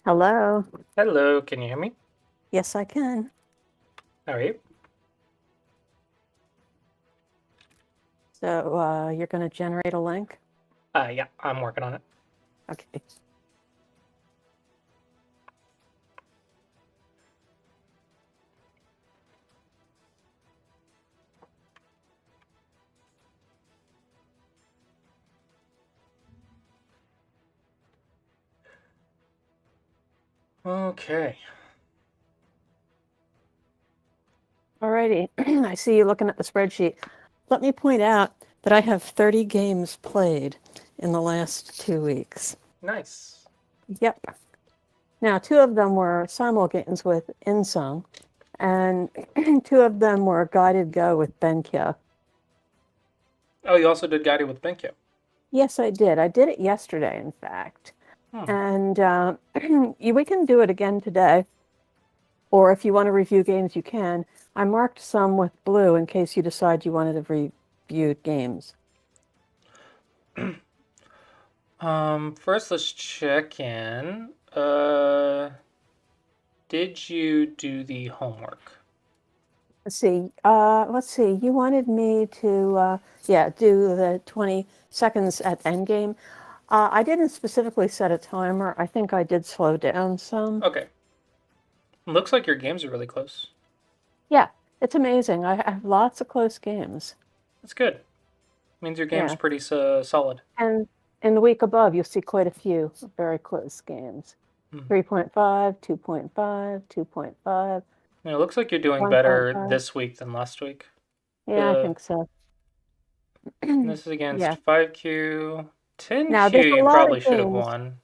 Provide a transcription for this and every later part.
Hello. Hello, can you hear me? Yes, I can. How are you? So you're going to generate a link? Yeah, I'm working on it. Okay. Okay. Alrighty. I see you looking at the spreadsheet. Let me point out that I have 30 games played in the last 2 weeks. Nice. Yep. Now, two of them were simul games with Insung, and two of them were guided go with Benkyo. Oh, you also did Guided with Benkyo. Yes, I did. I did it yesterday, in fact. Hmm. And we can do it again today. Or if you want to review games, you can. I marked some with blue in case you decide you wanted to review games. First let's check in. Did you do the homework? Let's see. You wanted me to, do the 20 seconds at endgame. I didn't specifically set a timer. I think I did slow down some. Okay. Looks like your games are really close. Yeah, it's amazing. I have lots of close games. That's good. Means your game's Yeah. pretty solid. And in the week above, you'll see quite a few very close games. Hmm. 3.5, 2.5, 2.5, It looks like you're doing better 1.5. this week than last week. Yeah, I The think so. This is against Yeah. 5Q. Now, 10Q there's a you lot probably of should have games. won.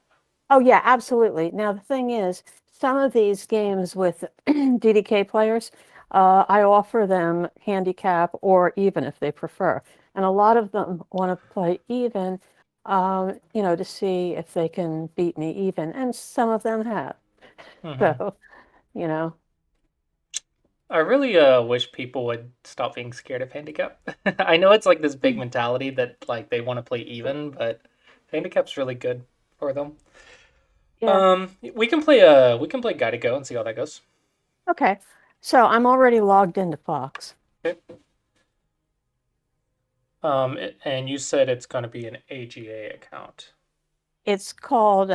Oh, yeah, absolutely. Now, the thing is, some of these games with DDK players, I offer them handicap or even if they prefer. And a lot of them want to play even, to see if they can beat me even. And some of them have. Hmm. So, you know, I really wish people would stop being scared of handicap. I know it's like this big mentality that like they want to play even, but handicap's really good for them. yeah. We can play Guide Go and see how that goes. Okay. So I'm already logged into Fox. Okay. And you said it's going to be an AGA account. It's called,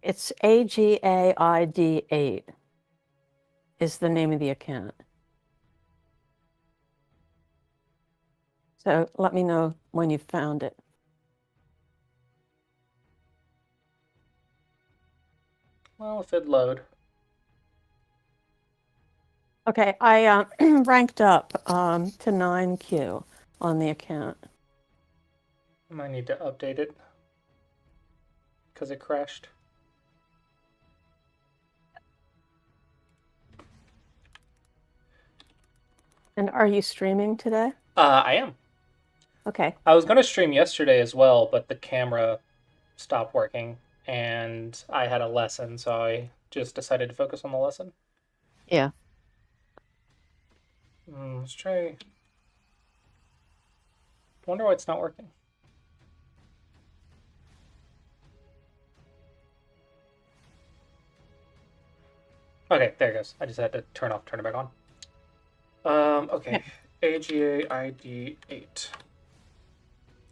it's AGAID8 is the name of the account. So let me know when you've found it. Well, if it load, Okay, I ranked up to 9Q on the account. I might need to update it because it crashed. And are you streaming today? I am. Okay. I was going to stream yesterday as well, but the camera stopped working and I had a lesson, so I just decided to focus on the lesson. Yeah. Let's try. Wonder why it's not working. Okay, there it goes. I just had to turn it back on. Yeah. Okay. AGA ID 8.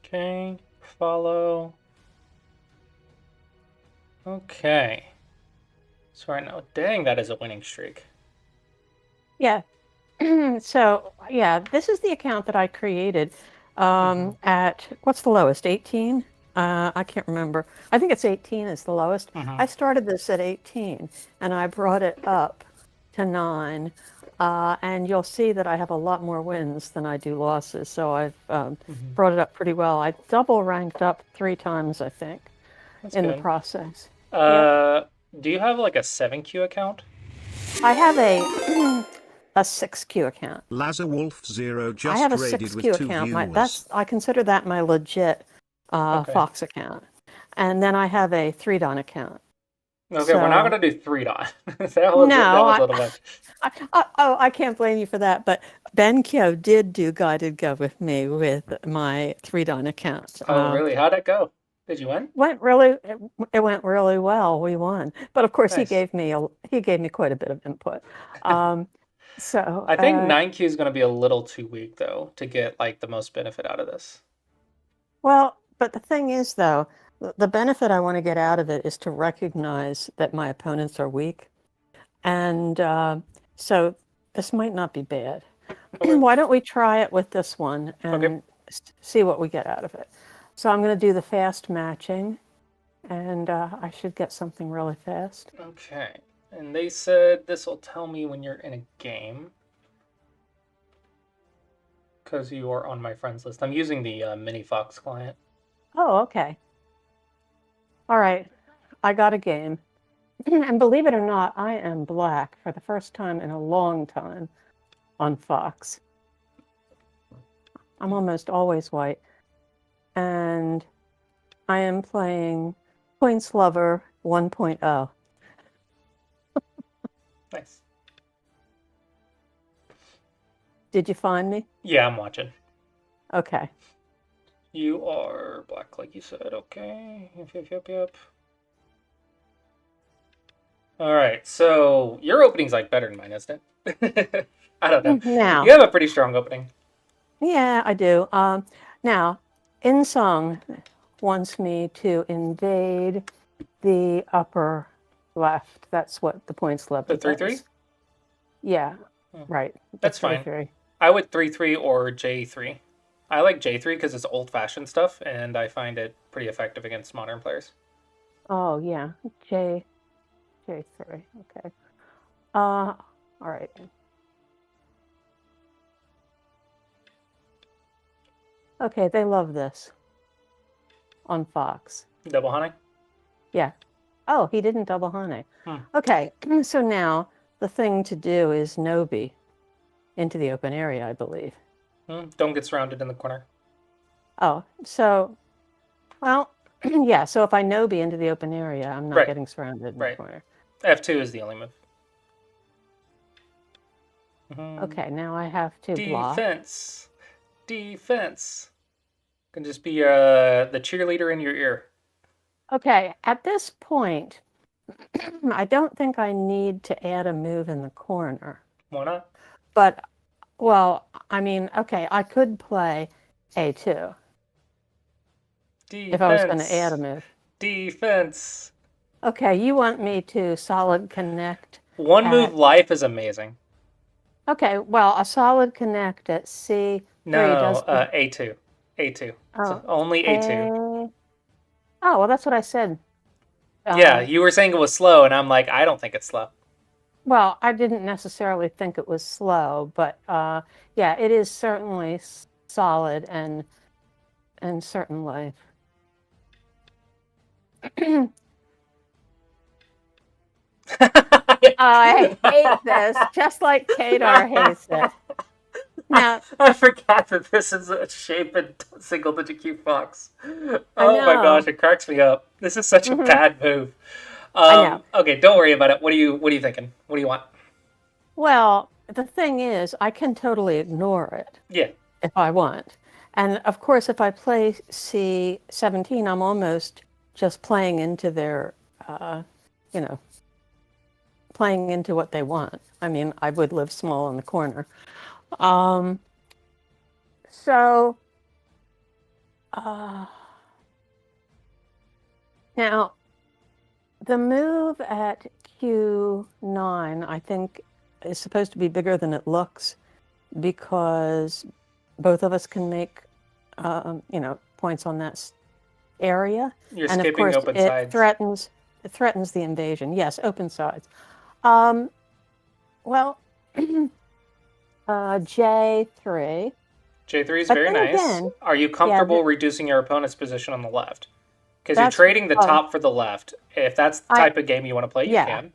Okay, follow. Okay. So right now, dang, that is a winning streak. Yeah. So, yeah, this is the account that I created Mm-hmm. at what's the lowest? 18? I can't remember. I think it's 18 is the lowest. Mm-hmm. I started this at 18 and I brought it up to 9. And you'll see that I have a lot more wins than I do losses. So I've Mm-hmm. brought it up pretty well. I double ranked up 3 times, I think, That's in the good. process. Yep. Uh, do you have like a 7Q account? I have a 6Q account. Lazar Wolf Zero I have just a raided with 6Q two account. viewers. I consider that my legit Okay. Fox account. And then I have a 3 Don account. Okay, we're not So gonna do 3 dot. That was no, a little much. I can't blame you for that. But Ben Kyo did do guided go with me with my 3 Don account. Oh, really? How'd it go? Did you win? It went really well. We won. But of course Nice. he gave me quite a bit of input. Um, so I think 9Q is going to be a little too weak though to get like the most benefit out of this. well, but the thing is though, the benefit I want to get out of it is to recognize that my opponents are weak. And so this might not be bad. Okay. Why don't we try it with this one Okay. and see what we get out of it? So I'm going to do the fast matching, and I should get something really fast. Okay. And they said this will tell me when you're in a game. Because you are on my friends list. I'm using the Mini Fox client. Oh, okay. All right. I got a game. And believe it or not, I am black for the first time in a long time on Fox. I'm almost always white. And I am playing Points Lover 1.0. Nice. Did you find me? Yeah, I'm watching. Okay. You are black, like you said. Okay. Yep. All right. So your opening's like better than mine, isn't it? I don't know. Now, You have a pretty strong opening. yeah, I do. Now, InSong wants me to invade the upper left. That's what the Points Lover The 3-3? does. Yeah, right. That's fine. 3-3. I would 3-3 or J3. I like J3 because it's old-fashioned stuff, and I find it pretty effective against modern players. Oh, yeah. J3. Okay. All right. Okay, they love this on Fox. Double honey? Yeah. Oh, he didn't double honey. Okay, so now the thing to do is Nobi into the open area, I believe. Don't get surrounded in the corner. Oh, so, well, yeah, so if I Nobi into the open area, I'm not Right. getting surrounded in the Right. corner. F2 is the only move. Okay, now I have to block. Defense. Can just be the cheerleader in your ear. Okay, at this point, I don't think I need to add a move in the corner. Why not? But, well, I mean, okay, I could play A2 if I was going to add a move. Defense. Okay, you want me to solid connect. One move life is amazing. Okay, well, a solid connect at C3 No, A2. A2. Oh, So only A2. Oh, well, that's what I said. Yeah, you were saying it was slow, and I'm like, I don't think it's slow. Well, I didn't necessarily think it was slow, but yeah, it is certainly solid and certainly. I hate this, just like Kadar hates it. Now, I forgot that this is a shape and single-digit Q Fox. Oh my know. gosh, it cracks me up. This is such a bad move. I know. Okay, don't worry about it. What are you thinking? What do you want? Well, the thing is, I can totally ignore it. Yeah. If I want. And of course, if I play C17, I'm almost just playing into their, playing into what they want. I mean, I would live small in the corner. Now, the move at Q9, I think, is supposed to be bigger than it looks because both of us can make, points on that area. You're and of skipping course, open it sides. threatens the invasion. Yes, open sides. Well, J3. J3 is But very then nice. again, Are you comfortable reducing your opponent's position on the left? Because you're trading the top for the left. If that's the type of game you want to play, you can.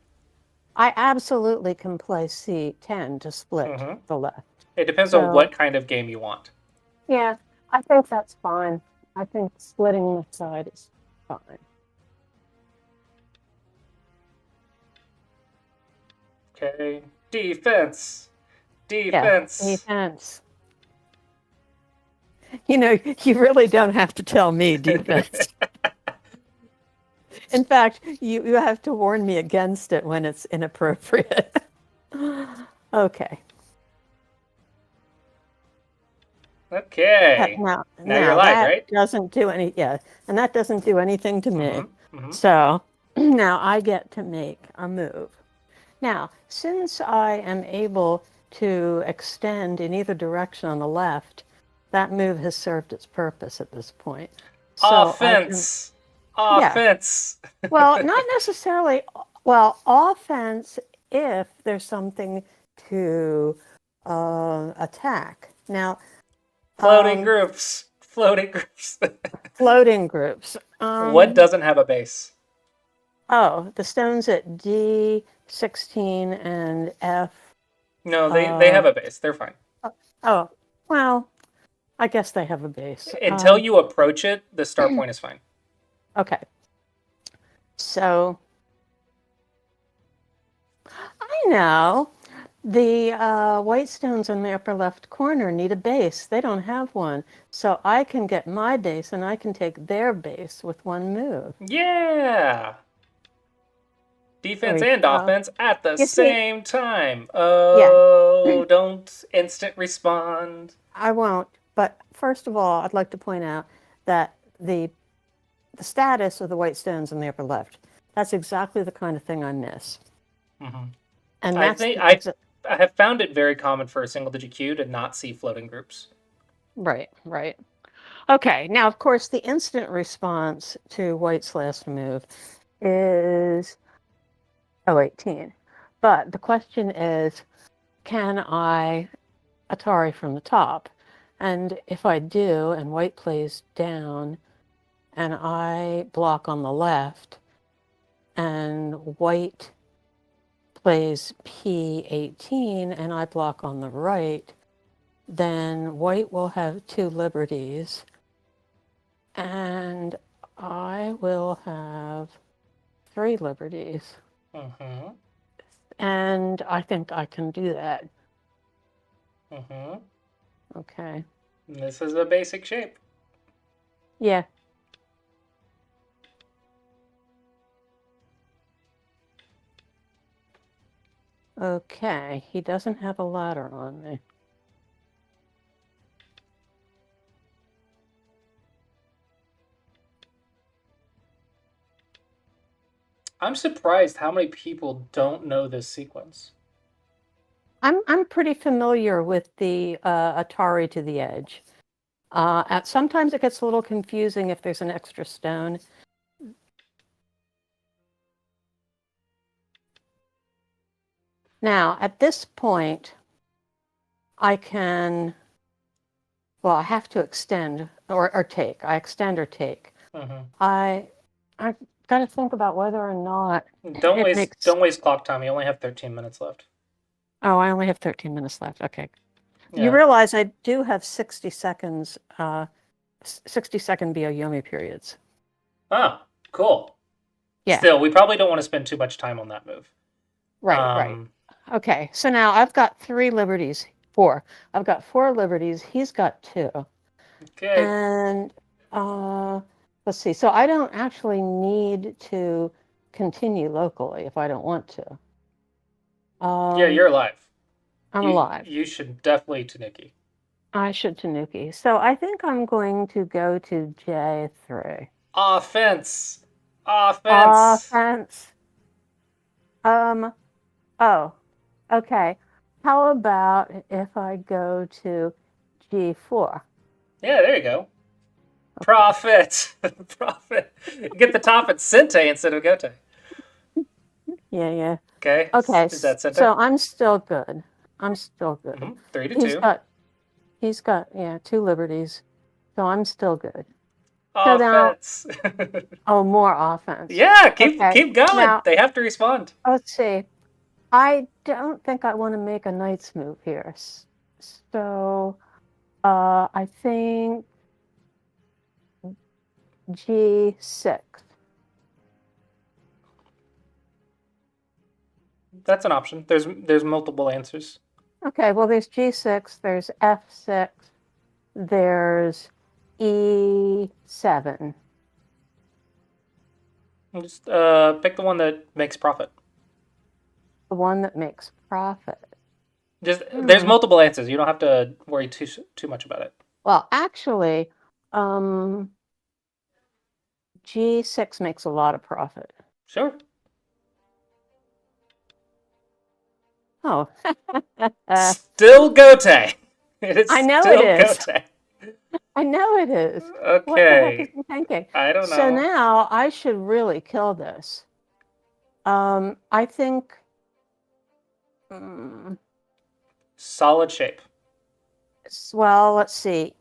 I absolutely can play C10 to split the left. It depends on what kind of game you want. Yeah, I think that's fine. I think splitting the side is fine. Okay. Defense. Yeah, defense. You know, you really don't have to tell me defense. In fact, you have to warn me against it when it's inappropriate. Okay. Okay. Now, Now you're now alive, that right? doesn't do any, yeah, and that doesn't do anything to me. Mm-hmm. So now I get to make a move. Now, since I am able to extend in either direction on the left, that move has served its purpose at this point. So I can, Offense. yeah, Offense. well, not necessarily, well, offense if there's something to attack. Now, Floating groups. Floating groups. floating groups. What doesn't have a base? Oh, the stones at D16 and F. No, they have a base. They're fine. Oh, well, I guess they have a base. Until you approach it, the start point is fine. Okay. So I know the white stones in the upper left corner need a base. They don't have one. So I can get my base and I can take their base with one move. Yeah. Defense There we and go. offense at the You see, same time. yeah, Oh, don't instant respond. I won't. But first of all, I'd like to point out that the status of the white stones in the upper left, that's exactly the kind of thing I miss. Mm-hmm. And I that's think I have found it very common for a single digit queue to not see floating groups. right, right. Okay, now of course the instant response to white's last move is 018. But the question is, can I Atari from the top? And if I do, and white plays down, and I block on the left, and white plays P18 and I block on the right, then white will have two liberties and I will have three liberties. Mm-hmm. And I think I can do that. Mm-hmm. Okay. This is a basic shape. Yeah. Okay, he doesn't have a ladder on me. I'm surprised how many people don't know this sequence. I'm pretty familiar with the Atari to the edge. Sometimes it gets a little confusing if there's an extra stone. Now, at this point, I can, well, I have to extend or take. I extend or take. Mm-hmm. I got to think about whether or not Don't it waste makes. don't waste clock time. You only have 13 minutes left. Oh, I only have 13 minutes left. Okay. You Yeah. realize I do have 60 seconds, 60-second Byoyomi periods. Oh, cool. Yeah. Still, we probably don't want to spend too much time on that move. Right. Okay, so now I've got three liberties. Four. I've got four liberties. He's got two. Okay. And let's see. So I don't actually need to continue locally if I don't want to. Yeah, you're alive. I'm alive. You should definitely Tanuki. I should Tanuki. So I think I'm going to go to J3. Offense. Offense. Offense. Oh, okay. How about if I go to G4? Yeah, there you go. Profit. Profit. Get the top at Sente instead of Gote. Yeah. Okay. Okay, Is that Sente? so I'm still good. I'm still good. Mm-hmm. 3-2. He's got, yeah, two liberties. So I'm still good. Offense. So now, more offense. Yeah, keep going. Now, they have to respond. let's see. I don't think I want to make a knight's move here. So I think G6. That's an option. There's multiple answers. Okay, well, there's G6, there's F6, there's E7. Just pick the one that makes profit. The one that makes profit. Just there's multiple answers. You don't have to worry too much about it. Well, actually, G6 makes a lot of profit. Sure. Oh. Still Gote. It is I know still it is. Gote. I know it is. Okay. What the heck is he thinking? I don't know. So now I should really kill this. I think Solid shape. well, let's see.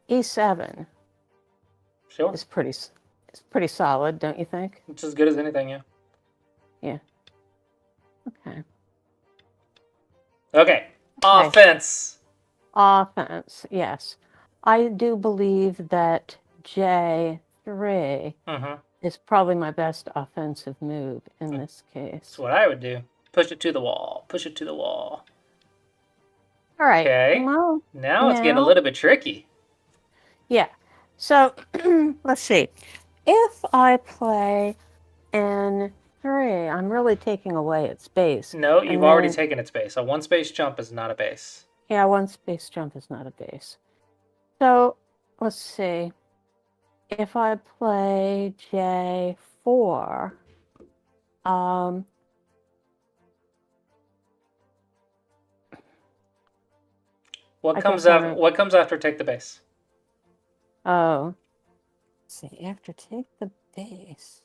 E7 Sure. is pretty solid, don't you think? It's as good as anything, yeah. Yeah. Okay. Okay. Offense. Offense, yes. I do believe that J3 is probably my best offensive move in this case. That's what I would do. Push it to the wall. Push it to the wall. All right. Okay. Well, now it's getting a little bit tricky. Yeah. So let's see. If I play N3, I'm really taking away its base. No, you've already taken its base. A one space jump is not a base. Yeah, one space jump is not a base. So let's see. If I play J4, what comes after take the base? Oh. Let's see, after take the base.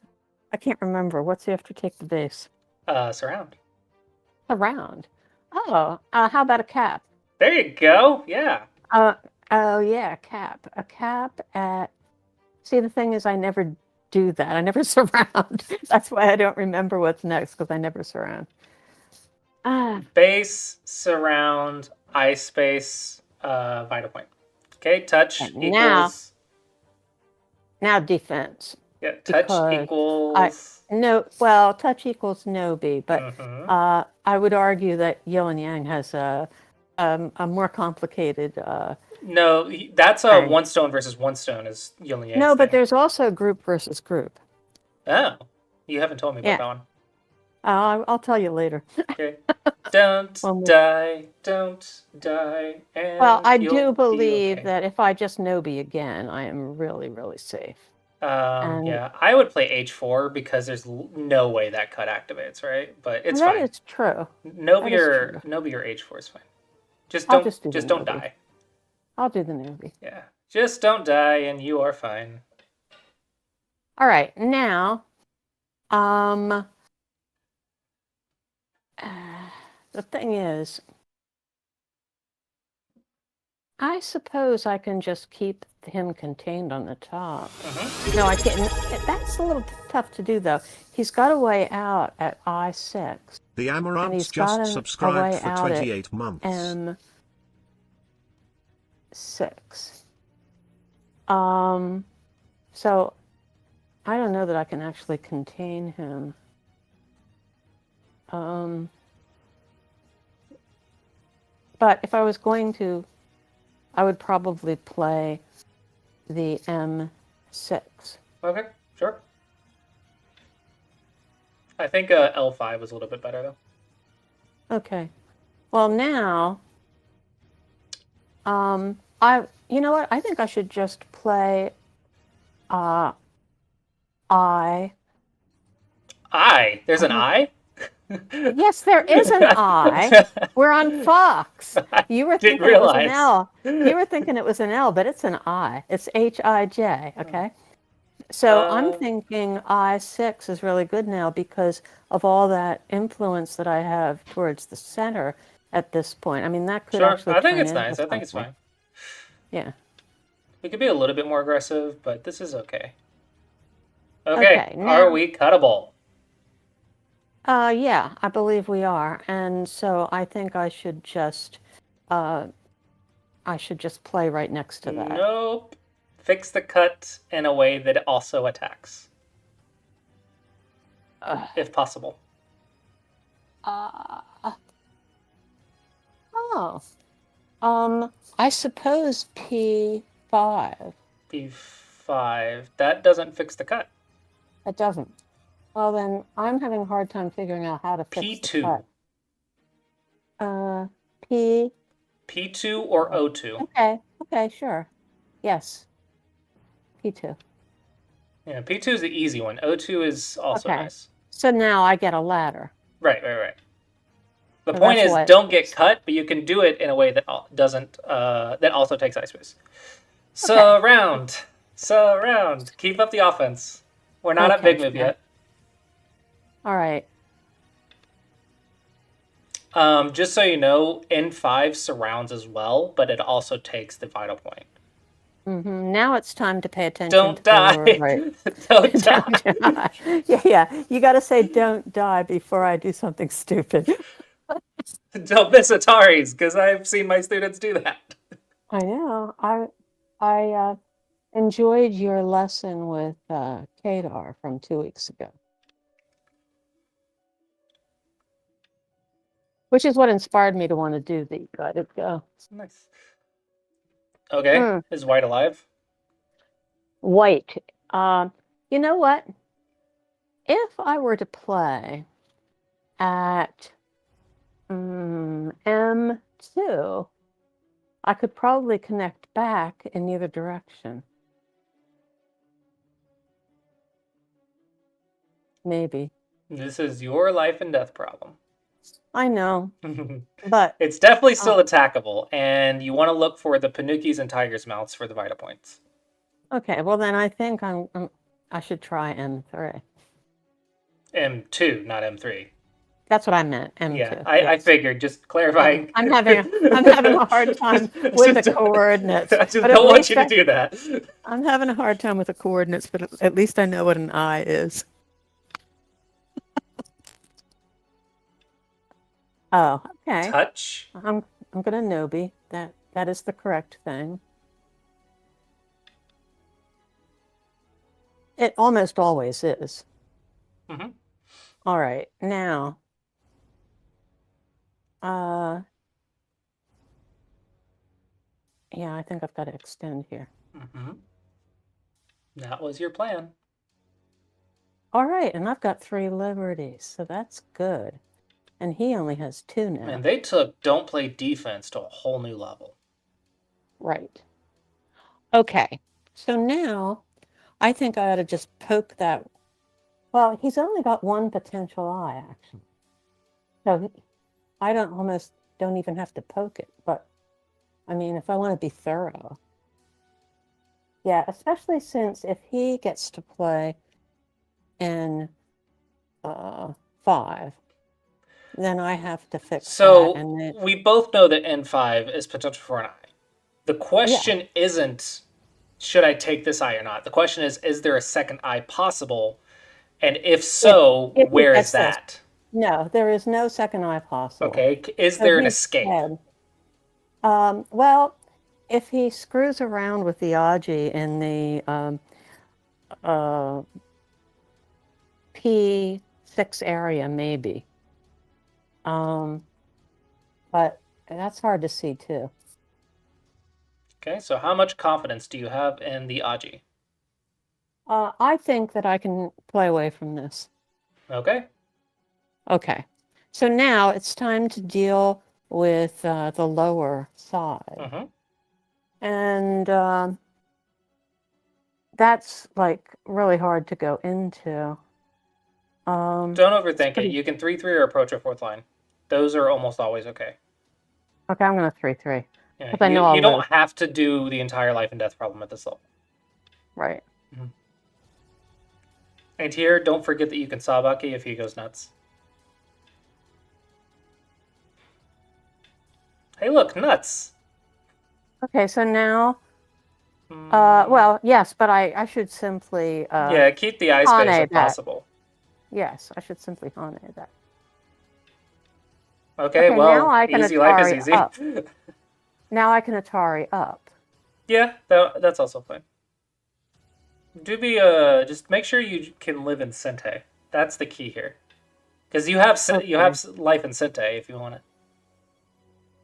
I can't remember. What's after take the base? Surround. Surround. Oh, how about a cap? There you go. Yeah. Oh yeah, cap. A cap at. See, the thing is, I never do that. I never surround. That's why I don't remember what's next, because I never surround. Base, surround, eye space, vital point. Okay, touch equals. Now defense. Yeah, touch equals. Touch equals no B, but I would argue that Yin Yang has a more complicated. No, that's a one stone versus one stone is Yin Yang. No, but there's also group versus group. Oh, you haven't told me about that one. I'll tell you later. Okay. Don't die. And well, I do believe that if I just no-B again, I am really, really safe. Yeah, I would play H4 because there's no way that cut activates, right? But it's fine. That is true. No-B or H4 is fine. Just don't die. I'll do the no-B. Yeah, just don't die, and you are fine. All right, now, the thing is, I suppose I can just keep him contained on the top. No, I can't. That's a little tough to do, though. He's got a way out at I6. The Amaranth's just subscribed for 28 months. M6. So I don't know that I can actually contain him. But if I was going to, I would probably play the M6. Okay, sure. I think L5 was a little bit better, though. Okay. Well, now, you know what? I think I should just play I. There's an I? Yes, there is an I. We're on Fox. You were thinking it was an L. You were thinking it was an L, but it's an I. It's Hij, okay? So I'm thinking I6 is really good now because of all that influence that I have towards the center at this point. I mean, that could actually I think it's nice. I think it's fine. Yeah. We could be a little bit more aggressive, but this is okay. Okay, now, are we cuttable? Yeah, I believe we are. And so I think I should just play right next to that. Nope. Fix the cut in a way that it also attacks. If possible. I suppose P5. P5. F5. That doesn't fix the cut. It doesn't. Well, then I'm having a hard time figuring out how to fix the P2. cut. P. P2 or O2. Okay, sure. Yes. P2. Yeah, P2 is the easy one. O2 is also nice. So now I get a ladder. Right. The So point that's is, what- don't get cut, but you can do it in a way that doesn't. That also takes ice space. Surround. Keep up the offense. We're not at big move yet. All right. Just so you know, N5 surrounds as well, but it also takes the vital point. Now it's time to pay attention. Don't die. Right. Don't die. Don't die. Yeah. You got to say don't die before I do something stupid. Don't miss Ataris, because I've seen my students do that. I know. I enjoyed your lesson with Kadar from 2 weeks ago, which is what inspired me to want to do the guided go. Nice. Okay, is White alive? White. You know what? If I were to play at M2, I could probably connect back in either direction. Maybe. This is your life and death problem. I know, but it's definitely still attackable, and you want to look for the Panukis and Tiger's Mouths for the Vita points. Okay, well then I think I should try M3. M2, not M3. That's what I meant. M2. Yeah, I figured. Just clarifying. I'm having a hard time with the coordinates. I just don't want you to do that. I'm having a hard time with the coordinates, but at least I know what an I is. Oh, okay. Touch. I'm gonna Nobi. That is the correct thing. It almost always is. Mm-hmm. All right, now. Yeah, I think I've got to extend here. Mm-hmm. That was your plan. All right, and I've got 3 liberties, so that's good. And he only has 2 now. And they took don't play defense to a whole new level. Right. Okay, so now I think I ought to just poke that. Well, he's only got 1 potential eye, actually. So I almost don't even have to poke it, but I mean, if I want to be thorough. Yeah, especially since if he gets to play in 5, then I have to fix that. So we both know that N5 is potential for an eye. The question isn't, should I take this eye or not? The question is there a second eye possible? And if so, where is that? No, there is no second eye possible. Okay, is there an escape? Well, if he screws around with the Aji in the P6 area, maybe. But that's hard to see too. Okay, so how much confidence do you have in the Aji? I think that I can play away from this. Okay. Okay. So now it's time to deal with the lower side. Mm-hmm. And that's like really hard to go into. Don't overthink it. You can 3-3 or approach a 4th line. Those are almost always okay. Okay, I'm going to 3-3. Yeah, I know you don't have to do the entire life and death problem at this level. Right. Mm-hmm. And here, don't forget that you can Sabaki if he goes nuts. Hey, look, nuts. Okay, so now, well, yes, but I should simply... yeah, keep the eye space if possible. Yes, I should simply Hane that. Okay, well, easy life is easy. Up. Now I can Atari up. Yeah, that's also fine. Just make sure you can live in Sente. That's the key here. Because you have life in Sente if you want it.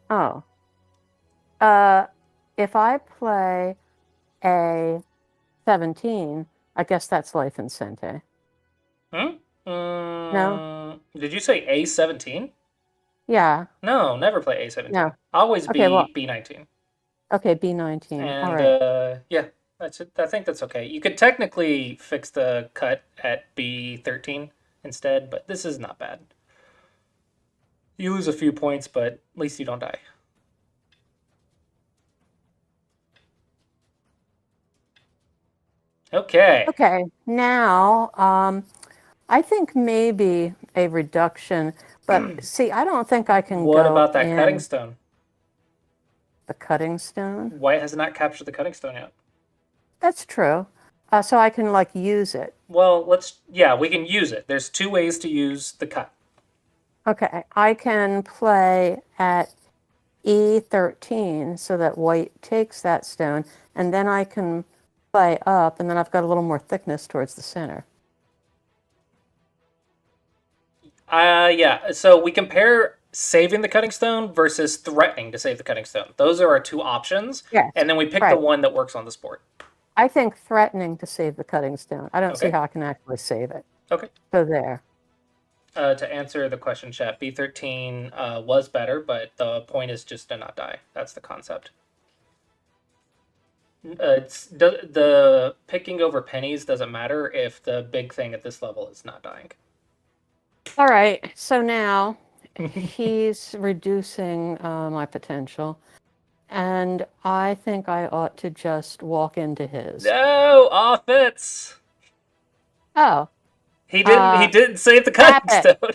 Oh. If I play a 17, I guess that's life in Sente. No. Did you say A17? Yeah. No, never play A17. No. Always Okay, well, B19. okay, B19. And All right. yeah, that's it. I think that's okay. You could technically fix the cut at B13 instead, but this is not bad. You lose a few points, but at least you don't die. Okay. Okay, now I think maybe a reduction, but see, I don't think I can What go about that in cutting stone? the cutting stone. White has not captured the cutting stone yet. That's true. So I can like use it. Well, we can use it. There's two ways to use the cut. Okay, I can play at E13 so that white takes that stone, and then I can play up, and then I've got a little more thickness towards the center. Yeah. So we compare saving the cutting stone versus threatening to save the cutting stone. Those are our two options. Yes, And then we pick the right. one that works on this board. I think threatening to save the cutting stone. I don't see Okay. how I can actually save it. Okay. So there. To answer the question, chat, B13 was better, but the point is just to not die. That's the concept. The picking over pennies doesn't matter if the big thing at this level is not dying. All right, so now he's reducing my potential, and I think I ought to just walk into his. No, offense. Oh. He didn't save the cutting stone.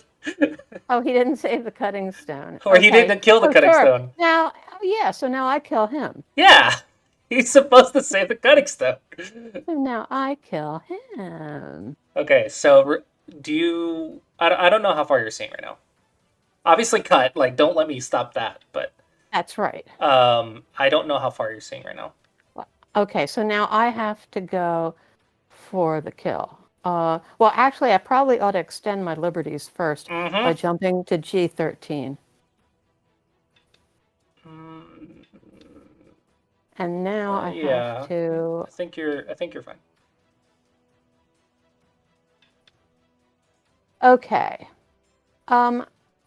Oh, he didn't save the cutting stone. Or he didn't kill the cutting stone. Now, yeah, so now I kill him. Yeah, he's supposed to save the cutting stone. So now I kill him. Okay, so do you... I don't know how far you're seeing right now. Obviously cut, like, don't let me stop that, but... That's right. I don't know how far you're seeing right now. Okay, so now I have to go for the kill. Well, actually, I probably ought to extend my liberties first by jumping to G13. And now I have to... I think you're fine. Okay.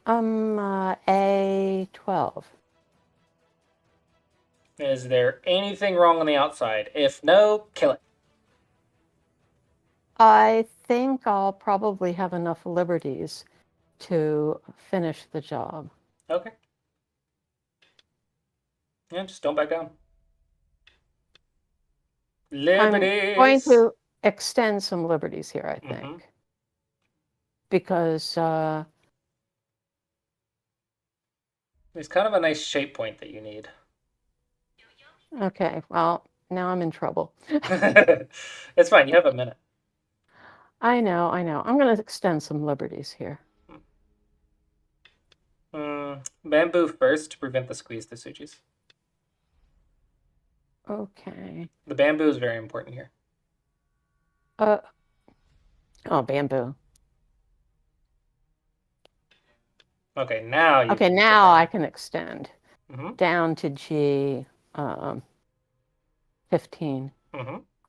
A12. Is there anything wrong on the outside? If no, kill it. I think I'll probably have enough liberties to finish the job. Okay. Yeah, just don't back down. Liberties. I'm going to extend some liberties here, I think. Because there's kind of a nice shape point that you need. Okay, well, now I'm in trouble. It's fine, you have a minute. I know. I'm going to extend some liberties here. Bamboo first to prevent the squeeze to Suchis. Okay. The bamboo is very important here. Oh, bamboo. Okay, now you Okay, now I can extend down to G 15.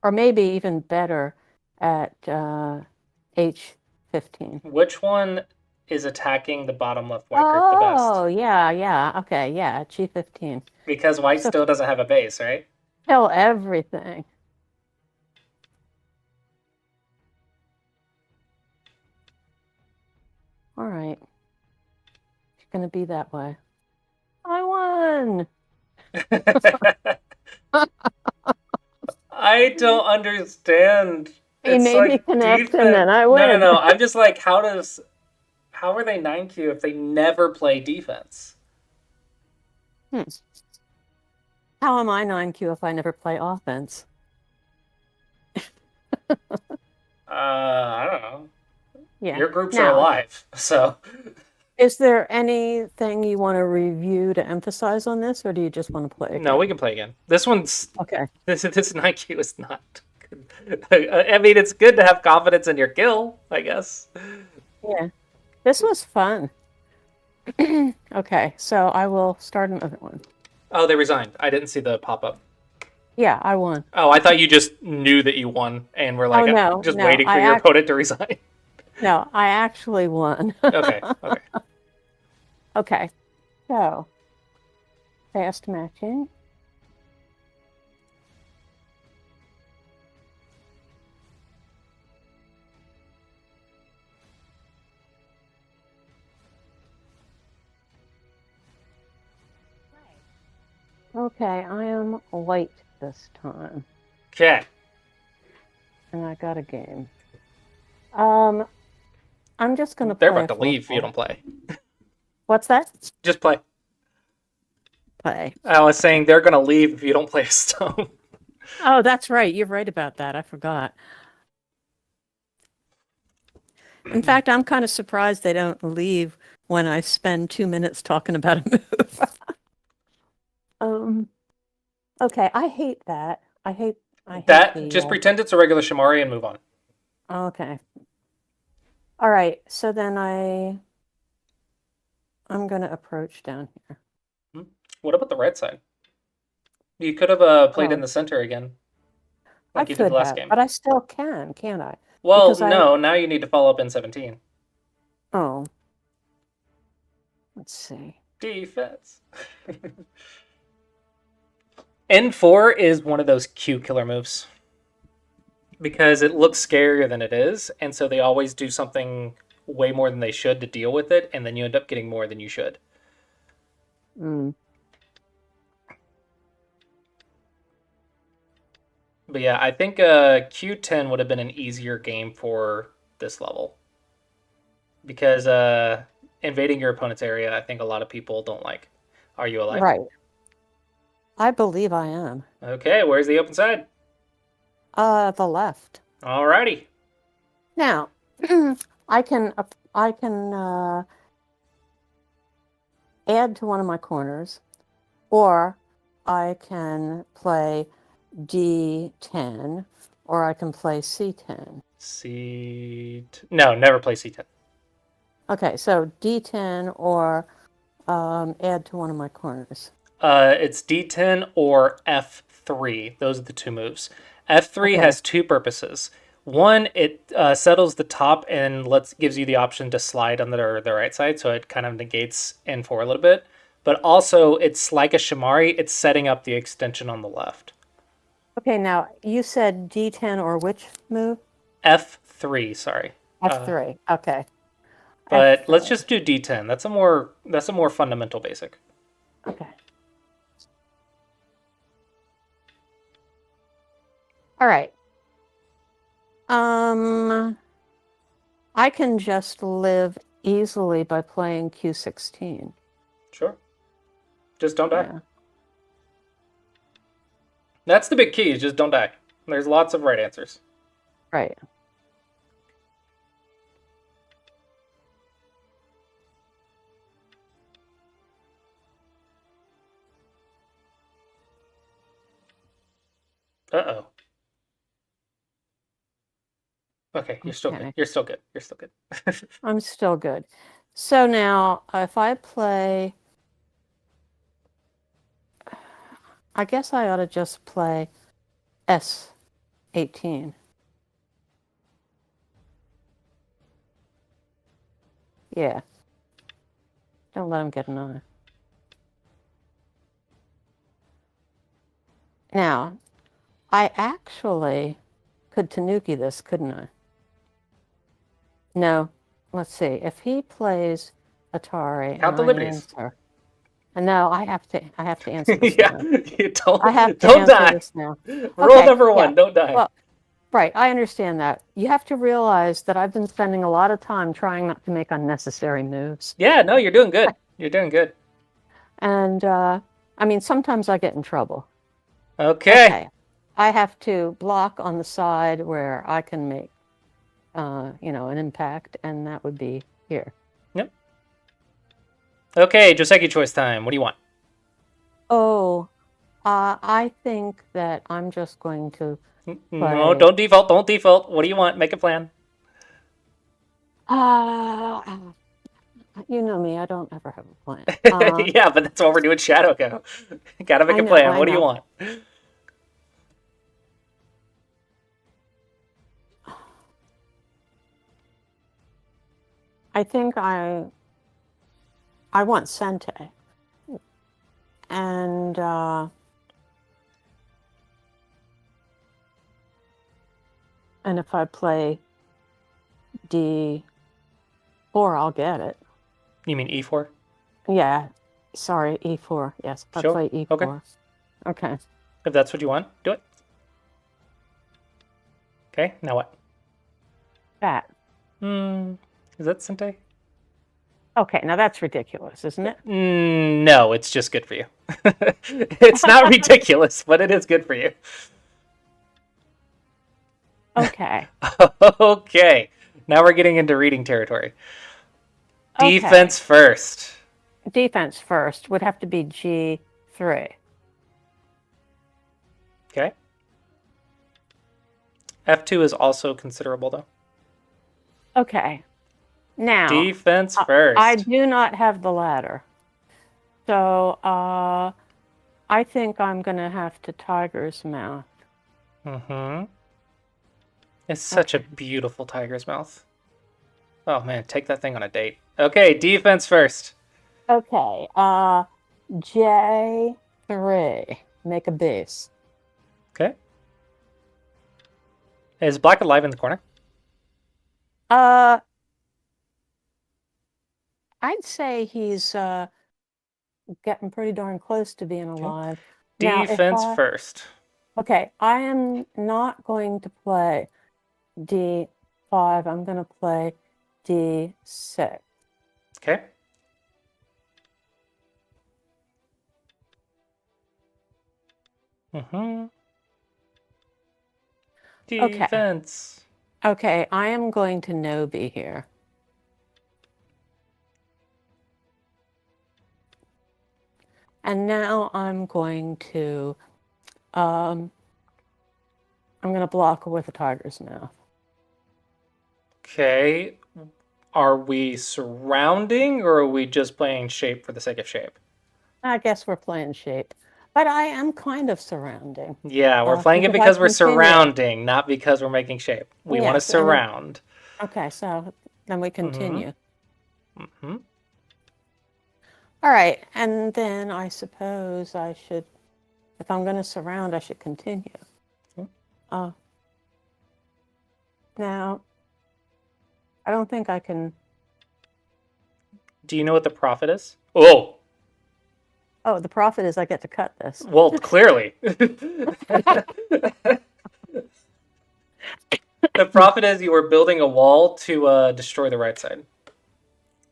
Or maybe even better at H15. Which one is attacking the bottom left white group the best? Oh, yeah. Okay, yeah, G15. Because white still doesn't have a base, right? Kill everything. All right. It's going to be that way. I won! I don't understand. He made me connect and then I win. No. I'm just like, how are they 9Q if they never play defense? How am I 9Q if I never play offense? I don't know. Yeah. Your groups are alive, so. Is there anything you want to review to emphasize on this, or do you just want to play again? No, we can play again. This one's... Okay. This 9Q is not good. I mean, it's good to have confidence in your kill, I guess. Yeah. This was fun. Okay, so I will start another one. Oh, they resigned. I didn't see the pop-up. Yeah, I won. Oh, I thought you just knew that you won and were Oh like no, just no, waiting for your opponent to resign. no, I actually won. Okay, okay. Okay, so fast matching. Okay, I am late this time, Okay. and I got a game. I'm just gonna They're play about a to leave if you 4-4. don't play. What's that? Just play. Play. I was saying they're gonna leave if you don't play a stone. Oh, that's right. You're right about that. I forgot. In fact, I'm kind of surprised they don't leave when I spend 2 minutes talking about a move. Okay, I hate that. I hate That the just pretend it's a regular Shamari and move on. okay. All right, so then I'm gonna approach down here. What about the right side? You could have played in the center again, I like you did could the last have, game. but I still can, can't I? Well, Because no. Now you need to follow up in 17. oh, let's see. Defense. N4 is one of those Q killer moves because it looks scarier than it is, and so they always do something way more than they should to deal with it, and then you end up getting more than you should. Mm. But yeah, I think Q10 would have been an easier game for this level because invading your opponent's area, I think a lot of people don't like. Are you alive? Right. I believe I am. Okay, where's the open side? The left. Alrighty. Now, I can add to one of my corners, or I can play D10, or I can play C10. No, never play C10. Okay, so D10 or add to one of my corners. It's D10 or F3. Those are the two moves. F3 Okay. has two purposes. One, it settles the top and gives you the option to slide on the right side, so it kind of negates N4 a little bit. But also, it's like a Shamari. It's setting up the extension on the left. Okay, now you said D10 or which move? F3, sorry. F3. Okay. But F3. let's just do D10. That's a more fundamental basic. Okay. All right. I can just live easily by playing Q16. Sure. Just don't die. Yeah. That's the big key, is just don't die. There's lots of right answers. Right. Uh-oh. Okay, you're still good. You're still good. You're still good. I'm still good. So now, if I play, I guess I ought to just play S18. Yeah. Don't let him get an eye. Now, I actually could Tanuki this, couldn't I? No. Let's see. If he plays Atari, Count the and I liberties. answer. And no, I have to answer this Yeah, now. you don't. I have to don't answer die. this now. Rule Okay, number one: yeah. don't die. Well, right, I understand that. You have to realize that I've been spending a lot of time trying not to make unnecessary moves. Yeah, no, you're doing good. You're doing good. And I mean, sometimes I get in trouble. Okay. I have to block on the side where I can make, an impact, and that would be here. Yep. Okay, Joseki choice time. What do you want? Oh, I think that I'm just going to No, don't default. Don't default. What do you want? Make a plan. You know me, I don't ever have a plan. Yeah, but that's what we're doing Shadow Go. Gotta make a plan. What do you want? I think I want Sente. And if I play D4, I'll get it. You mean E4? Yeah. Sorry, E4. Yes, if I play E4. Okay. Okay. If that's what you want, do it. Okay, now what? That. Is that Sente? Okay, now that's ridiculous, isn't it? No, it's just good for you. It's not ridiculous, but it is good for you. Okay. Okay, now we're getting into reading territory. Defense first. Defense first would have to be G3. Okay. F2 is also considerable, though. Okay. Now, defense first. I do not have the ladder. So, I think I'm going to have to tiger's mouth. It's such a beautiful tiger's mouth. Oh, man, take that thing on a date. Okay, defense first. Okay, J3. Make a base. Okay. Is black alive in the corner? I'd say he's getting pretty darn close to being alive. Defense first. Okay, I am not going to play D5. I'm going to play D6. Okay. Defense. Okay, I am going to no-be here. And now I'm going to block with a tiger's mouth. Okay. Are we surrounding or are we just playing shape for the sake of shape? I guess we're playing shape. But I am kind of surrounding. Yeah, we're playing it because we're surrounding, not because we're making shape. We want to surround. Okay, so then we continue. All right, and then I suppose I should, if I'm going to surround, I should continue. Now, I don't think I can. Do you know what the profit is? Oh, the profit is I get to cut this. Well, clearly. The profit is you were building a wall to destroy the right side.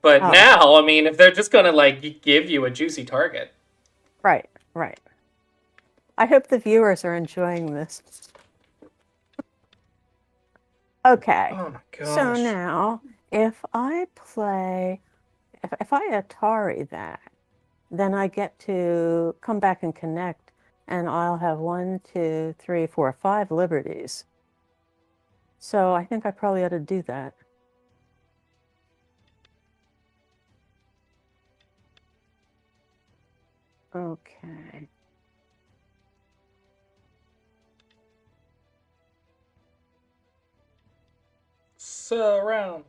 But now, I mean, if they're just going to, give you a juicy target. Right. I hope the viewers are enjoying this. Okay. Oh my gosh. So now, if I play, if I Atari that, then I get to come back and connect, and I'll have 1, 2, 3, 4, 5 liberties. So I think I probably ought to do that. Okay. Surround.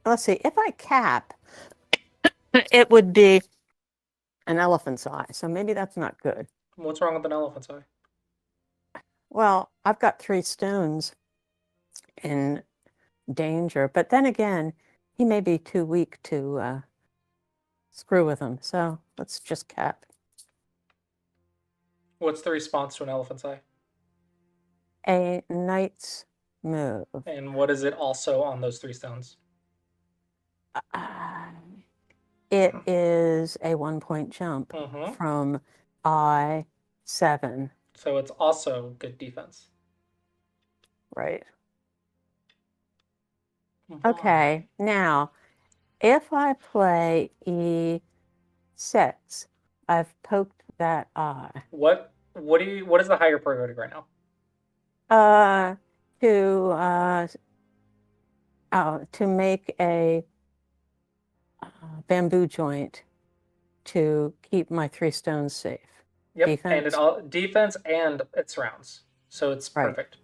Let's see. If I cap, it would be an elephant's eye. So maybe that's not good. What's wrong with an elephant's eye? Well, I've got 3 stones in danger, but then again, he may be too weak to screw with him. So let's just cap. What's the response to an elephant's eye? A knight's move. And what is it also on those 3 stones? It is a 1-point jump from I7. So it's also good defense. Right. Okay, now, if I play E6, I've poked that eye. What is the higher priority right now? To make a bamboo joint to keep my 3 stones safe. Yep, Defense. and defense and it surrounds. So it's perfect.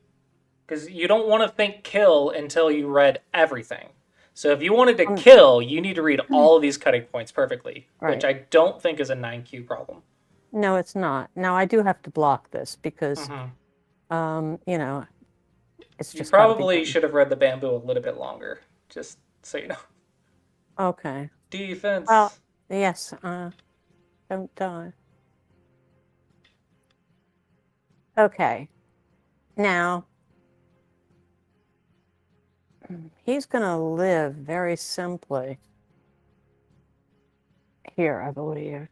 Because you don't want to think kill until you read everything. So if you wanted to Um, kill, you need to read all of these cutting points perfectly, which Right. I don't think is a 9Q problem. No, it's not. Now I do have to block this because, Mm-hmm. you know, it's You just got to be probably done. should have read the bamboo a little bit longer, just so you know. Okay. Well, Defense. yes, don't die. Okay. Now, he's going to live very simply here, I believe.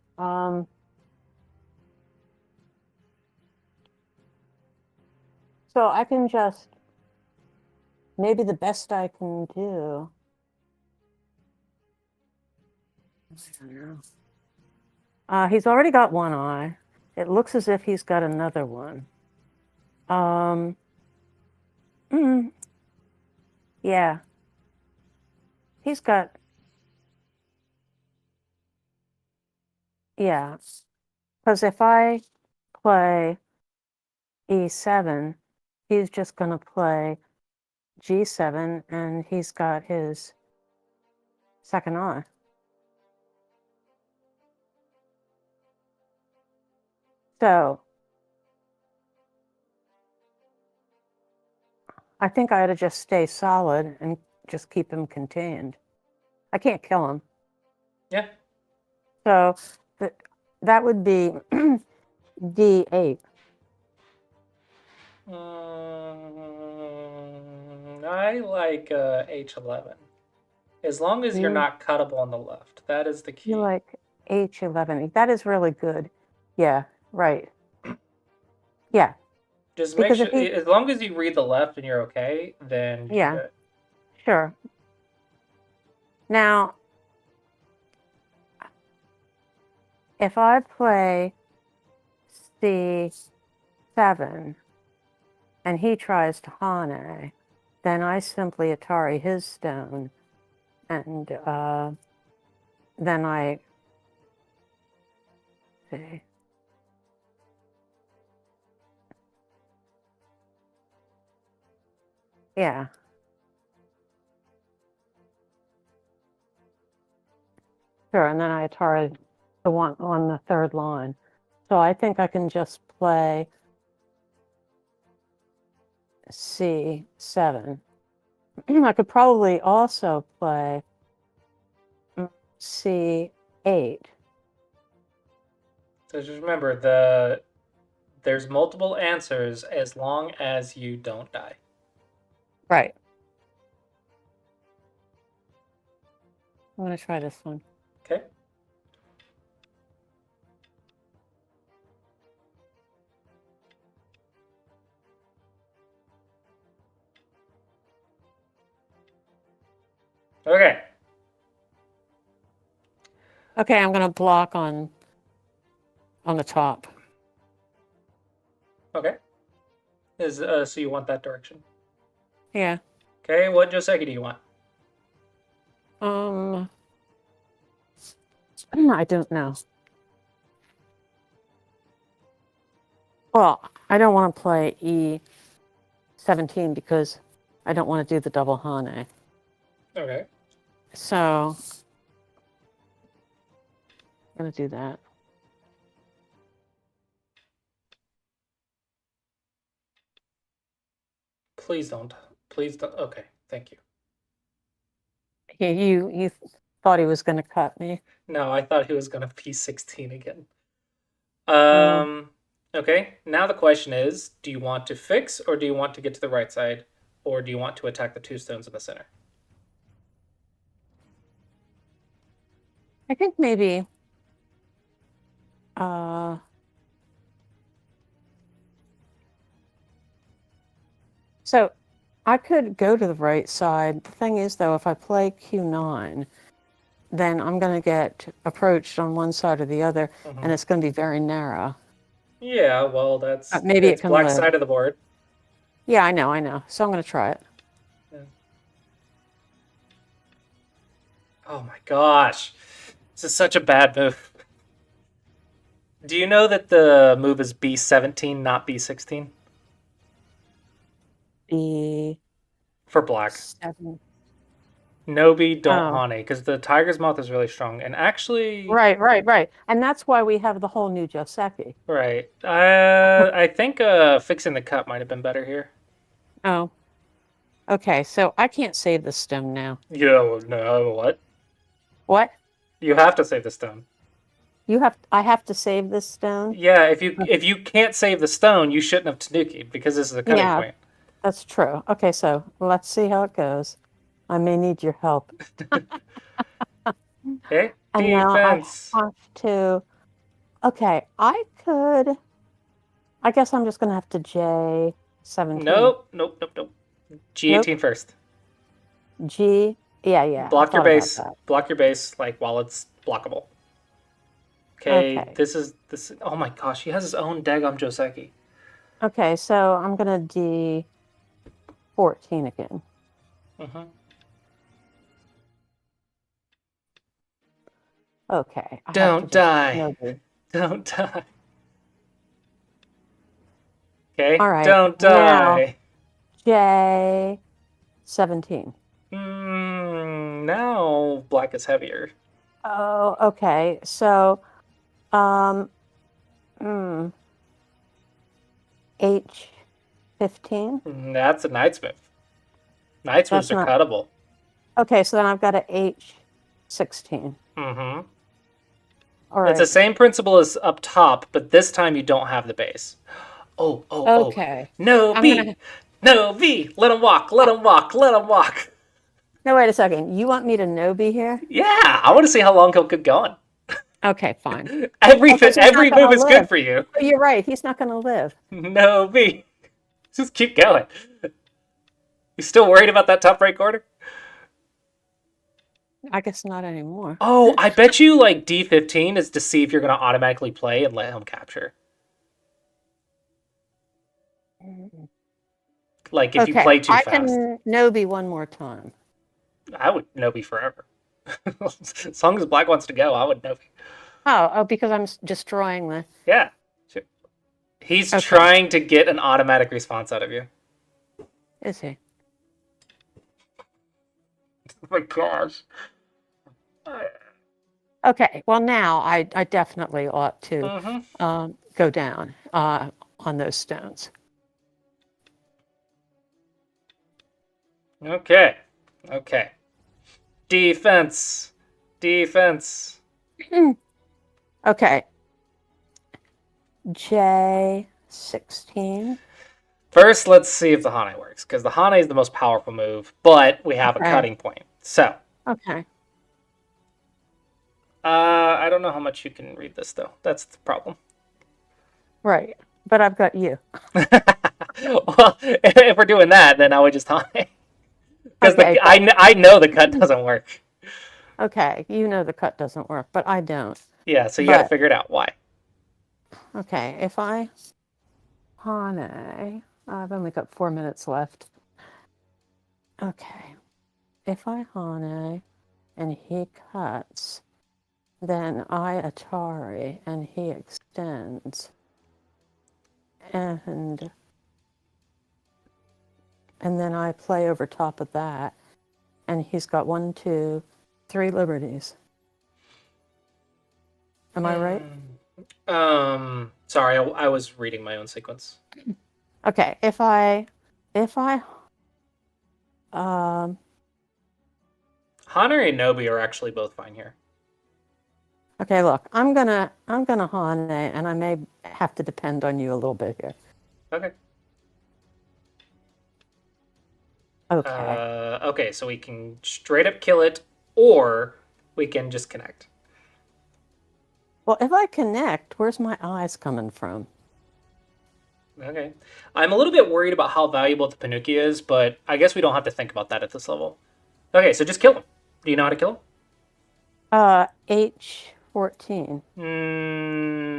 So I can just, maybe the best I can do, I don't know. He's already got one eye. It looks as if he's got another one. Um, mm, yeah, he's got, yeah. Because if I play E7, he's just going to play G7, and he's got his second eye. So I think I ought to just stay solid and just keep him contained. I can't kill him. Yeah. So that would be D8. I like H11. As long as you're You not cuttable on the left. That is the you key. like H11. That is really good. Yeah, right. Yeah, Just make because if sure, he, as long as you read the left and you're okay, then you're yeah, good. sure. Now, if I play C7 and he tries to Hane, then I simply Atari his stone, and then I see. Yeah, sure. And then I Atari the one on the third line. So I think I can just play C7. I could probably also play C8. So just remember, there's multiple answers as long as you don't die. Right. I'm going to try this one. Okay? Okay. Okay, I'm going to block on the top. Okay. So you want that direction. Yeah. Okay, what Joseki do you want? I don't know. Well, I don't want to play E17 because I don't want to do the double Hane. Okay. So I'm going to do that. Please don't. Please don't. Okay, thank you. Yeah, you thought he was going to cut me. No, I thought he was going to P16 again. Mm. Okay, now the question is, do you want to fix or do you want to get to the right side? Or do you want to attack the two stones in the center? I think maybe uh, so I could go to the right side. The thing is, though, if I play Q9, then I'm going to get approached on one side or the other, and it's going to be very narrow. Yeah, well, that's Maybe it it's can black live. side of the board. Yeah, I know. So I'm going to try it. Yeah. Oh my gosh. This is such a bad move. Do you know that the move is B17, not B16? B7. For black. Nobi, don't Oh, Hane, because the tiger's mouth is really strong. And actually, right. And that's why we have the whole new Joseki. right. I think fixing the cut might have been better here. Oh, okay. So I can't save the stone now. Yo, no, what? What? You have to save the stone. I have to save this stone? Yeah, if you can't save the stone, you shouldn't have Tanuki, because this is a cutting Yeah, point. that's true. Okay, so let's see how it goes. I may need your help. Okay, And now I defense. have to. Okay, I guess I'm just going to have to J17. Nope. Nope. G18 first. G. Yeah. I Block your thought about base. that. Block your base, like, while it's blockable. Okay, Okay. this. Oh my gosh, he has his own Daggum Joseki. Okay, so I'm going to D14 again. Mhm. Okay. I have to Don't just die. Nobu. Don't die. Okay, All right. don't Now die. J17. Now black is heavier. Oh, okay. So, um, hmm, H15. That's a knight's move. Knight's moves That's are not cuttable. okay. So then I've got a H16. Mm-hmm. All It's the right. same principle as up top, but this time you don't have the base. Oh. Okay. No I'm B. gonna. No B. Let him walk. Let him walk. Let him walk. No, wait a second. You want me to Nobi here? Yeah, I want to see how long he'll keep going. Okay, fine. Every Oh, 'cause he's not move gonna is good live. for you. Oh, you're right. He's not gonna live. No B. Just keep going. You still worried about that top right corner? I guess not anymore. Oh, I bet you like D15 is to see if you're going to automatically play and let him capture. Like if you Okay, play too I fast. can Nobi one more time. I would Nobi forever. As long as black wants to go, I would Nobi. Oh, because I'm destroying the. Yeah. Sure. He's Okay. trying to get an automatic response out of you. Is he? Oh my gosh. Okay. Well, now I definitely ought to Mm-hmm. go down on those stones. Okay. Defense. Okay. J16. First, let's see if the Hane works, because the Hane is the most powerful move, but we have a cutting point. So. Okay. I don't know how much you can read this, though. That's the problem. Right. But I've got you. Well, if we're doing that, then I would just Hane. Because Okay, I know the cut doesn't work. Okay. You know the cut doesn't work, but I don't. Yeah, so you got to figure it out. Why? Okay. If I Hane, I've only got 4 minutes left. Okay. If I Hane and he cuts, then I Atari and he extends. And then I play over top of that. And he's got 1, 2, 3 liberties. Am I right? Sorry, I was reading my own sequence. Okay, if I Hana and Nobi are actually both fine here. okay, look, I'm gonna Hane, and I may have to depend on you a little bit here. Okay. Okay. Okay, so we can straight up kill it, or we can just connect. Well, if I connect, where's my eyes coming from? Okay. I'm a little bit worried about how valuable the Panuki is, but I guess we don't have to think about that at this level. Okay, so just kill him. Do you know how to kill him? H14.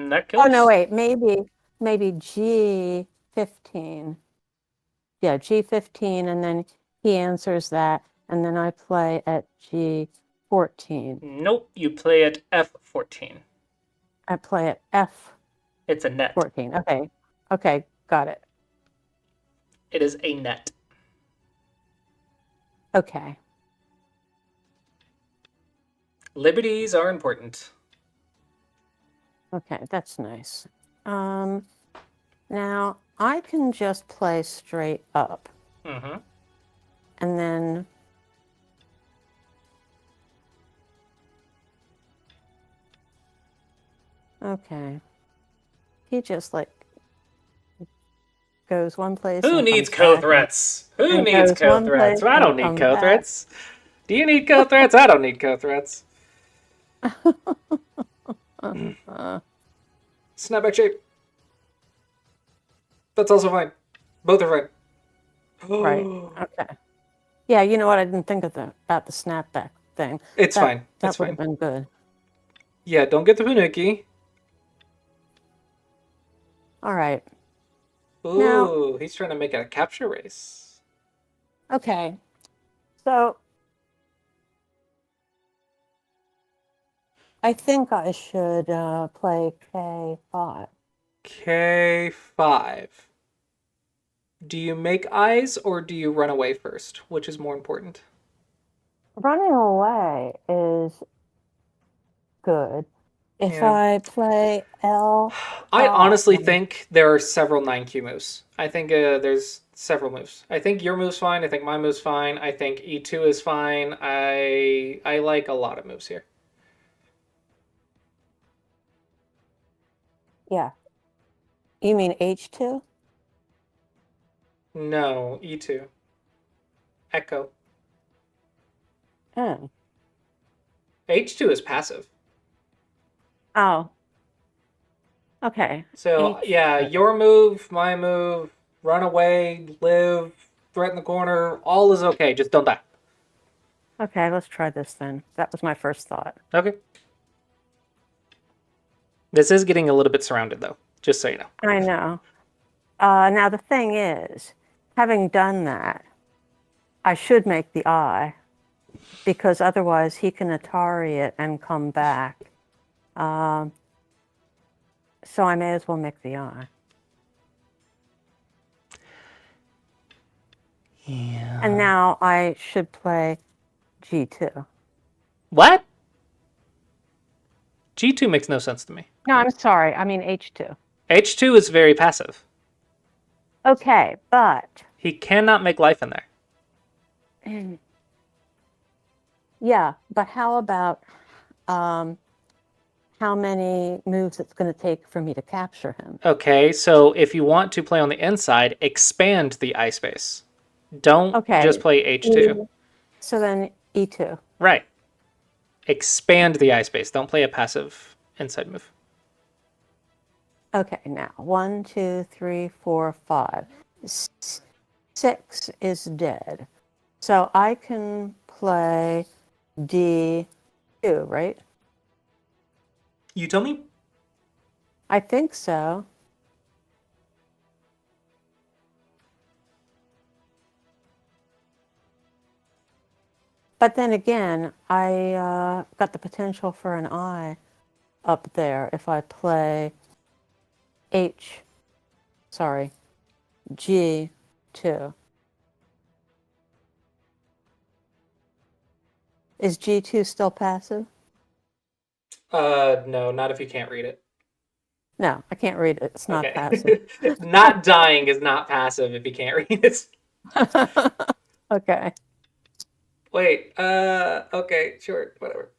That kills. Oh no, wait, maybe G15. Yeah, G15, and then he answers that, and then I play at G14. Nope, you play at F14. I play at F. It's a net. 14. Okay, got it. It is a net. Okay. Liberties are important. Okay, that's nice. Now I can just play straight up. Mm-hmm. And then okay. He just like goes one place Who and needs comes back co-threats? Who and needs goes one co-threats? place I don't and need comes back. co-threats. Do you need co-threats? I don't need co-threats. Snapback shape. That's also fine. Both are fine. Right. Okay. Yeah, you know what? I didn't think of about the snapback thing. It's fine. That It's would have fine. been good. Yeah, don't get the Puniki. All right. Ooh, Now, he's trying to make it a capture race. okay. So I think I should play K5. K5. Do you make eyes or do you run away first? Which is more important? Running away is good. If Yeah. I play L5, I honestly think there are several 9Q moves. I think there's several moves. I think your move's fine. I think my move's fine. I think E2 is fine. I like a lot of moves here. yeah. You mean H2? No, E2. Echo. Oh. H2 is passive. Oh. Okay. So, yeah, your move, my move, run away, live, threaten the corner, all is okay. Just don't die. Okay, let's try this then. That was my first thought. Okay. This is getting a little bit surrounded, though, just so you know. I know. Now, the thing is, having done that, I should make the eye, because otherwise he can Atari it and come back. So I may as well make the eye. Yeah. And now I should play G2. What? G2 makes no sense to me. No, I'm sorry. I mean H2. H2 is very passive. Okay, but... He cannot make life in there. Yeah, but how about how many moves it's going to take for me to capture him? Okay, so if you want to play on the inside, expand the eye space. Don't just play H2. So then E2. Right. Expand the eye space. Don't play a passive inside move. Okay, now 1, 2, 3, 4, 5. 6 is dead. So I can play D2, right? You tell me? I think so. But then again, I got the potential for an I up there if I play G2. Is G2 still passive? No, not if you can't read it. No, I can't read it. It's not Okay. passive. Not dying is not passive if you can't read it. Okay. Wait, okay, sure, whatever.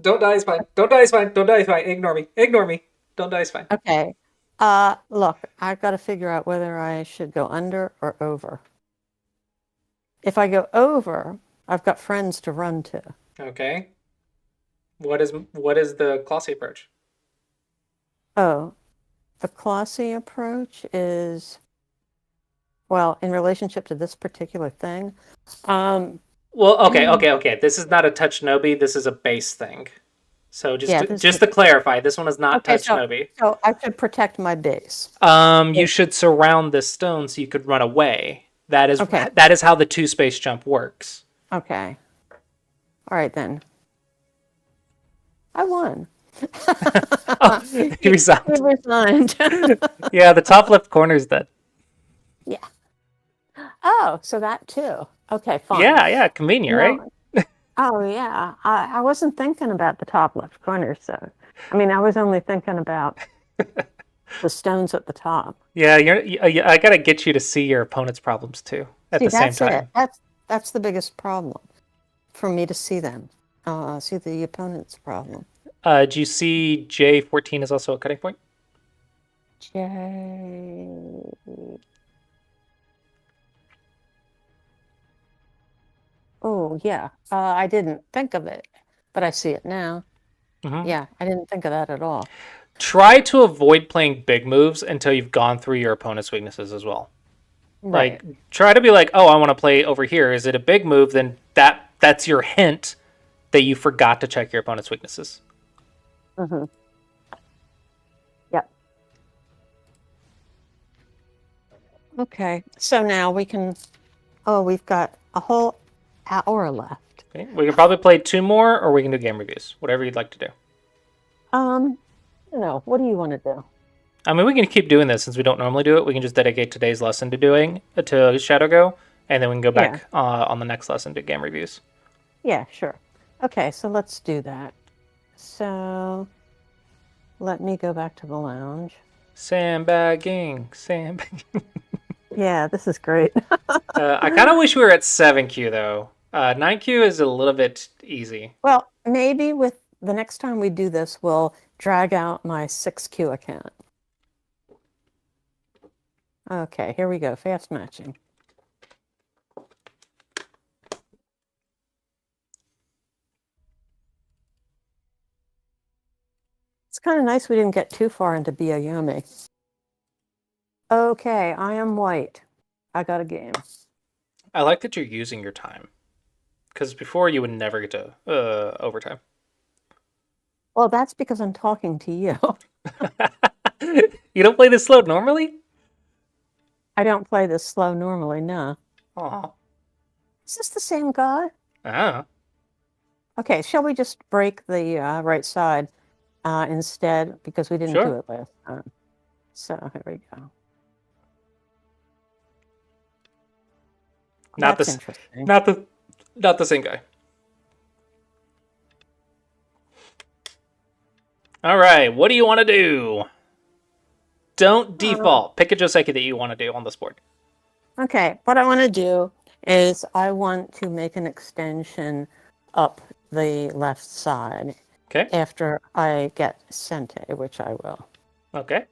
Don't die is fine. Don't die is fine. Don't die is fine. Ignore me. Ignore me. Don't die is fine. Okay. Look, I've got to figure out whether I should go under or over. If I go over, I've got friends to run to. Okay. What is the Clossius approach? Oh, the Clossius approach is, well, in relationship to this particular thing. Well, okay. This is not a touch Nobi. This is a base thing. So just to clarify, this one is not touch Nobi. So I should protect my base. You should surround this stone so you could run away. That is how the 2-space jump works. Okay. All right then. I won. He resigned. He resigned. Yeah, the top left corner is dead. Yeah. Oh, so that too. Okay, fine. Yeah, convenient, right? No, oh yeah. I wasn't thinking about the top left corner, so I mean I was only thinking about the stones at the top. Yeah, I gotta get you to see your opponent's problems too at See, the same that's it. time. That's the biggest problem for me to see them. See the opponent's problem. Do you see J14 is also a cutting point? J. Oh yeah. I didn't think of it, but I see it now. Mm-hmm. Yeah, I didn't think of that at all. Try to avoid playing big moves until you've gone through your opponent's weaknesses as well. Right. Like, try to be like, oh, I want to play over here. Is it a big move? Then that's your hint that you forgot to check your opponent's weaknesses. Mm-hmm. Yep. Okay. So now we can. Oh, we've got a whole hour left. Okay. We can probably play 2 more, or we can do game reviews. Whatever you'd like to do. What do you want to do? I mean, we can keep doing this since we don't normally do it. We can just dedicate today's lesson to Shadow Go, and then we can go back on the next lesson to game reviews. Yeah, sure. Okay, so let's do that. So let me go back to the lounge. Sandbagging. Yeah, this is great. I kind of wish we were at 7Q though. 9Q is a little bit easy. Well, maybe with the next time we do this, we'll drag out my 6Q account. Okay, here we go. Fast matching. It's kind of nice we didn't get too far into Biyoyomi. Okay, I am white. I got a game. I like that you're using your time. Because before you would never get to overtime. Well, that's because I'm talking to you. You don't play this slow normally? I don't play this slow normally, no. Aw. Is this the same guy? Ah. Okay, shall we just break the right side instead? Because we didn't do it last time. So here we go. That's interesting. Not the same guy. All right, what do you want to do? Don't default. Pick a Joseki that you want to do on this board. Okay, what I want to do is I want to make an extension up the left side. Okay. After I get Sente, which I will. Okay.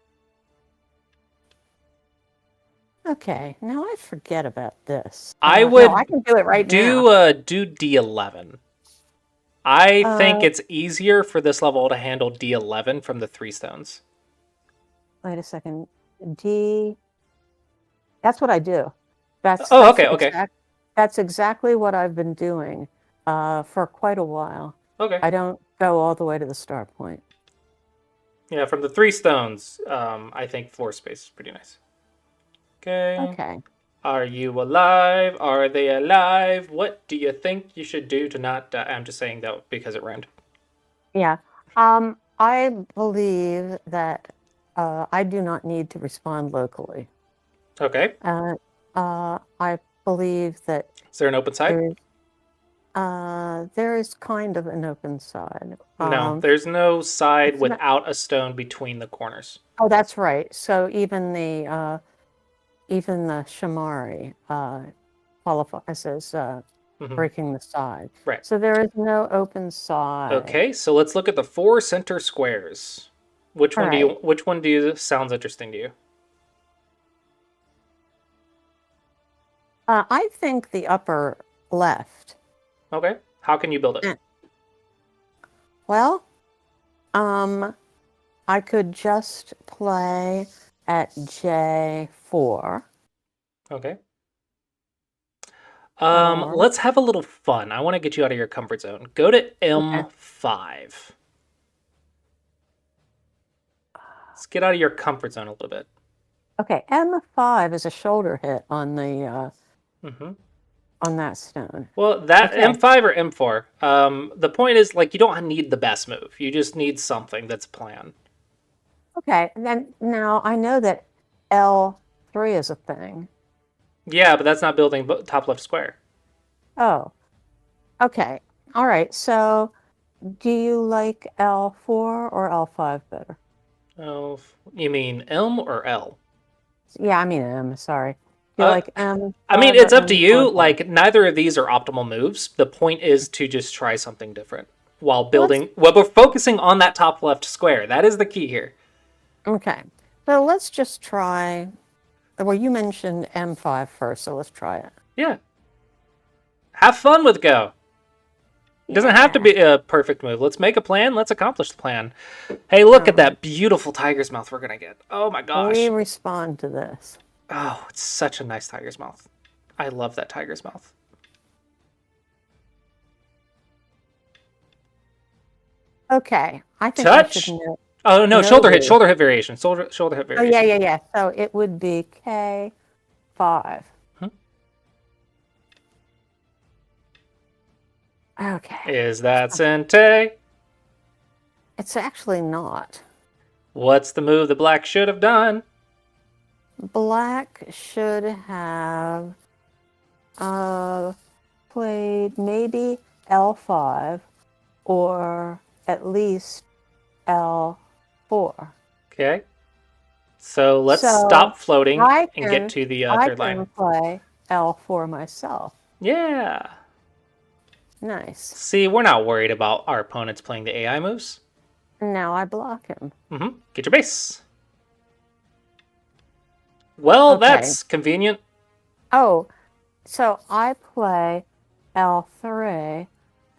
Okay, now I forget about this. I can do it right now. Do D11. I think it's easier for this level to handle D11 from the 3 stones. Wait a second. D. That's what I do. Okay. That's exactly what I've been doing for quite a while. Okay. I don't go all the way to the start point. Yeah, from the 3 stones, I think floor space is pretty nice. Okay. Okay. Are you alive? Are they alive? What do you think you should do to not die? I'm just saying that because it rhymed. Yeah. I believe that I do not need to respond locally. Okay. I believe that Is there an open side? there is kind of an open side. No, there's no side without a stone between the corners. Oh, that's right. So even the Shamari qualifies as breaking the side. Right. So there is no open side. Okay, so let's look at the 4 center squares. Which one do you sounds interesting to you? I think the upper left. Okay. How can you build it? Well, I could just play at J4. Okay. Let's have a little fun. I want to get you out of your comfort zone. Go to M5. Let's get out of your comfort zone a little bit. Okay, M5 is a shoulder hit on the on that stone. Well, that M5 or M4. The point is, like, you don't need the best move. You just need something that's a plan. Okay, then now I know that L3 is a thing. Yeah, but that's not building top left square. Oh, okay. All right. So do you like L4 or L5 better? Oh, you mean M or L? Yeah, I mean M, sorry. Do you Uh, like M5 I mean, or it's up to you. M4 better? Like, neither of these are optimal moves. The point is to just try something different while Let's, building. Well, we're focusing on that top left square. That is the key here. okay. So let's just try, well, you mentioned M5 first, so let's try it. Yeah. Have fun with Go. It doesn't have to Yeah. be a perfect move. Let's make a plan. Let's accomplish the plan. Hey, look All at right. that beautiful tiger's mouth we're going to get. Oh my We gosh. respond to this. Oh, it's such a nice tiger's mouth. I love that tiger's mouth. Okay. I think I should Touch? know. Oh no, shoulder hit, Nobi. shoulder hit variation. Shoulder hit Oh, yeah, variation. yeah, yeah. So it would be K5. Hmm? Okay. Is that Sente? It's actually not. What's the move the black should have done? Black should have played maybe L5 or at least L4. Okay. So let's So stop floating I and get can to the I third can line. play L4 myself. Yeah. Nice. See, we're not worried about our opponents playing the AI moves. Now I block him. Get your base. Well, Okay. that's convenient. Oh, so I play L3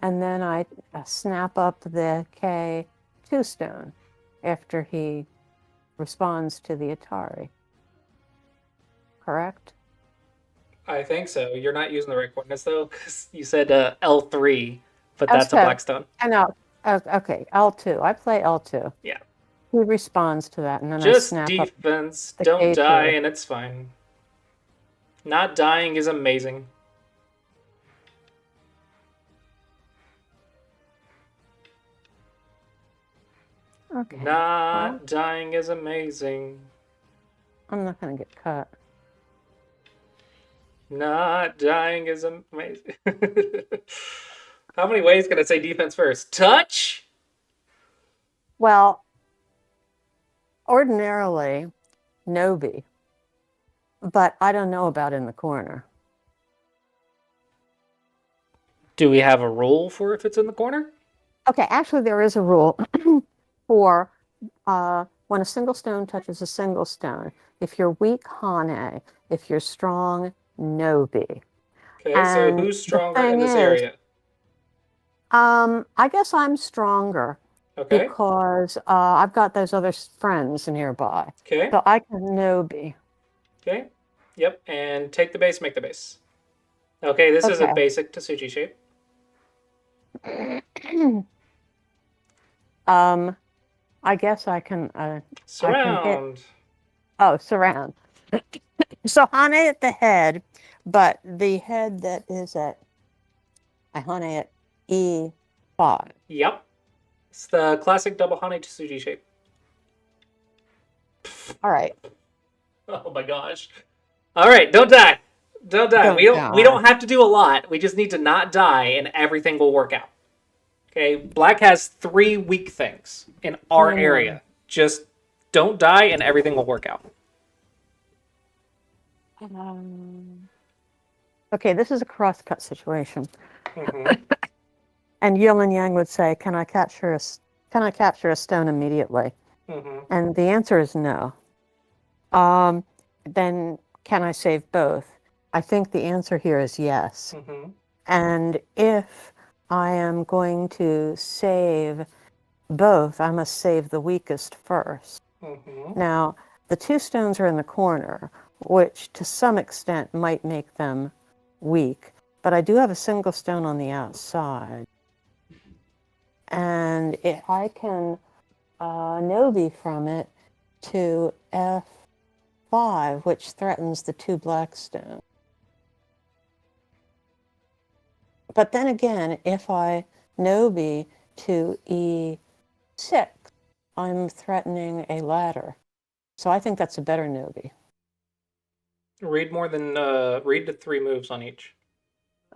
and then I snap up the K2 stone after he responds to the Atari. Correct? I think so. You're not using the right coordinates though, because you said L3, but that's a Okay. Blackstone. I know. Okay, L2. I play L2. Yeah. He responds to that, and then I Just snap up defense. the Don't die, K2. and it's fine. Not dying is amazing. Okay. Not dying is amazing. I'm not going to get cut. Not dying is amazing. How many ways can I say defense first? Touch? Well, ordinarily, Nobi, but I don't know about in the corner. Do we have a rule for if it's in the corner? Okay, actually, there is a rule for when a single stone touches a single stone. If you're weak, Hane. If you're strong, Nobi. Okay, so And who's the stronger in thing this is, area? I guess I'm stronger Okay, because I've got those other friends nearby. okay, So I can Nobi. okay. Yep, and take the base, make the base. Okay, this is a Okay. basic Tasuchi shape. I guess I can hit. Surround. Oh, surround. So Hane at the head, but the head that is at Hane at E5. Yep. It's the classic double Hane Tasuji shape. All right. Oh my gosh. All right, don't die. Don't die. We don't have to do a lot. We just need to not die and everything will work out. Okay, black has 3 weak things in our area. Just don't die and everything will work out. Okay, this is a cross-cut situation. And Yilin Yang would say, can I capture a stone immediately? And the answer is no. Then can I save both? I think the answer here is yes. And if I am going to save both, I must save the weakest first. Now, the 2 stones are in the corner, which to some extent might make them weak, but I do have a single stone on the outside. And if I can Nobi from it to F5, which threatens the 2 black stones. But then again, if I Nobi to E6, I'm threatening a ladder. So I think that's a better Nobi. Read read the 3 moves on each.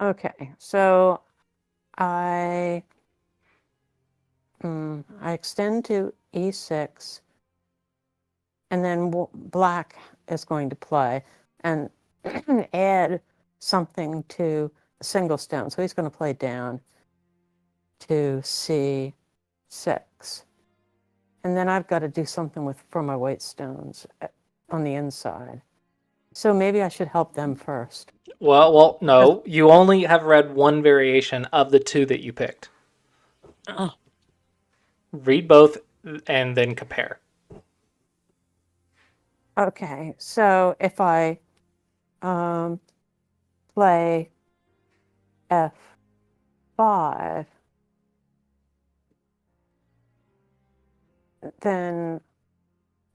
Okay, so I extend to e6, and then black is going to play and add something to a single stone. So he's going to play down to c6. And then I've got to do something for my white stones on the inside. So maybe I should help them first. Well, no. You only have read one variation of the 2 that you picked. Oh. Read both and then compare. Okay, so if I play f5, then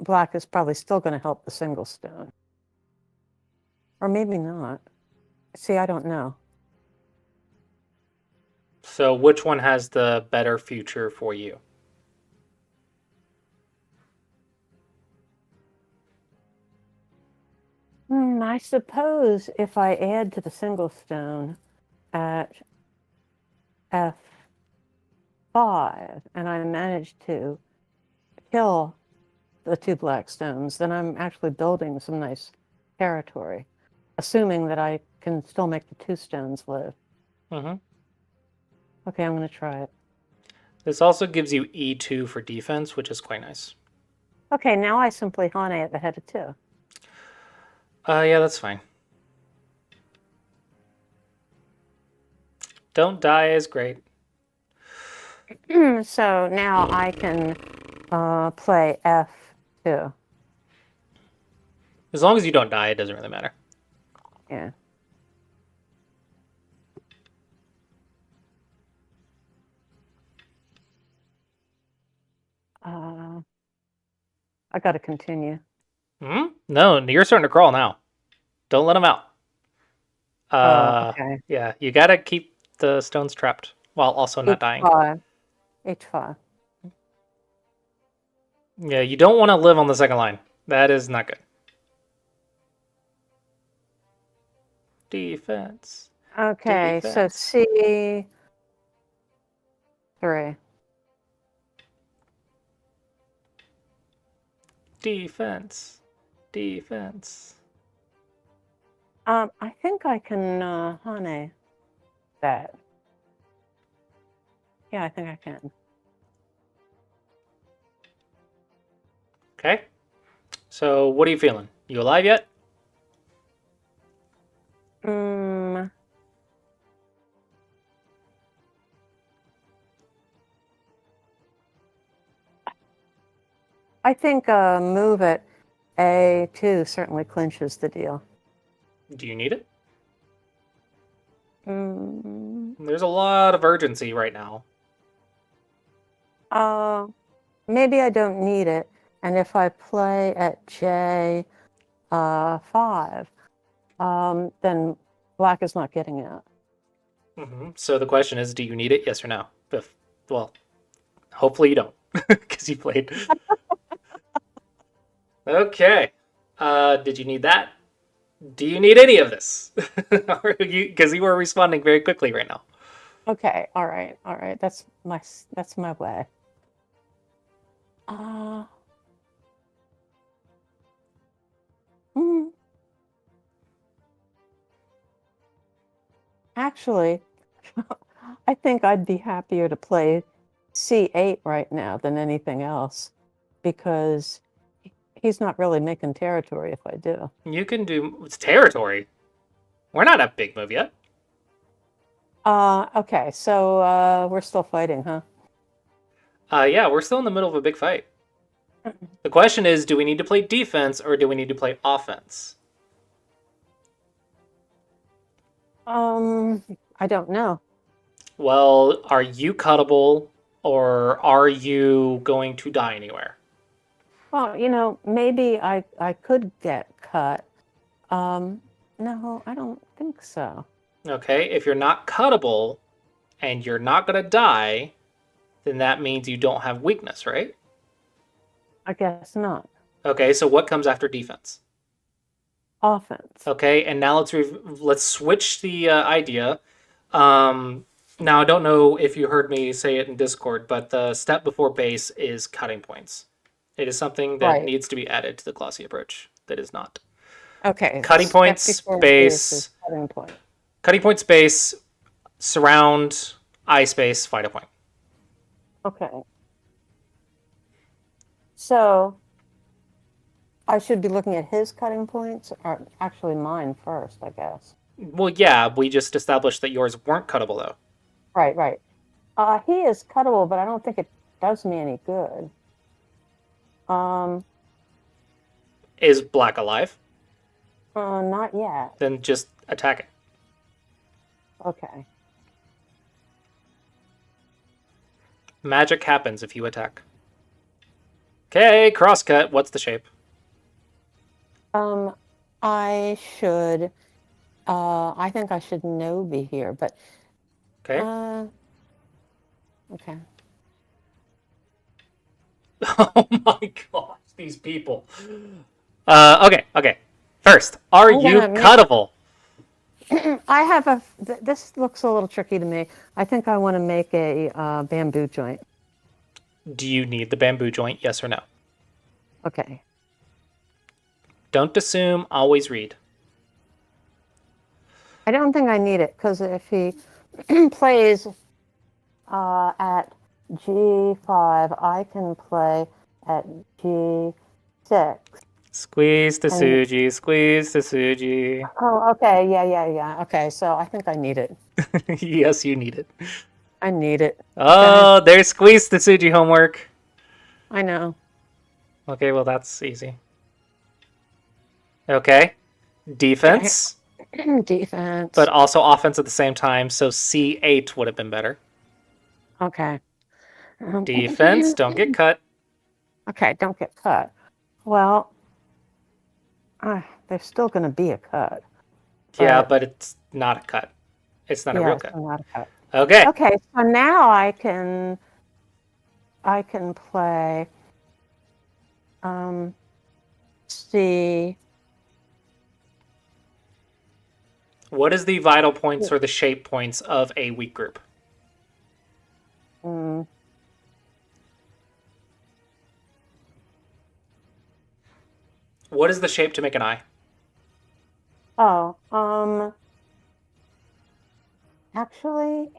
black is probably still going to help the single stone. Or maybe not. See, I don't know. So which one has the better future for you? I suppose if I add to the single stone at f5 and I manage to kill the 2 black stones, then I'm actually building some nice territory, assuming that I can still make the 2 stones live. Mm-hmm. Okay, I'm going to try it. This also gives you e2 for defense, which is quite nice. Okay, now I simply Hane at the head of 2. Yeah, that's fine. Don't die is great. So now I can play f2. As long as you don't die, it doesn't really matter. Yeah. I got to continue. No, you're starting to crawl now. Don't let them out. Okay. Yeah, you gotta keep the stones trapped while also not dying. H5. Yeah, you don't want to live on the second line. That is not good. Defense. Okay, Defense. so C3. Defense. Defense. I think I can Hane that. Yeah, I think I can. Okay. So what are you feeling? You alive yet? I think move at A2 certainly clinches the deal. Do you need it? Mm. There's a lot of urgency right now. Maybe I don't need it. And if I play at J5, then black is not getting it. So the question is, do you need it? Yes or no? Well, hopefully you don't, because you played. Okay. Did you need that? Do you need any of this? Because you are responding very quickly right now. Okay. All right. That's my way. Actually, I think I'd be happier to play C8 right now than anything else, because he's not really making territory if I do. You can do territory. We're not a big move yet. Okay, so we're still fighting, huh? Yeah, we're still in the middle of a big fight. The question is, do we need to play defense or do we need to play offense? I don't know. Well, are you cuttable or are you going to die anywhere? Well, maybe I could get cut. No, I don't think so. Okay, if you're not cuttable and you're not going to die, then that means you don't have weakness, right? I guess not. Okay, so what comes after defense? Offense. Okay, and now let's switch the idea. Now I don't know if you heard me say it in Discord, but the step before base is cutting points. It is something that Right. needs to be added to the Clossius approach. That is not. Okay. Cutting Step points, before base is base, cutting point. cutting points, base, surround, eye space, fight a point. Okay. So I should be looking at his cutting points, or actually mine first, I guess. Well, yeah, we just established that yours weren't cuttable though. Right, right. He is cuttable, but I don't think it does me any good. Is black alive? Not yet. Then just attack it. Okay. Magic happens if you attack. Okay, crosscut. What's the shape? I should. I think I should no be here, but. Okay. Okay. Oh my gosh, these people. Okay. First, are you cuttable? I have this looks a little tricky to me. I think I want to make a bamboo joint. Do you need the bamboo joint, yes or no? Okay. Don't assume, always read. I don't think I need it, because if he plays at G5, I can play at G6. Squeeze the Suji, squeeze the Suji. Oh, okay, yeah. Okay, so I think I need it. Yes, you need it. I need it. Oh, okay. There's squeeze the Suji homework. I know. Okay, well that's easy. Okay. Defense. Okay. Defense. But also offense at the same time, so C8 would have been better. Okay. Defense, don't get cut. Okay, don't get cut. Well, there's still going to be a cut. Yeah, but it's not a cut. It's not a real cut. It's not a cut. Okay. Okay, so now I can play C. What is the vital points or the shape points of a weak group? What is the shape to make an eye? Oh, actually,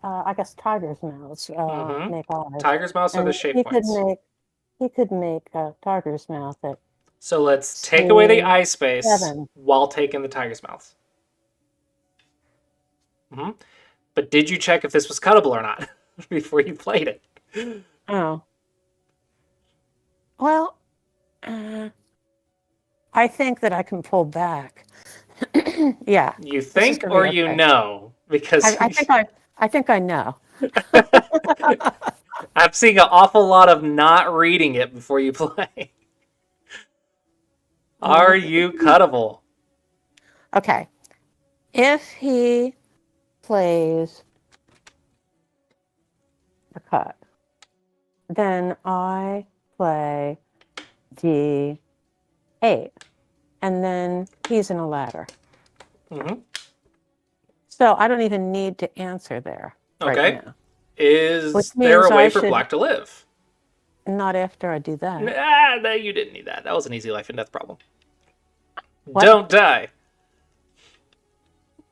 I guess tiger's mouths make eyes. Tiger's mouths are the shape points. He could make a tiger's mouth at. So let's take away the eye space while taking the tiger's mouth. But did you check if this was cuttable or not before you played it? Oh. Well, I think that I can pull back. Yeah. You think or you know? Because I think I know. I'm seeing an awful lot of not reading it before you play. Are you cuttable? Okay. If he plays a cut, then I play D8, and then he's in a ladder. So I don't even need to answer there. Okay. Right now. Is there a way for black to live? Not after I do that. Nah, you didn't need that. That was an easy life and death problem. What? Don't die.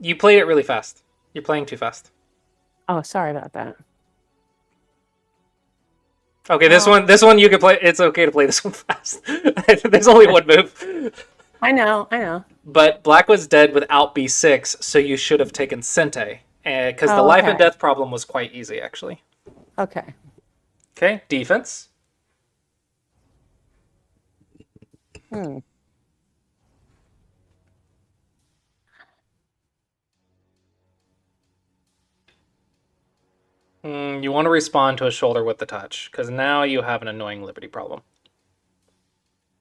You played it really fast. You're playing too fast. Oh, sorry about that. Okay, this one you can play. It's okay to play this one fast. There's only one move. I know. But black was dead without B6, so you should have taken Sente. Because the life and death problem was quite easy, actually. Okay. Okay, defense. You want to respond to a shoulder with the touch, because now you have an annoying liberty problem.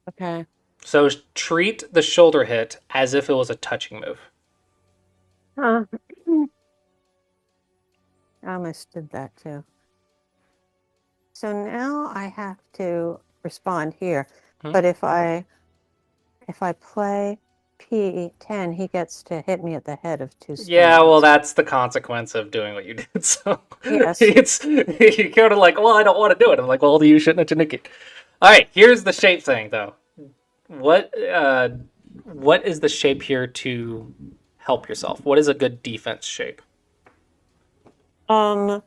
Okay. So treat the shoulder hit as if it was a touching move. I almost did that too. So now I have to respond here. But if I play P10, he gets to hit me at the head of 2 stones. Yeah, well, that's the consequence of doing what you did. So Yes. it's you're kind of like, well, I don't want to do it. I'm like, well, you shouldn't have Tanuki. All right, here's the shape thing, though. What is the shape here to help yourself? What is a good defense shape? P8.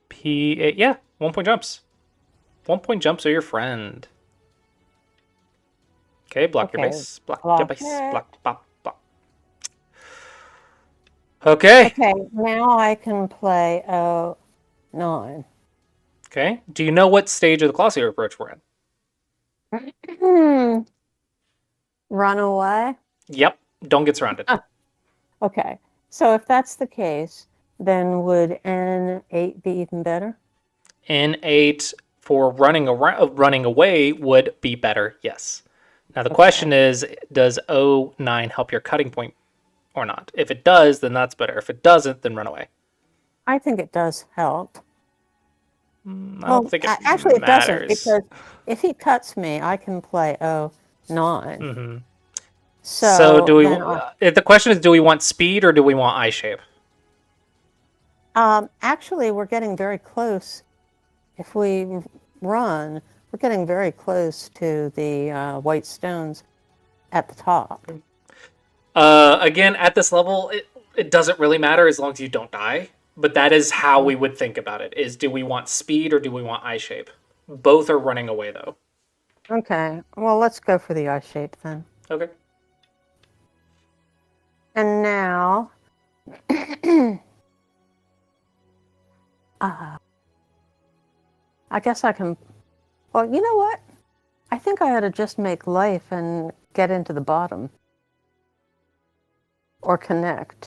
P8, yeah, 1 point jumps. 1 point jumps are your friend. Okay, block your Okay, base. Block your block base. it. Block, block, block. Okay. Okay, now I can play 9. Okay. Do you know what stage of the Clossier approach we're in? Run away? Yep. Don't get surrounded. Okay, so if that's the case, then would N8 be even better? N8 for running away would be better, yes. Now the question is, does O9 help your cutting point or not? If it does, then that's better. If it doesn't, then run away. I think it does help. I don't think it actually, it doesn't, matters. because if he cuts me, I can play 9. Mm-hmm. So So do we? then The question is, do we want speed or do we want eye shape? actually, we're getting very close. If we run, we're getting very close to the white stones at the top. Again, at this level, it doesn't really matter as long as you don't die. But that is how we would think about it: is do we want speed or do we want eye shape? Both are running away, though. Okay, well, let's go for the eye shape then. Okay. And now, I guess I can. Well, you know what? I think I ought to just make life and get into the bottom. Or connect.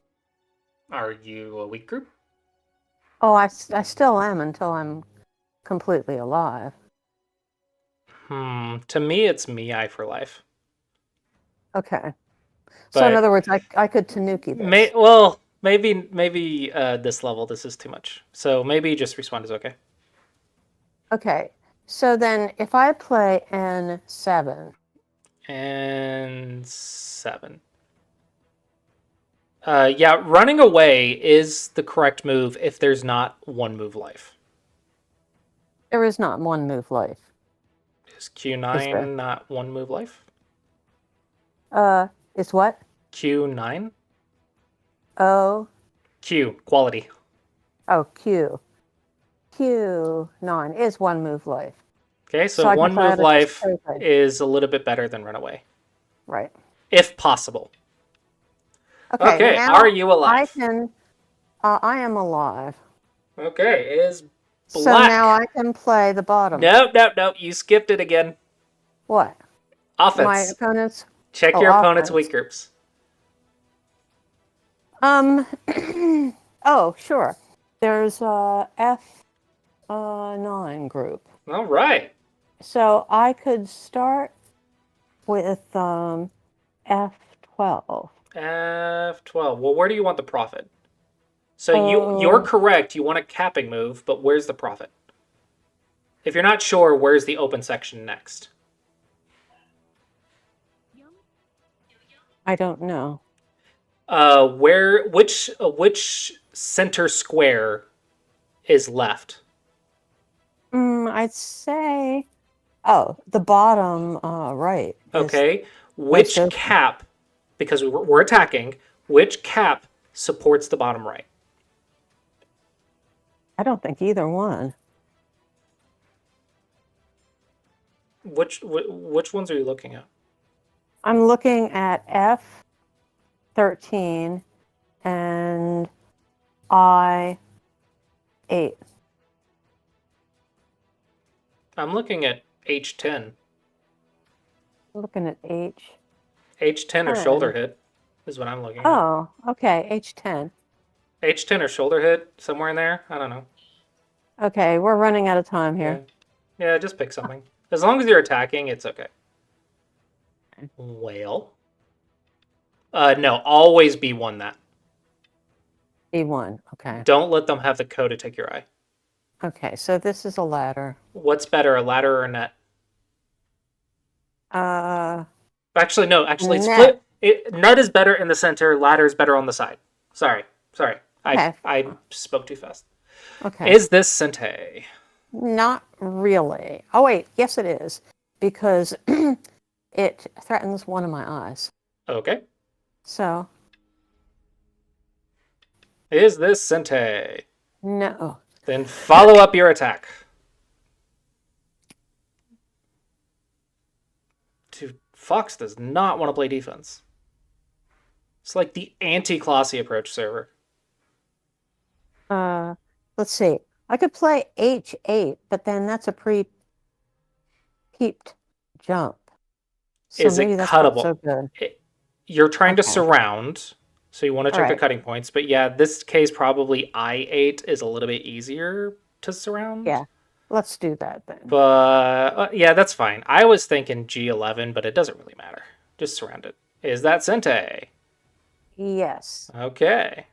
Are you a weak group? Oh, I still am until I'm completely alive. To me, it's me-eye for life. Okay. But so in other words, I could Tanuki this. Maybe this level, this is too much. So maybe just respawn is okay. Okay. So then if I play N7. N7. Yeah, running away is the correct move if there's not one move life. There is not one move life. Is Q9 not one move life? Is what? Q9? O. Q, quality. Oh, Q. Q9 is one move life. Okay, so one move life is a little bit better than run away. Right. If possible. Okay, are you alive? I am alive. Okay, it is black. So now I can play the bottom. Nope, you skipped it again. What? Offense. My opponents? Check your opponent's weak groups. Oh, sure. There's a F9 group. All right. So I could start with F12. F12. Well, where do you want the profit? So you're correct. You want a capping move, but where's the profit? If you're not sure, where's the open section next? I don't know. Which center square is left? I'd say, the bottom right. Okay. Which cap, because we're attacking, which cap supports the bottom right? I don't think either one. Which ones are you looking at? I'm looking at F13 and I8. I'm looking at H10. I'm looking at H10 or shoulder hit is what I'm looking at. Oh, okay, H10. H10 or shoulder hit, somewhere in there? I don't know. Okay, we're running out of time here. Yeah, just pick something. As long as you're attacking, it's okay. Well. No, always B1 that. B1, okay. Don't let them have the code to take your eye. Okay, so this is a ladder. What's better, a ladder or a net? Actually, no. Actually, it's Net. flip. Nut is better in the center. Ladder is better on the side. Sorry. Okay. I spoke too fast. Okay. Is this Sente? Not really. Oh, wait. Yes, it is. Because it threatens one of my eyes. Okay. So. Is this Sente? No. Then follow up your attack. Dude, Fox does not want to play defense. It's like the anti-Clossius approach server. Let's see. I could play H8, but then that's a pre-peeped jump. So Is maybe it that's not cuttable? so good. You're trying to Okay. surround, so you want to check the Alright. cutting points. But yeah, this case probably I8 is a little bit easier to surround. Yeah. Let's do that then. But yeah, that's fine. I was thinking G11, but it doesn't really matter. Just surround it. Is that Sente? Yes. Okay.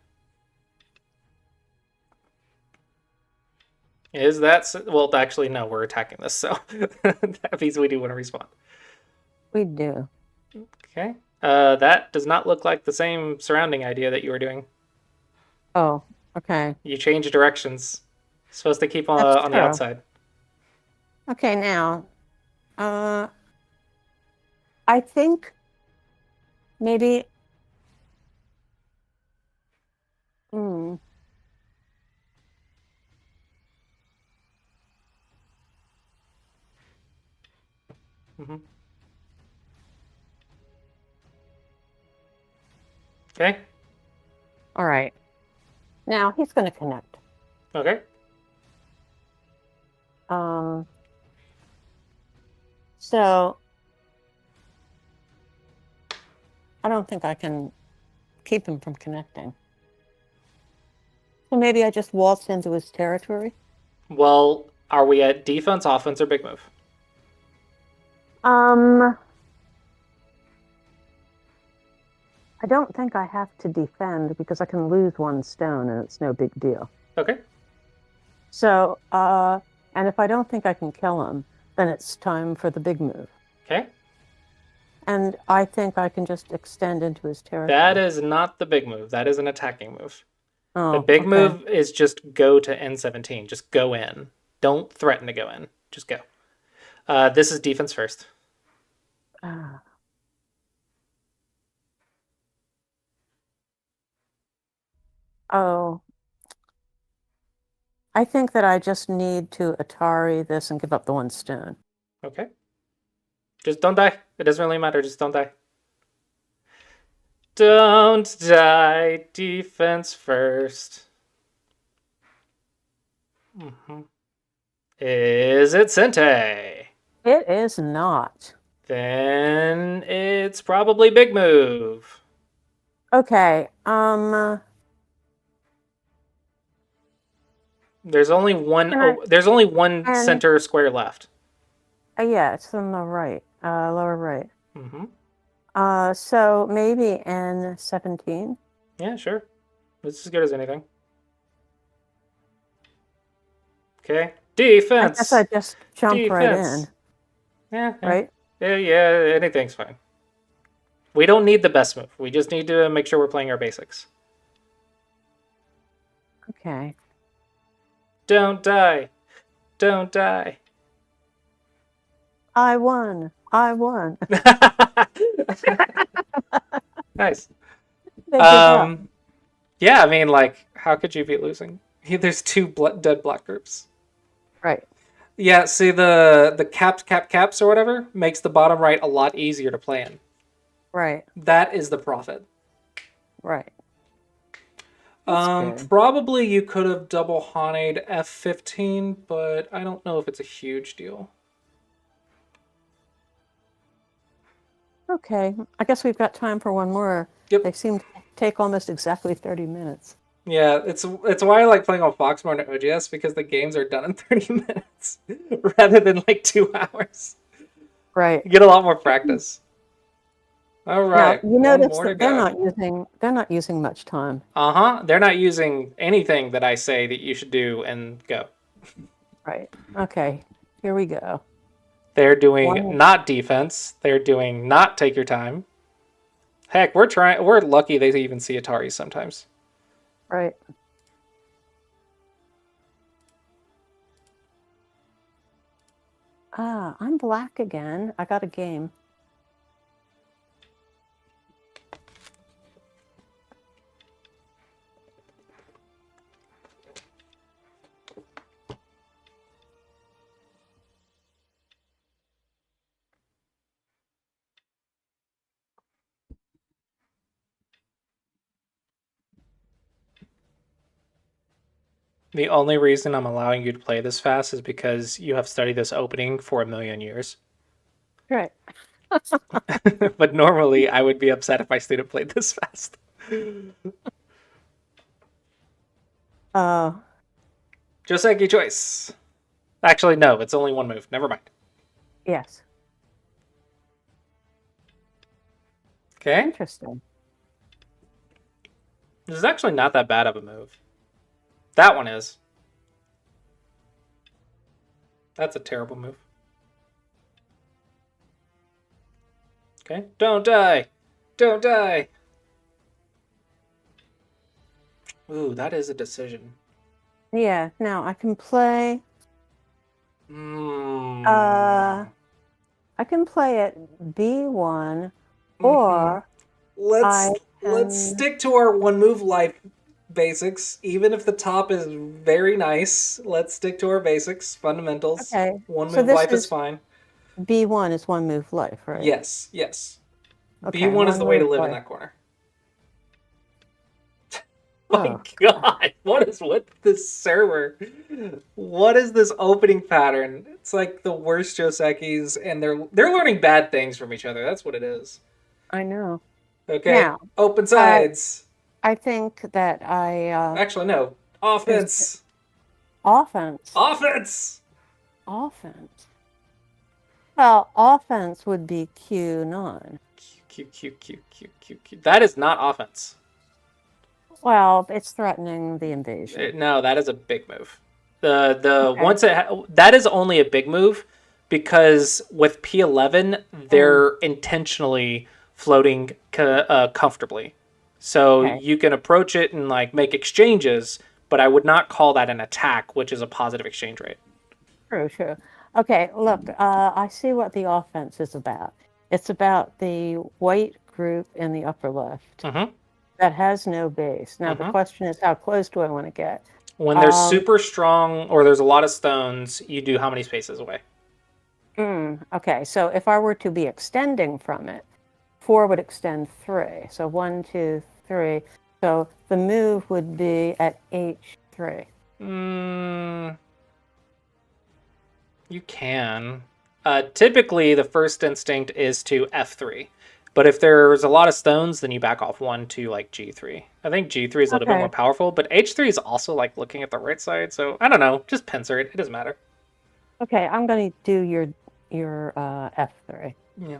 Is that... Well, actually, no, we're attacking this, so that means we do want to respond. We do. Okay. That does not look like the same surrounding idea that you were doing. Oh, okay. You change directions. Supposed to keep on That's the true. outside. Okay, now, I think maybe, hmm, Okay. all right. Now he's going to connect. Okay. So I don't think I can keep him from connecting. So maybe I just waltz into his territory. Well, are we at defense, offense, or big move? I don't think I have to defend because I can lose one stone and it's no big deal. Okay. So, and if I don't think I can kill him, then it's time for the big move. Okay. And I think I can just extend into his territory. That is not the big move. That is an attacking move. Oh, The big okay. move is just go to N17. Just go in. Don't threaten to go in. Just go. This is defense first. Oh. I think that I just need to Atari this and give up the one stone. Okay. Just don't die. It doesn't really matter. Just don't die. Don't die. Defense first. Is it Sente? It is not. Then it's probably big move. Okay. There's only one. There's only one center square left. Yeah, it's on the right, lower right. Mm-hmm. So maybe N17. Yeah, sure. It's as good as anything. Okay. Defense. I guess I just jump right in. Yeah. Right? Yeah, anything's fine. We don't need the best move. We just need to make sure we're playing our basics. Okay. Don't die. Don't die. I won. Nice. Yeah, I mean, like, how could you be losing? There's two dead black groups. Right. Yeah, see, the caps or whatever makes the bottom right a lot easier to play in. Right. That is the profit. Right. Probably you could have double Haned F15, but I don't know if it's a huge deal. Okay, I guess we've got time for one more. Yep. They seem to take almost exactly 30 minutes. Yeah, it's why I like playing on Fox more than OGS, because the games are done in 30 minutes rather than like 2 hours. Right. You get a lot more practice. All right. Now, you notice that they're not using much time. They're not using anything that I say that you should do and go. Right. Okay. Here we go. They're doing not defense. They're doing not take your time. Heck, we're lucky they even see Atari sometimes. Right. I'm black again. I got a game. The only reason I'm allowing you to play this fast is because you have studied this opening for 1,000,000 years. Right. But normally, I would be upset if my student played this fast. Joseki choice. Actually, no, it's only one move. Never mind. Yes. Okay. Interesting. This is actually not that bad of a move. That one is. That's a terrible move. Okay. Don't die. Don't die. Ooh, that is a decision. Yeah. Now I can play. I can play at B1, or let's stick to our one move life basics. Even if the top is very nice, let's stick to our basics, fundamentals. Okay. One move life is fine. B1 is one move life, right? Yes, yes. Okay, B1 is the way to live life. in that corner. My God, what is with this server? What is this opening pattern? It's like the worst Josekis, and they're learning bad things from each other. That's what it is. I know. Okay, now, open sides. I think that actually, no. Offense. Offense. Offense. Offense. Well, offense would be Q9. Q. That is not offense. Well, it's threatening the invasion. No, that is a big move. Once that is only a big move because with P11 they're intentionally floating comfortably. So you can approach it and like make exchanges, but I would not call that an attack, which is a positive exchange rate. True. Okay, look, I see what the offense is about. It's about the white group in the upper left that has no base. Now, the question is, how close do I want to get? When they're super strong or there's a lot of stones, you do how many spaces away? Okay, so if I were to be extending from it, 4 would extend 3. So 1, 2, 3. So the move would be at H3. You can. Typically, the first instinct is to F3. But if there's a lot of stones, then you back off 1 to like G3. I think G3 is a little bit more powerful, but H3 is also like looking at the right side. So I don't know. Just pincer it. It doesn't matter. Okay, I'm going to do your F3. Yeah.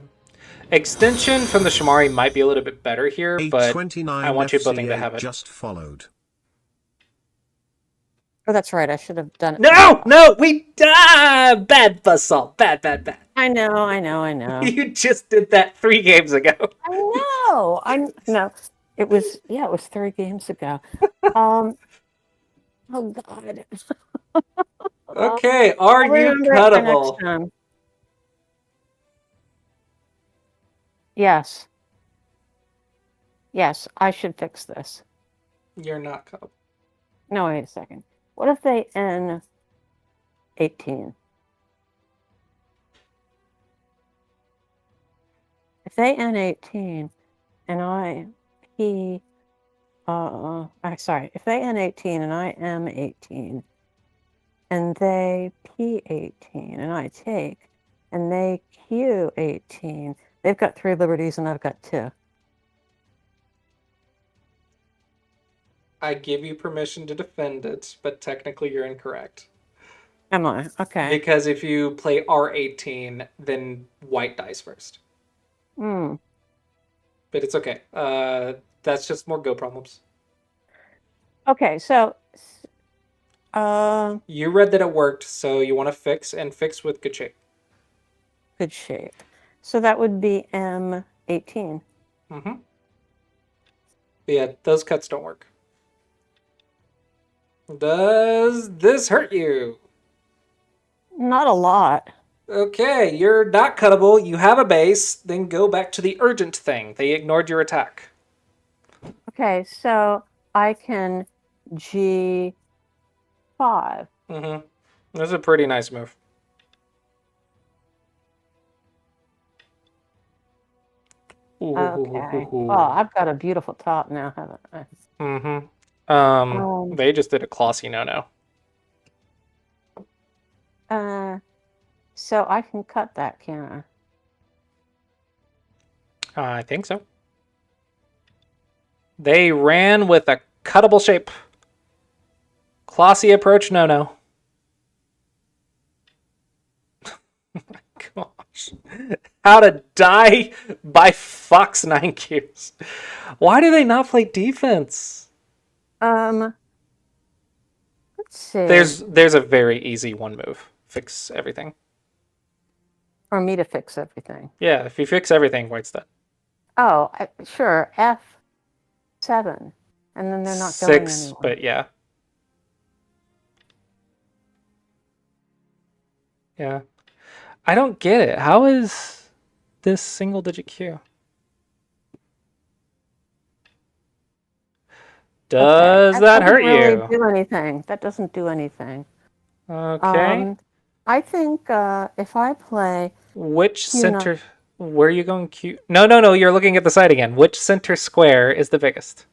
Extension from the Shamari might be a little bit better here, but I want you both to have it. Just followed. Oh, that's right. I should have done it. No, bad Basalt. Bad. I know. You just did that 3 games ago. I know. It was 3 games ago. Oh God. Okay, are you cuttable? Yes, I should fix this. You're not cuttable. No, wait a second. What if they N 18? If they N 18 and if they N 18 and I M 18 and they P 18 and I take and they Q 18, they've got 3 liberties and I've got 2. I give you permission to defend it, but technically you're incorrect. Am I? Okay. Because if you play R18, then white dies first. But it's okay. That's just more Go problems. Okay, so... you read that it worked, so you want to fix, and fix with good shape. good shape. So that would be M18. Mm-hmm. But yeah, those cuts don't work. Does this hurt you? Not a lot. Okay, you're not cuttable. You have a base. Then go back to the urgent thing. They ignored your attack. Okay, so I can G5. Mm-hmm. That's a pretty nice move. Okay. Oh, I've got a beautiful top now, haven't I? Mm-hmm. They just did a Clossius no-no. So I can cut that, can't I? I think so. They ran with a cuttable shape. Clossius approach no-no. Oh my gosh. How to die by Fox 9 cubes. Why do they not play defense? Let's see. There's a very easy one move. Fix everything. For me to fix everything. Yeah, if you fix everything, white's dead. Oh, sure. F7. And then they're not going 6, anywhere. but yeah. Yeah. I don't get it. How is this single digit Q? Does that hurt you? Really you? do anything. That doesn't do anything. Okay. I think if I play Which Q center? Where are you going? Q? No. You're looking at the side again. Which center square is the biggest?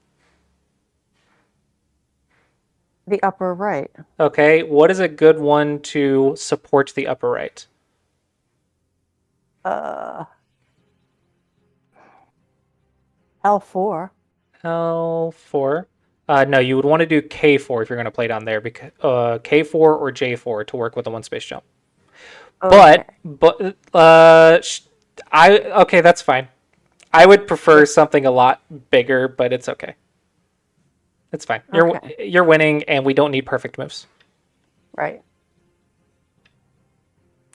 the upper right. Okay. What is a good one to support the upper right? L4. L4. No, you would want to do K4 if you're going to play down there, because K4 or J4 to work with the one space jump. Okay. But okay, that's fine. I would prefer something a lot bigger, but it's okay. It's fine. You're winning, and we don't need perfect moves. Right.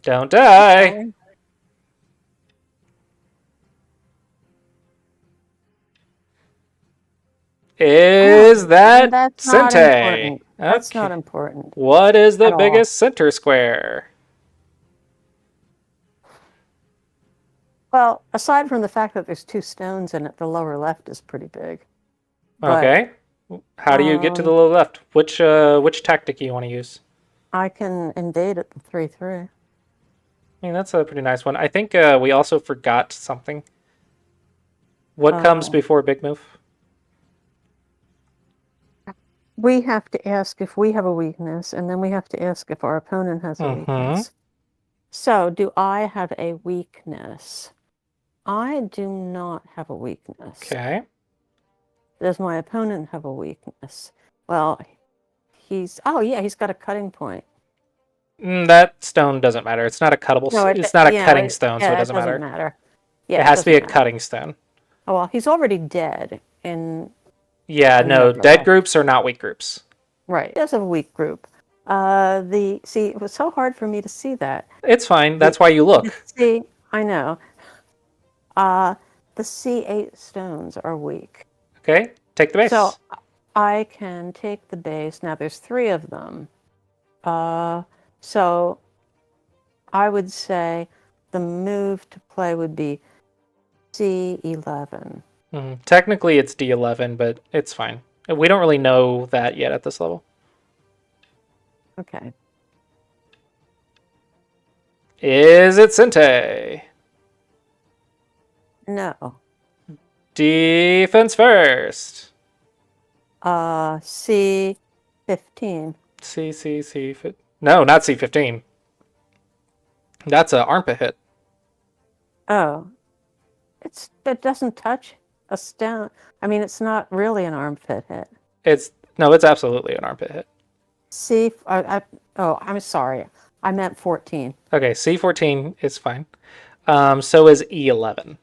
Don't die. Okay. Is that that's Sente? not important. That's Okay. not important. What is the at all. biggest center square? Well, aside from the fact that there's 2 stones in it, the lower left is pretty big. But Okay. How do you get to the lower left? Which tactic do you want to use? I can invade at the 3-3. I mean, that's a pretty nice one. I think we also forgot something. What comes before big move? We have to ask if we have a weakness, and then we have to ask if our opponent has a weakness. So, do I have a weakness? I do not have a weakness. Okay. Does my opponent have a weakness? Well, he's got a cutting point. That stone doesn't matter. It's not a cuttable. It's not a cutting stone, so it doesn't matter. Yeah, it has to be a cutting stone. Oh well, he's already dead in. Yeah, no, dead groups are not weak groups. Right. He does have a weak group. It was so hard for me to see that. It's fine. That's why you look. See, I know. The C8 stones are weak. Okay, take the base. So I can take the base. Now there's 3 of them. So I would say the move to play would be C11. Technically it's D11, but it's fine. We don't really know that yet at this level. Okay. Is it Sente? No. Defense first. C15. C. No, not C15. That's an armpit hit. Oh. It doesn't touch a stone. I mean, it's not really an armpit hit. It's absolutely an armpit hit. I'm sorry. I meant 14. Okay, C14 is fine. So is E11.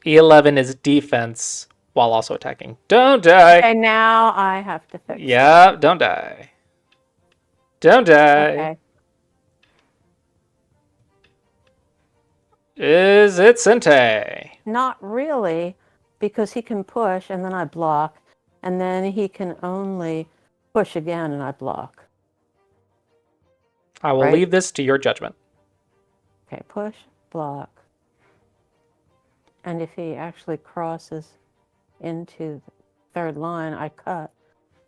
E11 is defense while also attacking. Don't die. Okay, now I have to fix Yeah, don't die. Don't die. Okay. Is it Sente? Not really, because he can push and then I block, and then he can only push again and I block. I will Right? leave this to your judgment. Okay, push, block. And if he actually crosses into the third line, I cut.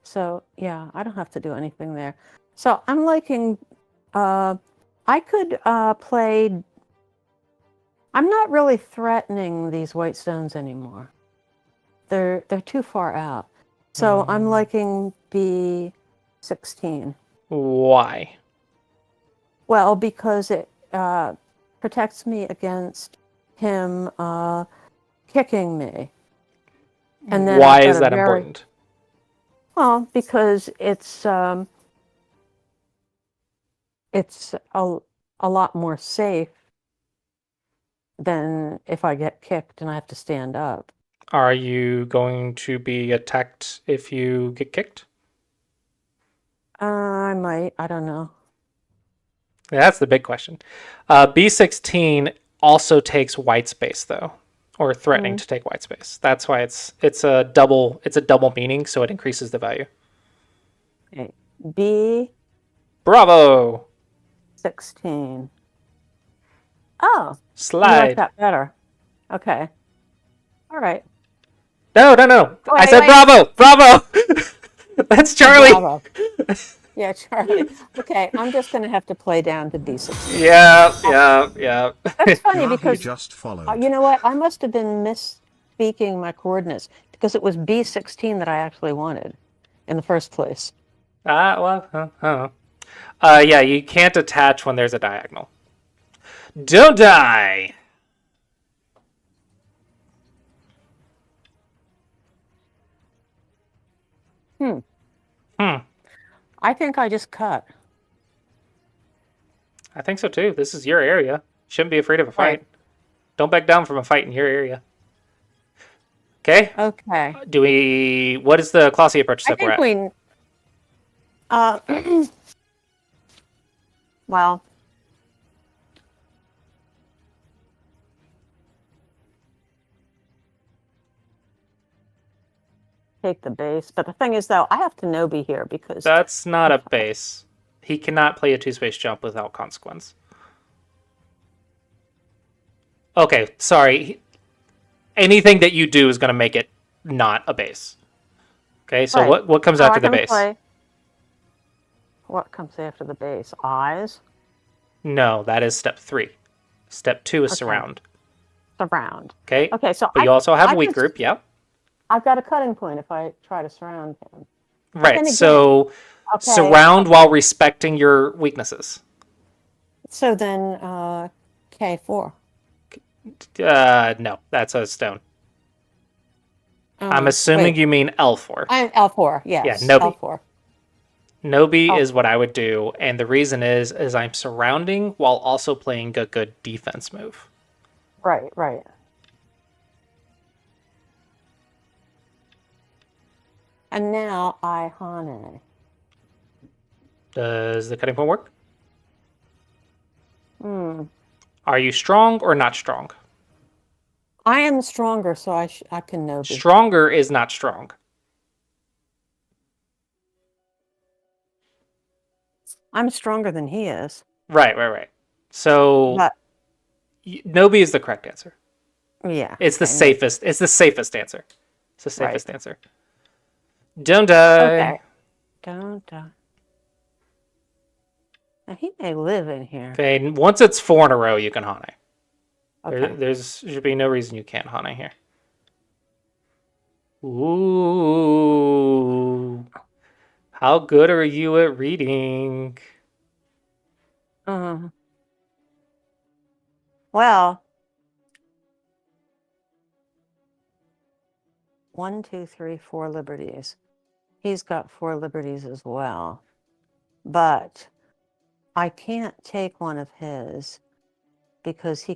So yeah, I don't have to do anything there. So I'm liking, I could play, I'm not really threatening these white stones anymore. They're too far out. So I'm liking B16. Why? Well, because it protects me against him kicking me. And then Why I've got is a that very, important? well, because it's a lot more safe than if I get kicked and I have to stand up. Are you going to be attacked if you get kicked? I might, I don't know. Yeah, that's the big question. B16 also takes white space though, or threatening to take white space. That's why it's a double meaning, so it increases the value. Okay. B16. Bravo! Oh, you like Slide. that better. Okay. All right. No. I Wait, said wait. bravo! Bravo! That's Charlie! Bravo. Yeah, Charlie. Okay, I'm just going to have to play down to B16. Yeah. That's funny Rahi because, just followed. you know what? I must have been misspeaking my coordinates because it was B16 that I actually wanted in the first place. Yeah, you can't attach when there's a diagonal. Don't die! I think I just cut. I think so too. This is your area. Shouldn't be afraid of a fight. Right. Don't back down from a fight in your area. Okay? Okay. What is the Clossius approach I step we're think at? we, well, take the base. But the thing is, though, I have to no-be here because That's not a base. He cannot play a two-space jump without consequence. Okay, sorry. Anything that you do is going to make it not a base. Okay, so right. what comes So after I the can base? play. What comes after the base? Eyes. No, that is step 3. Step 2 is Okay. surround. Surround. Okay? Okay, so But you also have a weak can- group, yeah? I've got a cutting point if I try to surround him. Right, then again, so okay, surround while respecting your weaknesses. So then, K4. No, that's a stone. I'm assuming wait. you mean L4. I'm L4, yes. Yeah, no-be. L4. No-be Oh. is what I would do, and the reason is I'm surrounding while also playing a good defense move. Right. And now I Hane. Does the cutting point work? Are you strong or not strong? I am stronger, so I can no-be. Stronger is not strong. I'm stronger than he is. Right. So But, no-be is the correct answer. yeah. It's the okay, no. safest. It's the safest answer. It's the safest Right. answer. Don't die. Okay. Don't die. Now, he may live in here. Okay, once it's 4 in a row, you can Hane. Okay. There should be no reason you can't Hane here. Ooh. How good are you at reading? Well, 1, 2, 3, 4 liberties. He's got 4 liberties as well. But I can't take one of his because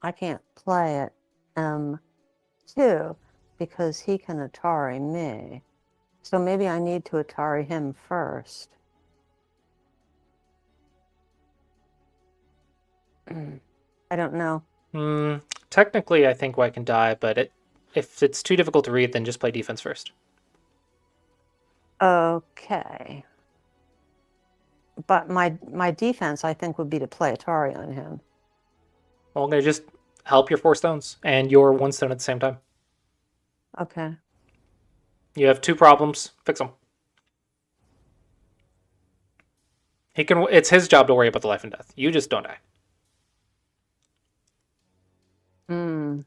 I can't play it M2 because he can Atari me. So maybe I need to Atari him first. I don't know. Technically, I think white can die, but if it's too difficult to read, then just play defense first. Okay. But my defense, I think, would be to play Atari on him. Well, I'm going to just help your 4 stones and your 1 stone at the same time. Okay. You have 2 problems. Fix them. He can. It's his job to worry about the life and death. You just don't die. Hmm.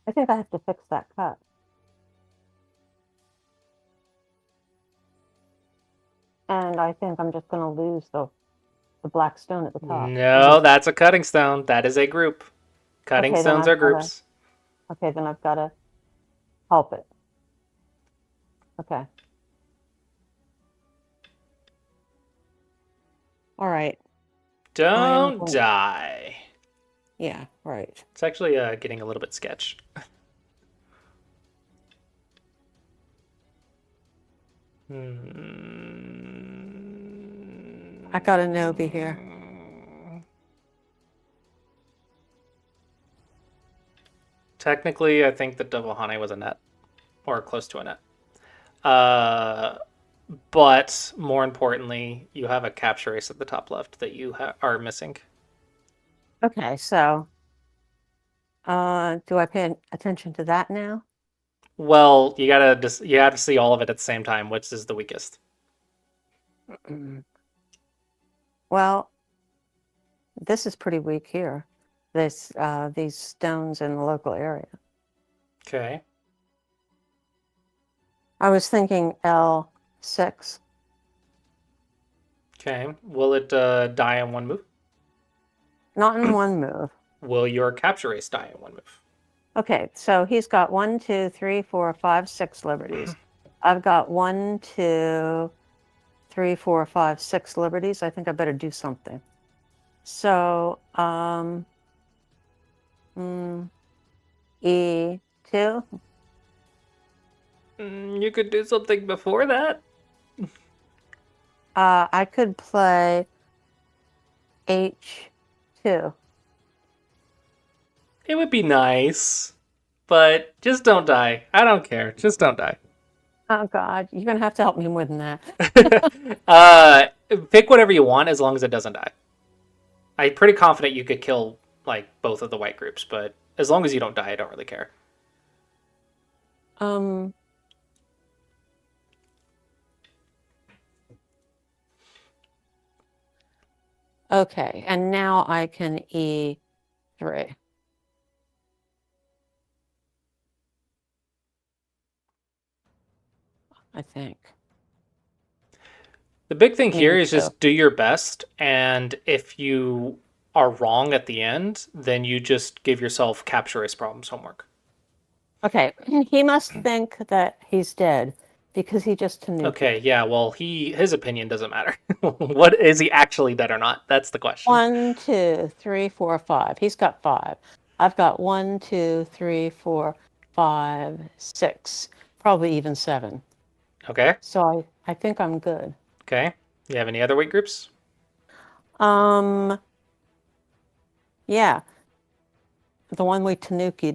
I think I have to fix that cut. And I think I'm just going to lose the black stone at the top. No, that's a cutting stone. That is a group. Cutting Okay, then stones I've are groups. Okay, then I've got to help it. Okay. All right. Don't die. Yeah, right. It's actually getting a little bit sketch. I got a Nobi here. Technically, I think that Double Hane was a net, or close to a net. But more importantly, you have a capture ace at the top left that you are missing. Okay, so do I pay attention to that now? Well, you have to see all of it at the same time, which is the weakest. Well, this is pretty weak here. These stones in the local area. Okay. I was thinking L6. Okay. Will it die in 1 move? Not in 1 move. Will your capture ace die in 1 move? Okay, so he's got 1, 2, 3, 4, 5, 6 liberties. I've got 1, 2, 3, 4, 5, 6 liberties. I think I better do something. So, E2. You could do something before that. I could play H2. It would be nice, but just don't die. I don't care. Just don't die. Oh God, you're gonna have to help me more than that. Pick whatever you want as long as it doesn't die. I'm pretty confident you could kill like both of the white groups, but as long as you don't die, I don't really care. Okay, and now I can E3. I think. The big thing here Me is too. just do your best, and if you are wrong at the end, then you just give yourself capture ace problems homework. Okay, he must think that he's dead because he just tanuki. Okay, yeah, well, his opinion doesn't matter. What is he actually dead or not? That's the question. 1, 2, 3, 4, 5. He's got 5. I've got 1, 2, 3, 4, 5, 6, probably even 7. Okay. So I think I'm good. Okay. You have any other weight groups? Yeah. The one we tanukied.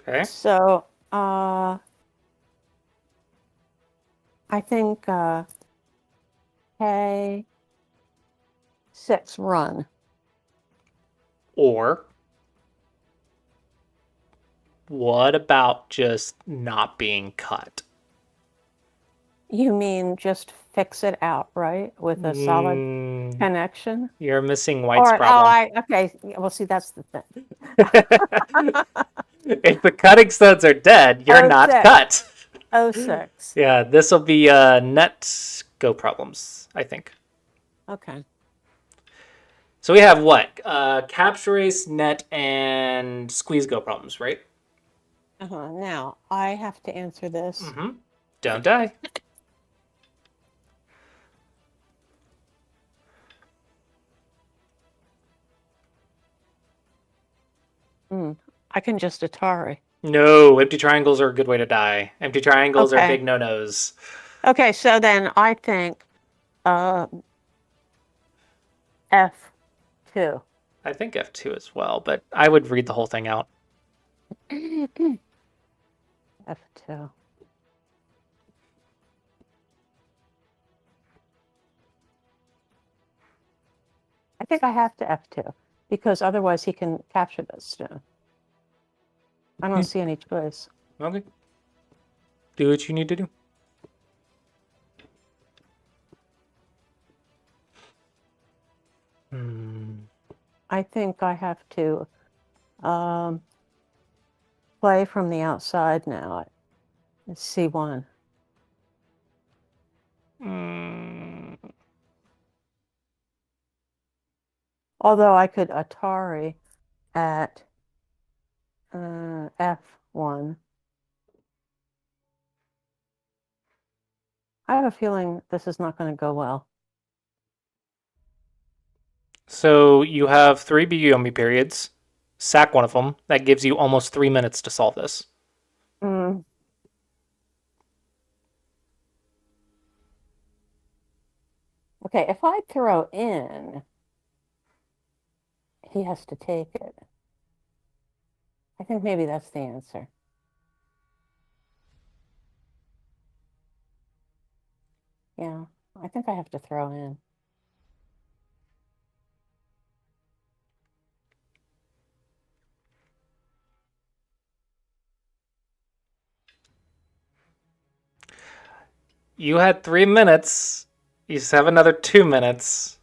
Okay. So, I think K6 run. Or what about just not being cut? You mean just fix it out, right? With a solid connection? You're missing White's problem. Okay. Well, see, that's the thing. If the cutting studs are dead, you're not cut. 06. Yeah, this will be net go problems, I think. Okay. So we have what? Capture ace, net, and squeeze go problems, right? Now, I have to answer this. Don't die. I can just Atari. No, empty triangles are a good way to die. Empty triangles are Okay. big no-nos. Okay, so then I think F2. I think F2 as well, but I would read the whole thing out. F2. I think I have to F2 because otherwise he can capture this stone. I don't see any choice. Okay. Do what you need to do. I think I have to play from the outside now. It's C1. Although I could Atari at F1. I have a feeling this is not going to go well. So you have 3 Biyomi periods. Sack one of them. That gives you almost 3 minutes to solve this. Mm. Okay, if I throw in, he has to take it. I think maybe that's the answer. Yeah, I think I have to throw in. You had 3 minutes. You have another 2 minutes.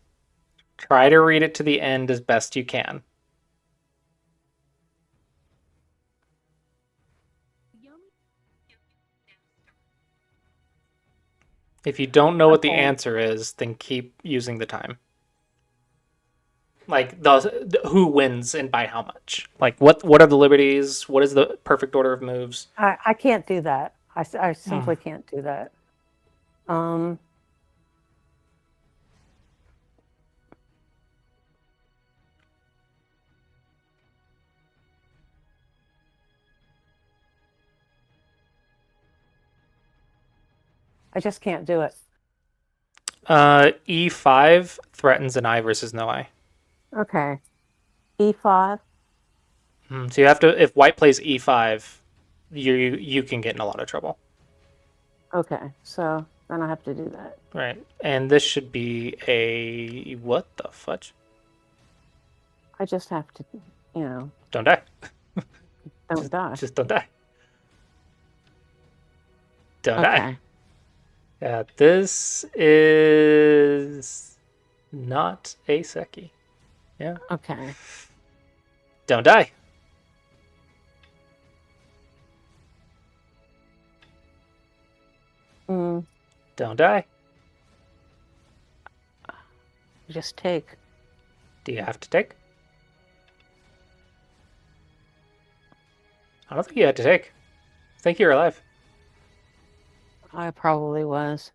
Try to read it to the end as best you can. If you don't know what the answer is, then keep using the time. Like who wins and by how much? Like what are the liberties? What is the perfect order of moves? I can't do that. I simply can't do that. I just can't do it. E5 threatens an eye versus no eye. Okay. E5. So you have to, if white plays E5, you can get in a lot of trouble. Okay, so then I have to do that. Right, and this should be a what the fudge? I just have to, Don't die. don't die. Just don't die. Don't Okay. die. Yeah, this is not a Seki. Yeah. Okay. Don't die. Don't die. Just take. Do you have to take? I don't think you had to take. I think you're alive. I probably was.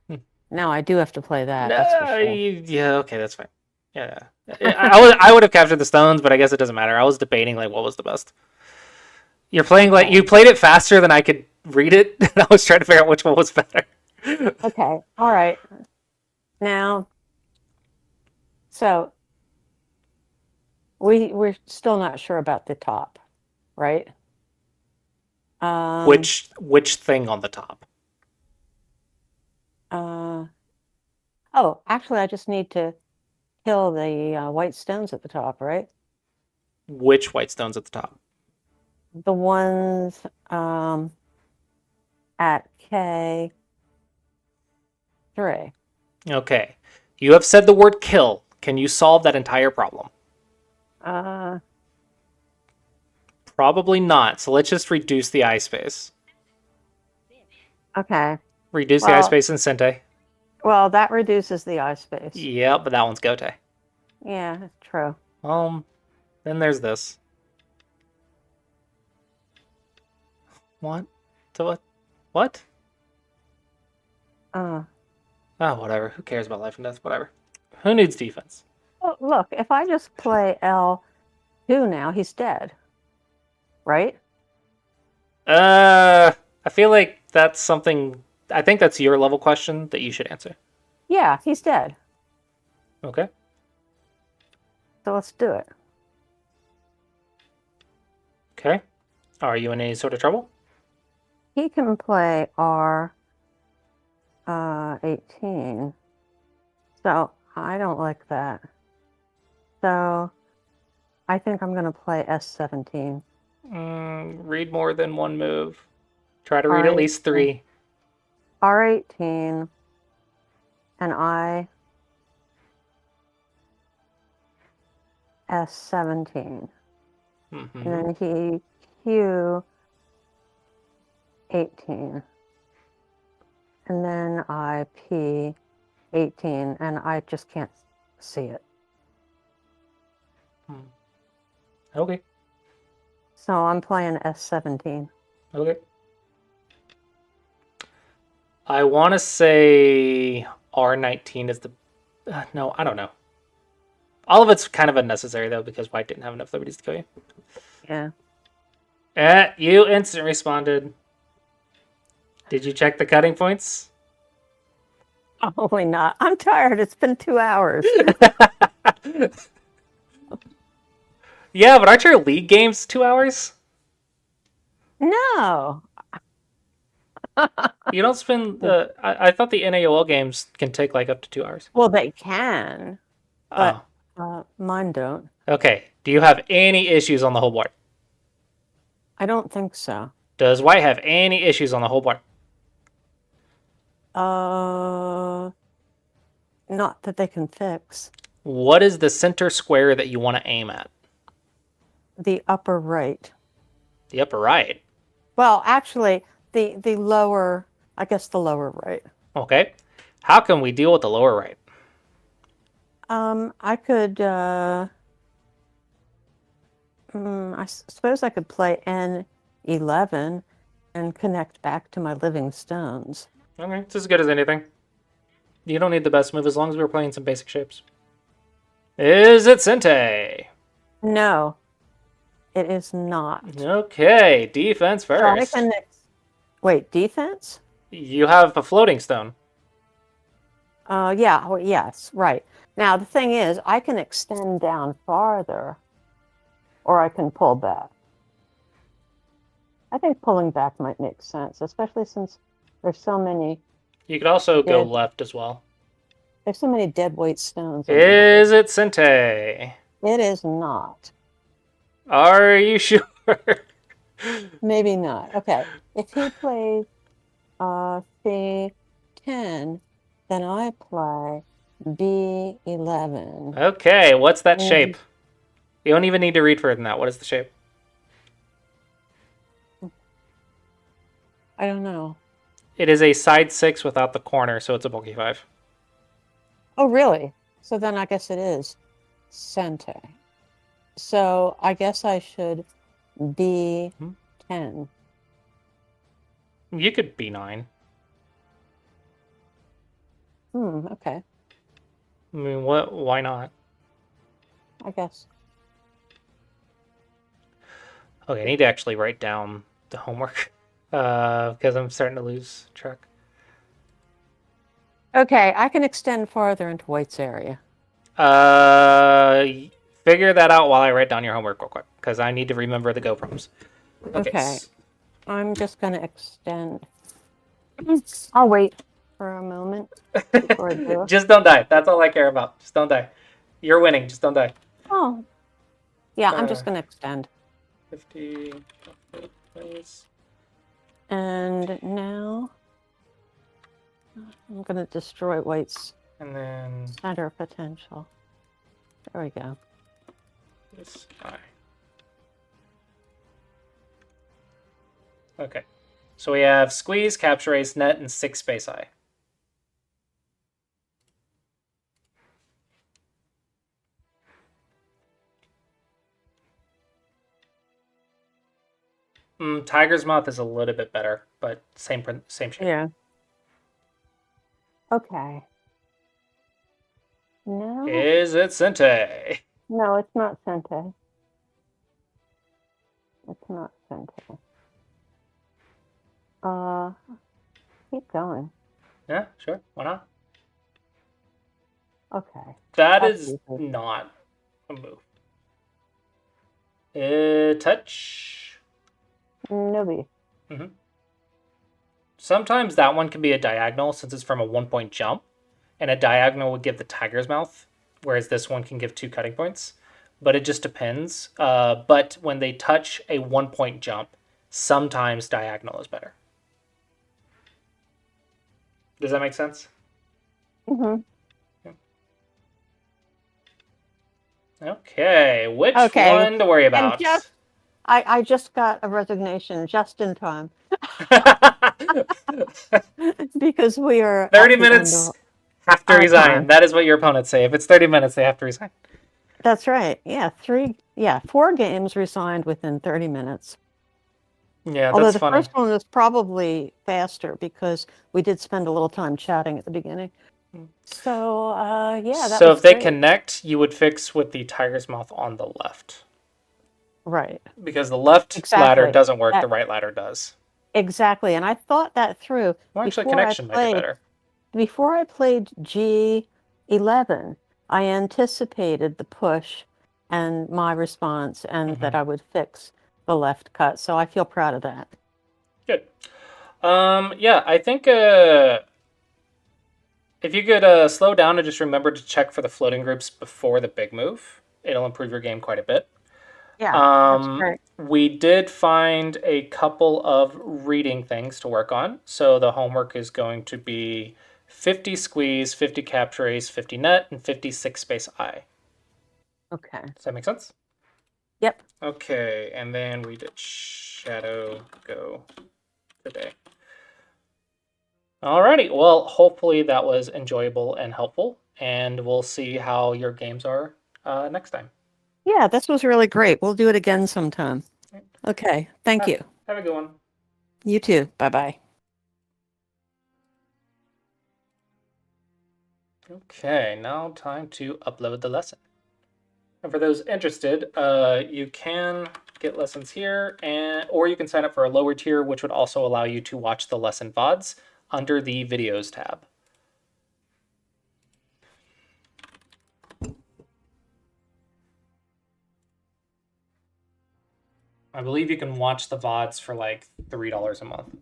Now I do have to play that. That's for sure. Yeah, okay, that's fine. Yeah. I would have captured the stones, but I guess it doesn't matter. I was debating like what was the best. You're playing like you played it faster than I could read it, and I was trying to figure out which one was better. Okay. All right. Now, so we're still not sure about the top, right? Which thing on the top? Oh, actually, I just need to kill the white stones at the top, right? Which white stones at the top? The ones at K3. Okay. You have said the word kill. Can you solve that entire problem? Probably not. So let's just reduce the eye space. Okay. Reduce the eye space in Sente. Well, that reduces the eye space. Yeah, but that one's Gote. Yeah, true. Then there's this. What? So what? What? Oh, whatever. Who cares about life and death? Whatever. Who needs defense? Well, look, if I just play L2 now, he's dead. Right? I feel like that's something. I think that's your level question that you should answer. Yeah, he's dead. Okay. So let's do it. Okay. Are you in any sort of trouble? He can play R 18. So I don't like that. So I think I'm going to play S17. Read more than one move. Try to read at R18. least 3. R18 and I S17. Mm-hmm. And then he Q 18. And then I P 18, and I just can't see it. Okay. So I'm playing S17. Okay. I want to say R19 is the... no, I don't know. All of it's kind of unnecessary, though, because White didn't have enough liberties to kill you. Yeah. You instant responded. Did you check the cutting points? Probably not. I'm tired. It's been 2 hours. Yeah, but aren't your league games 2 hours? No. You don't spend... I thought the NAOL games can take like up to 2 hours. Well, they can, but Oh. mine don't. Okay. Do you have any issues on the whole board? I don't think so. Does White have any issues on the whole board? Not that they can fix. What is the center square that you want to aim at? The upper right. The upper right. Well, actually, the lower, I guess the lower right. Okay. How can we deal with the lower right? I could, suppose I could play N11 and connect back to my living stones. Okay, it's as good as anything. You don't need the best move as long as we're playing some basic shapes. Is it Sente? No, it is not. Okay, defense So I first. can wait, defense? You have a floating stone. Yeah, well, yes, right. Now, the thing is, I can extend down farther, or I can pull back. I think pulling back might make sense, especially since there's so many... You could also go left as well. There's so many dead weight stones. Is it Sente? It is not. Are you sure? Maybe not. Okay. If he plays C10, then I play B11. Okay, what's that shape? You don't even need to read further than that. What is the shape? I don't know. It is a side 6 without the corner, so it's a bulky 5. Oh, really? So then I guess it is Sente. So I guess I should B10. You could B9. Okay. I mean, what? Why not? I guess. Okay, I need to actually write down the homework because I'm starting to lose track. Okay, I can extend farther into White's area. Figure that out while I write down your homework real quick because I need to remember the go proms. Okay. I'm just going to extend. I'll wait for a moment before I do it. Just don't die. That's all I care about. Just don't die. You're winning. Just don't die. Oh. Yeah, I'm just going to extend. 50. Please. And now I'm going to destroy White's And then center of potential. There we go. this eye. Okay. So we have squeeze, capture ace, net, and 6 space eye. Tiger's Mouth is a little bit better, but same shape. Yeah. Okay. No. Is it Sente? No, it's not Sente. It's not Sente. Uh, keep going. Yeah, sure. Why not? Okay. That That's is easy. not a move. Touch. Nobody. Mm-hmm. Sometimes that one can be a diagonal since it's from a 1-point jump, and a diagonal would give the tiger's mouth, whereas this one can give 2 cutting points. But it just depends. But when they touch a 1-point jump, sometimes diagonal is better. Does that make sense? Mm-hmm. Okay, which Okay. one to worry And about? I just got a resignation just in time because we are 30 at the end minutes of have to our resign. time. That is what your opponents say. If it's 30 minutes, they have to resign. That's right. Yeah, 4 games resigned within 30 minutes. Yeah, Although that's the funny. first one was probably faster because we did spend a little time chatting at the beginning. So, yeah, that So was if they great. connect, you would fix with the tiger's mouth on the left. Right. Because the left ladder Exactly. doesn't work, the right ladder does. Exactly. And I thought that through Well, actually, before I connection might be played better. before I played G11. I anticipated the push and my response and that I would fix the left cut. So I feel proud of that. Good. Yeah, I think if you could slow down and just remember to check for the floating groups before the big move, it'll improve your game quite a bit. Yeah, that's great. We did find a couple of reading things to work on. So the homework is going to be 50 squeeze, 50 capture ace, 50 net, and 56 space I. Okay. Does that make sense? Yep. Okay, and then we did shadow go today. Alrighty, well, hopefully that was enjoyable and helpful, and we'll see how your games are next time. Yeah, this was really great. We'll do it again sometime. Okay. Thank you. Have a good one. You too. Bye-bye. Okay, now time to upload the lesson. And for those interested, you can get lessons here, or you can sign up for a lower tier, which would also allow you to watch the lesson VODs under the videos tab. I believe you can watch the VODs for like $3 a month.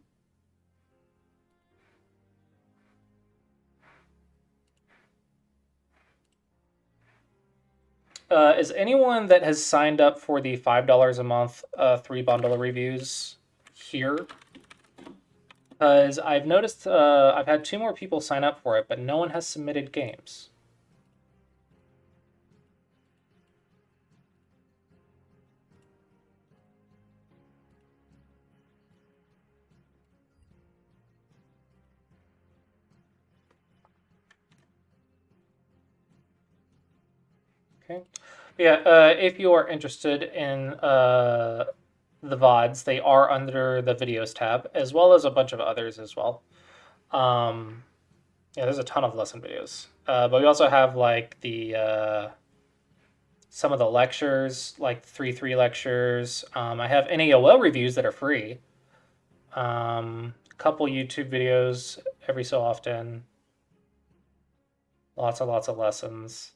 Is anyone that has signed up for the $5 a month 3 bundle of reviews here? Because I've noticed I've had 2 more people sign up for it, but no one has submitted games. Okay. Yeah, if you are interested in the VODs, they are under the videos tab, as well as a bunch of others as well. Yeah, there's a ton of lesson videos. But we also have like the some of the lectures, like 3-3 lectures. I have NAOL reviews that are free. A couple YouTube videos every so often. Lots of lessons.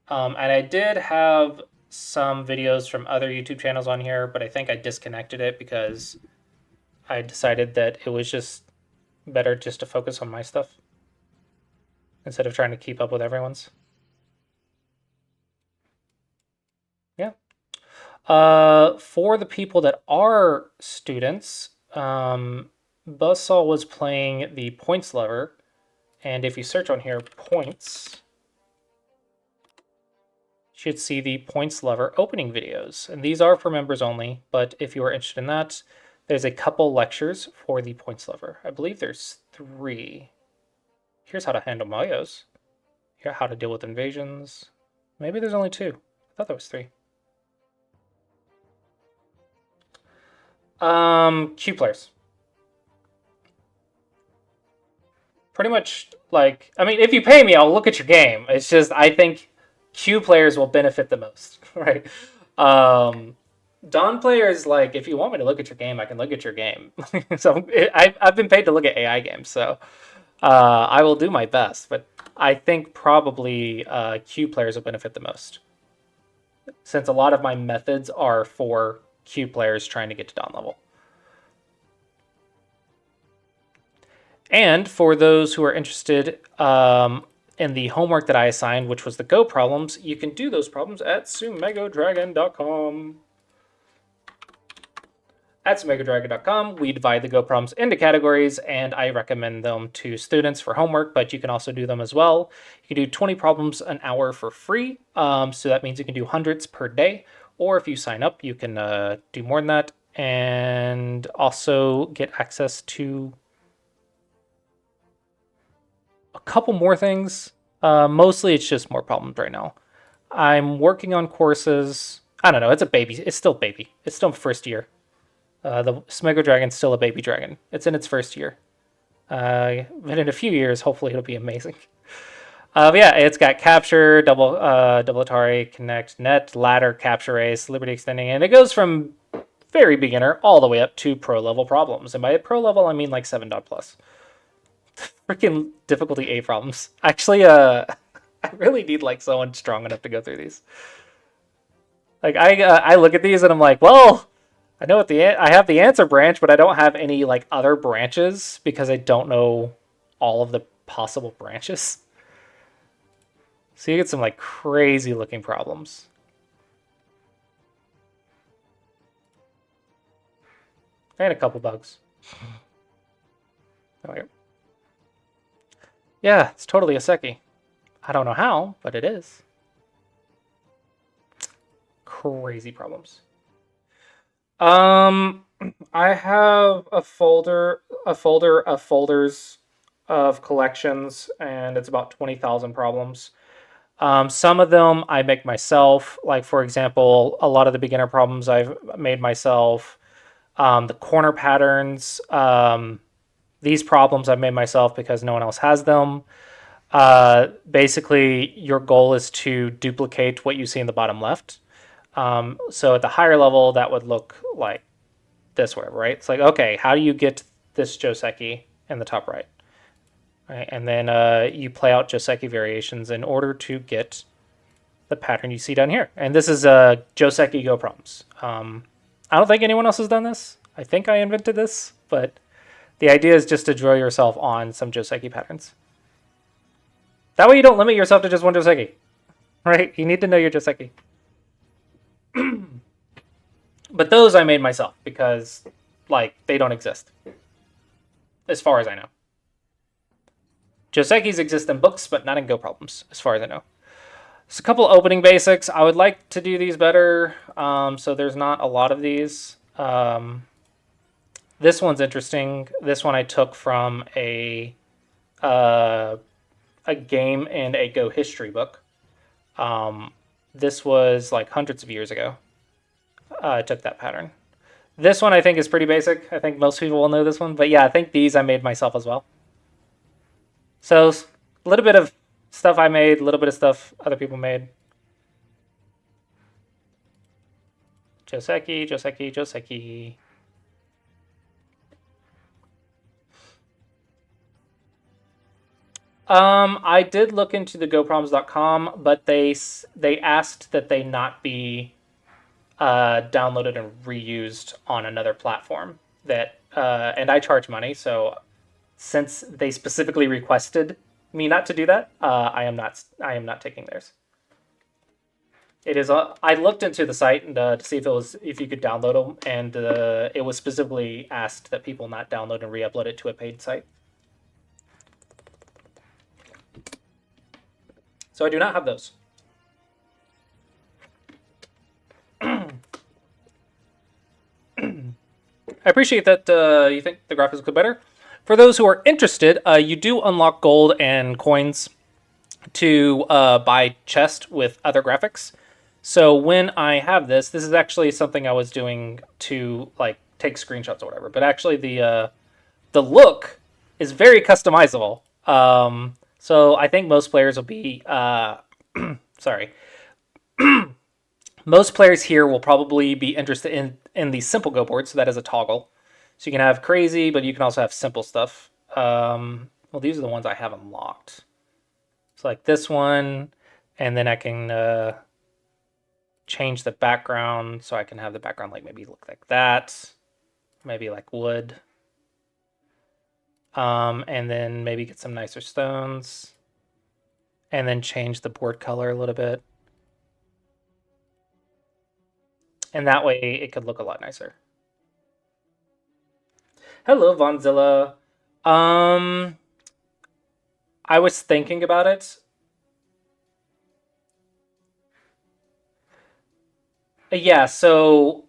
And I did have some videos from other YouTube channels on here, but I think I disconnected it because I decided that it was just better just to focus on my stuff instead of trying to keep up with everyone's. Yeah. For the people that are students, Buzzsaw was playing the points lever, and if you search on here, points, you should see the points lever opening videos. And these are for members only, but if you are interested in that, there's a couple lectures for the points lever. I believe there's 3. Here's how to handle Mayos. Here, how to deal with invasions. Maybe there's only 2. I thought there was 3. Q players. Pretty much, like, I mean, if you pay me, I'll look at your game. It's just, I think Q players will benefit the most, right? Dawn players, like, if you want me to look at your game, I can look at your game. So I've been paid to look at AI games, so I will do my best. But I think probably Q players will benefit the most, since a lot of my methods are for Q players trying to get to Dawn level. And for those who are interested in the homework that I assigned, which was the Go problems, you can do those problems at sumegodragon.com. At sumegodragon.com, we divide the Go problems into categories, and I recommend them to students for homework, but you can also do them as well. You can do 20 problems an hour for free, so that means you can do hundreds per day, or if you sign up, you can do more than that, and also get access to a couple more things. Mostly it's just more problems right now. I'm working on courses. I don't know, it's a baby. It's still baby. It's still first year. The Smego Dragon's still a baby dragon. It's in its first year. But in a few years, hopefully it'll be amazing. But yeah, it's got capture, double Atari, connect, net, ladder, capture race, liberty extending, and it goes from very beginner all the way up to pro level problems. And by pro level, I mean like 7 dot plus. Freaking difficulty A problems. Actually, I really need like someone strong enough to go through these. Like I look at these and I'm like, well, I know what I have the answer branch, but I don't have any like other branches because I don't know all of the possible branches. So you get some like crazy looking problems. And a couple bugs. Oh, here. Yeah, it's totally a Seki. I don't know how, but it is. Crazy problems. I have a folder of folders of collections, and it's about 20,000 problems. Some of them I make myself, like for example, a lot of the beginner problems I've made myself. The corner patterns, these problems I've made myself because no one else has them. Basically, your goal is to duplicate what you see in the bottom left. So at the higher level, that would look like this, whatever, right? It's like, okay, how do you get this Joseki in the top right? Right, and then you play out Joseki variations in order to get the pattern you see down here. And this is Joseki Go problems. I don't think anyone else has done this. I think I invented this, but the idea is just to drill yourself on some Joseki patterns. That way you don't limit yourself to just one Joseki, right? You need to know your Joseki. But those I made myself because, like, they don't exist. As far as I know. Josekis exist in books, but not in Go problems, as far as I know. Just a couple opening basics. I would like to do these better, so there's not a lot of these. This one's interesting. This one I took from a game and a Go history book. This was like hundreds of years ago. I took that pattern. This one I think is pretty basic. I think most people will know this one. But yeah, I think these I made myself as well. So a little bit of stuff I made, a little bit of stuff other people made. Joseki, Joseki, Joseki. I did look into the goprobs.com, but they asked that they not be downloaded and reused on another platform. And I charge money, so since they specifically requested me not to do that, I am not taking theirs. It is. I looked into the site and to see if you could download them, and it was specifically asked that people not download and re-upload it to a paid site. So I do not have those. I appreciate that you think the graphics look better. For those who are interested, you do unlock gold and coins to buy chest with other graphics. So when I have this is actually something I was doing to like take screenshots or whatever. But actually the look is very customizable. So I think most players will be sorry. Most players here will probably be interested in the simple go board, so that is a toggle. So you can have crazy, but you can also have simple stuff. Well, these are the ones I have unlocked. So like this one, and then I can change the background, so I can have the background like maybe look like that, maybe like wood. And then maybe get some nicer stones, and then change the board color a little bit. And that way it could look a lot nicer. Hello, Vonzilla. I was thinking about it. Yeah, so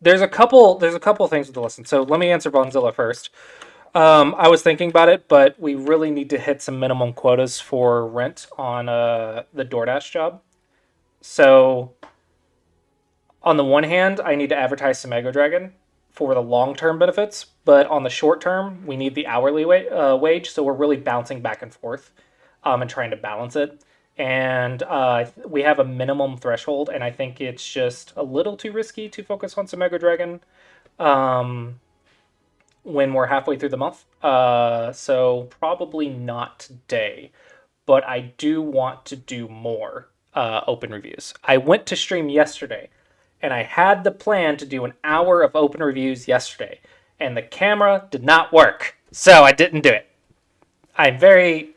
there's a couple things with the lesson. So let me answer Vonzilla first. I was thinking about it, but we really need to hit some minimum quotas for rent on the DoorDash job. So on the one hand, I need to advertise some Ego Dragon for the long-term benefits, but on the short term, we need the hourly wage. So we're really bouncing back and forth and trying to balance it. And we have a minimum threshold, and I think it's just a little too risky to focus on some Ego Dragon when we're halfway through the month. So probably not today, but I do want to do more open reviews. I went to stream yesterday, and I had the plan to do an hour of open reviews yesterday, and the camera did not work, so I didn't do it. I'm a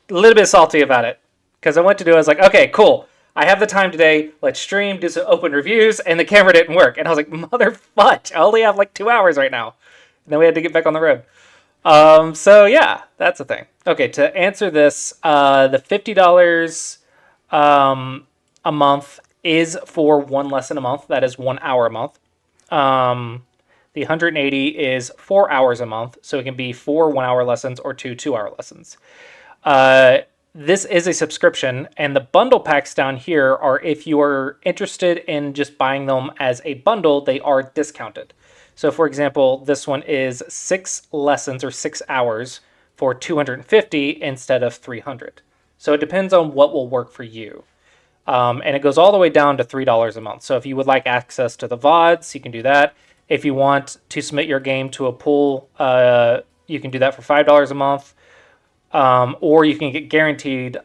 little bit salty about it, because I went to do it, I was like, okay, cool. I have the time today. Let's stream, do some open reviews, and the camera didn't work. And I was like, mother fudge, I only have like 2 hours right now. And then we had to get back on the road. So yeah, that's the thing. Okay, to answer this, the $50 a month is for one lesson a month. That is 1 hour a month. The 180 is 4 hours a month, so it can be 4 1-hour lessons or 2 2-hour lessons. This is a subscription, and the bundle packs down here are if you are interested in just buying them as a bundle, they are discounted. So, for example, this one is 6 lessons or 6 hours for 250 instead of 300. So it depends on what will work for you. And it goes all the way down to $3 a month. So if you would like access to the VODs, you can do that. If you want to submit your game to a pool, you can do that for $5 a month. Or you can get guaranteed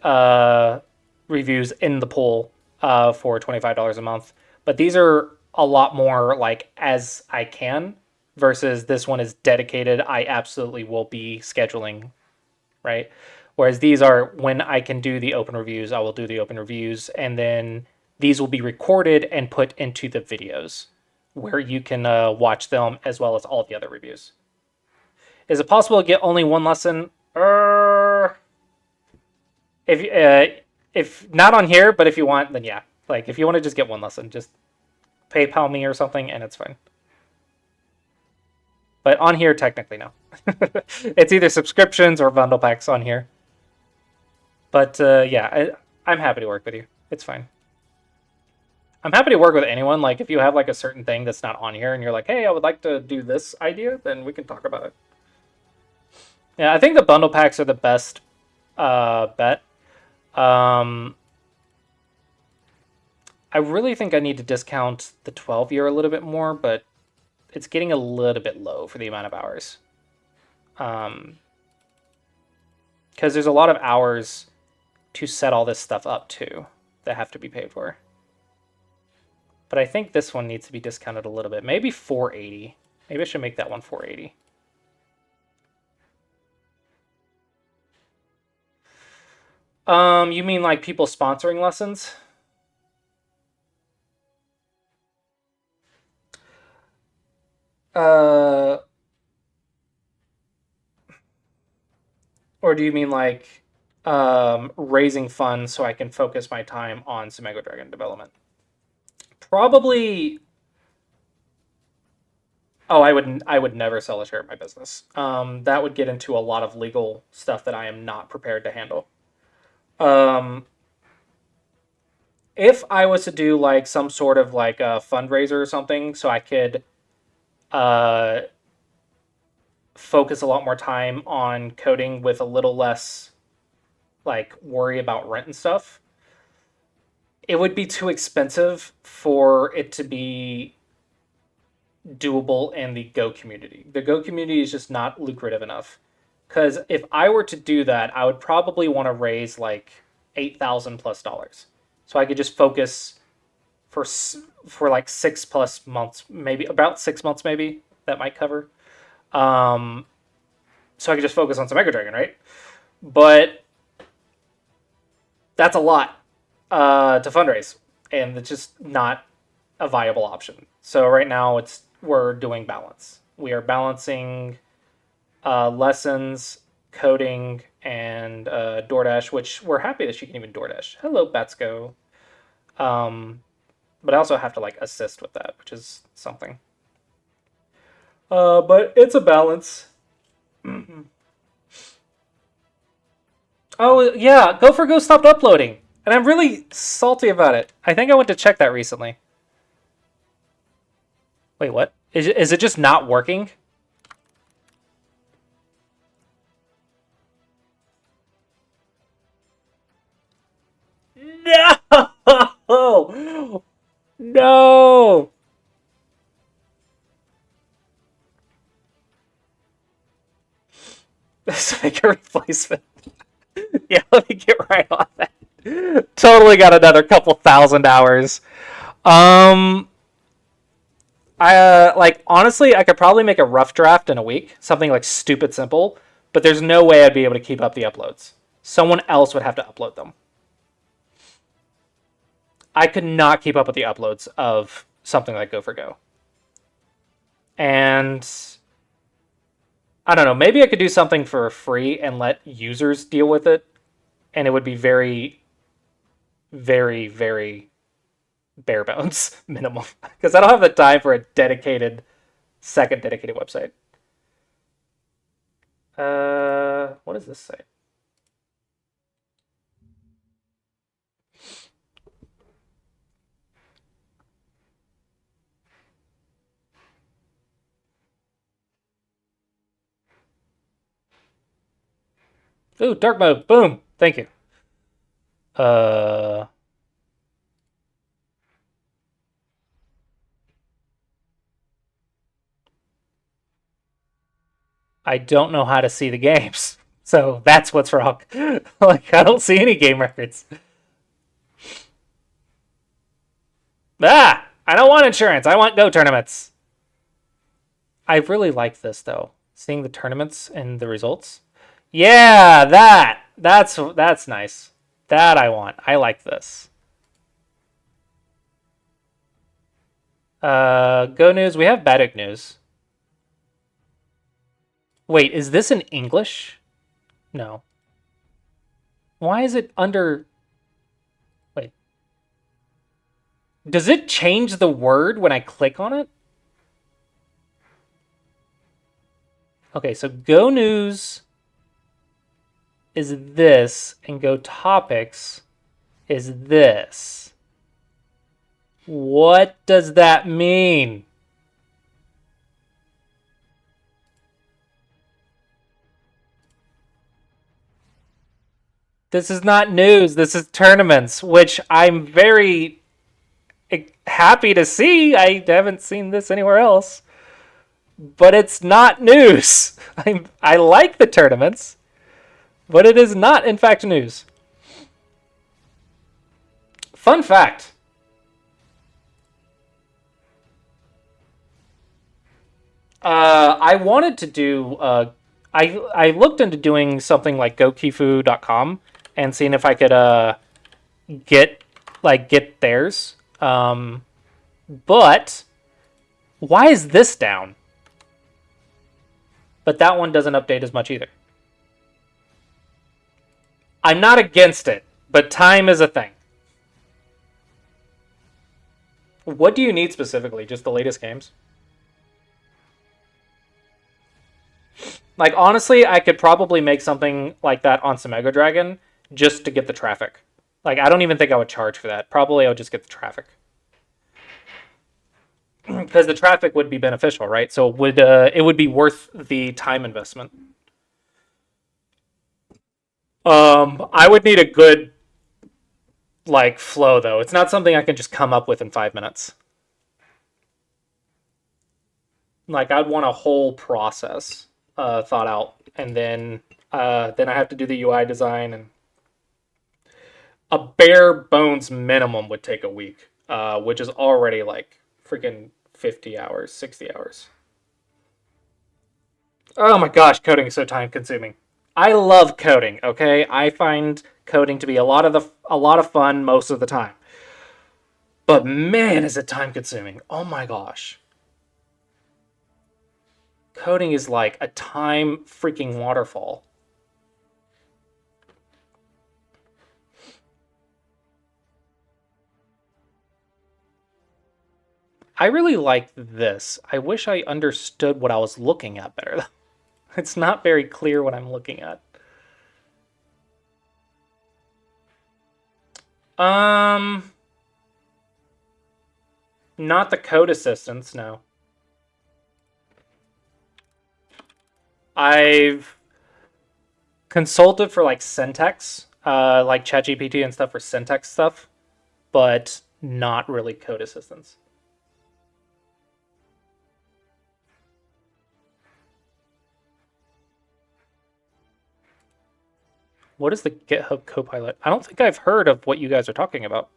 reviews in the pool for $25 a month. But these are a lot more like as I can versus this one is dedicated. I absolutely will be scheduling, right? Whereas these are when I can do the open reviews, I will do the open reviews, and then these will be recorded and put into the videos where you can watch them as well as all the other reviews. Is it possible to get only one lesson? If not on here, but if you want, then yeah. Like if you want to just get one lesson, just PayPal me or something, and it's fine. But on here, technically, no. It's either subscriptions or bundle packs on here. But yeah, I'm happy to work with you. It's fine. I'm happy to work with anyone. Like if you have like a certain thing that's not on here and you're like, hey, I would like to do this idea, then we can talk about it. Yeah, I think the bundle packs are the best bet. I really think I need to discount the 12-year a little bit more, but it's getting a little bit low for the amount of hours. Because there's a lot of hours to set all this stuff up too that have to be paid for. But I think this one needs to be discounted a little bit. Maybe 480. Maybe I should make that one 480. You mean like people sponsoring lessons? Or do you mean like raising funds so I can focus my time on some Ego Dragon development? Probably. Oh, I would never sell a share of my business. That would get into a lot of legal stuff that I am not prepared to handle. If I was to do like some sort of like a fundraiser or something, so I could focus a lot more time on coding with a little less like worry about rent and stuff. it would be too expensive for it to be doable in the Go community. The Go community is just not lucrative enough. Because if I were to do that, I would probably want to raise like $8,000+. So I could just focus for like 6+ months, maybe about 6 months, maybe that might cover. So I could just focus on some Mega Dragon, right? But that's a lot to fundraise, and it's just not a viable option. So right now we're doing balance. We are balancing lessons, coding, and DoorDash, which we're happy that she can even DoorDash. Hello, Batsko. But I also have to like assist with that, which is something. But it's a balance. Oh yeah, Go stopped uploading, and I'm really salty about it. I think I went to check that recently. Wait, what? Is it just not working? No! No! Let's make a replacement. Yeah, let me get right on that. Totally got another couple thousand hours. Like honestly, I could probably make a rough draft in a week, something like stupid simple, but there's no way I'd be able to keep up the uploads. Someone else would have to upload them. I could not keep up with the uploads of something like Go. And I don't know, maybe I could do something for free and let users deal with it, and it would be very, very, very bare bones minimum, because I don't have the time for a second dedicated website. What does this say? Ooh, dark mode. Boom. Thank you. I don't know how to see the games. So that's what's wrong. Like, I don't see any game records. Ah! I don't want insurance. I want Go tournaments. I really like this, though. Seeing the tournaments and the results. Yeah, that's nice. That I want. I like this. Go news. We have Baduk news. Wait, is this in English? No. Why is it under... Wait. Does it change the word when I click on it? Okay, so Go News is this, and Go Topics is this. What does that mean? This is not news. This is tournaments, which I'm very happy to see. I haven't seen this anywhere else. But it's not news. I like the tournaments, but it is not, in fact, news. Fun fact. I wanted to do... I looked into doing something like gokifu.com and seeing if I could get theirs. But why is this down? But that one doesn't update as much either. I'm not against it, but time is a thing. What do you need specifically? Just the latest games? Like, honestly, I could probably make something like that on some Mega Dragon just to get the traffic. Like, I don't even think I would charge for that. Probably I would just get the traffic. Because the traffic would be beneficial, right? So it would be worth the time investment. I would need a good like flow though. It's not something I can just come up with in 5 minutes. Like I'd want a whole process thought out, and then I have to do the UI design, and a bare bones minimum would take a week, which is already like freaking 50 hours, 60 hours. Oh my gosh, coding is so time consuming. I love coding, okay? I find coding to be a lot of fun most of the time. But man, is it time consuming. Oh my gosh. Coding is like a time freaking waterfall. I really like this. I wish I understood what I was looking at better. It's not very clear what I'm looking at. Not the code assistants, no. I've consulted for like syntax, like ChatGPT and stuff for syntax stuff, but not really code assistants. What is the GitHub Copilot? I don't think I've heard of what you guys are talking about.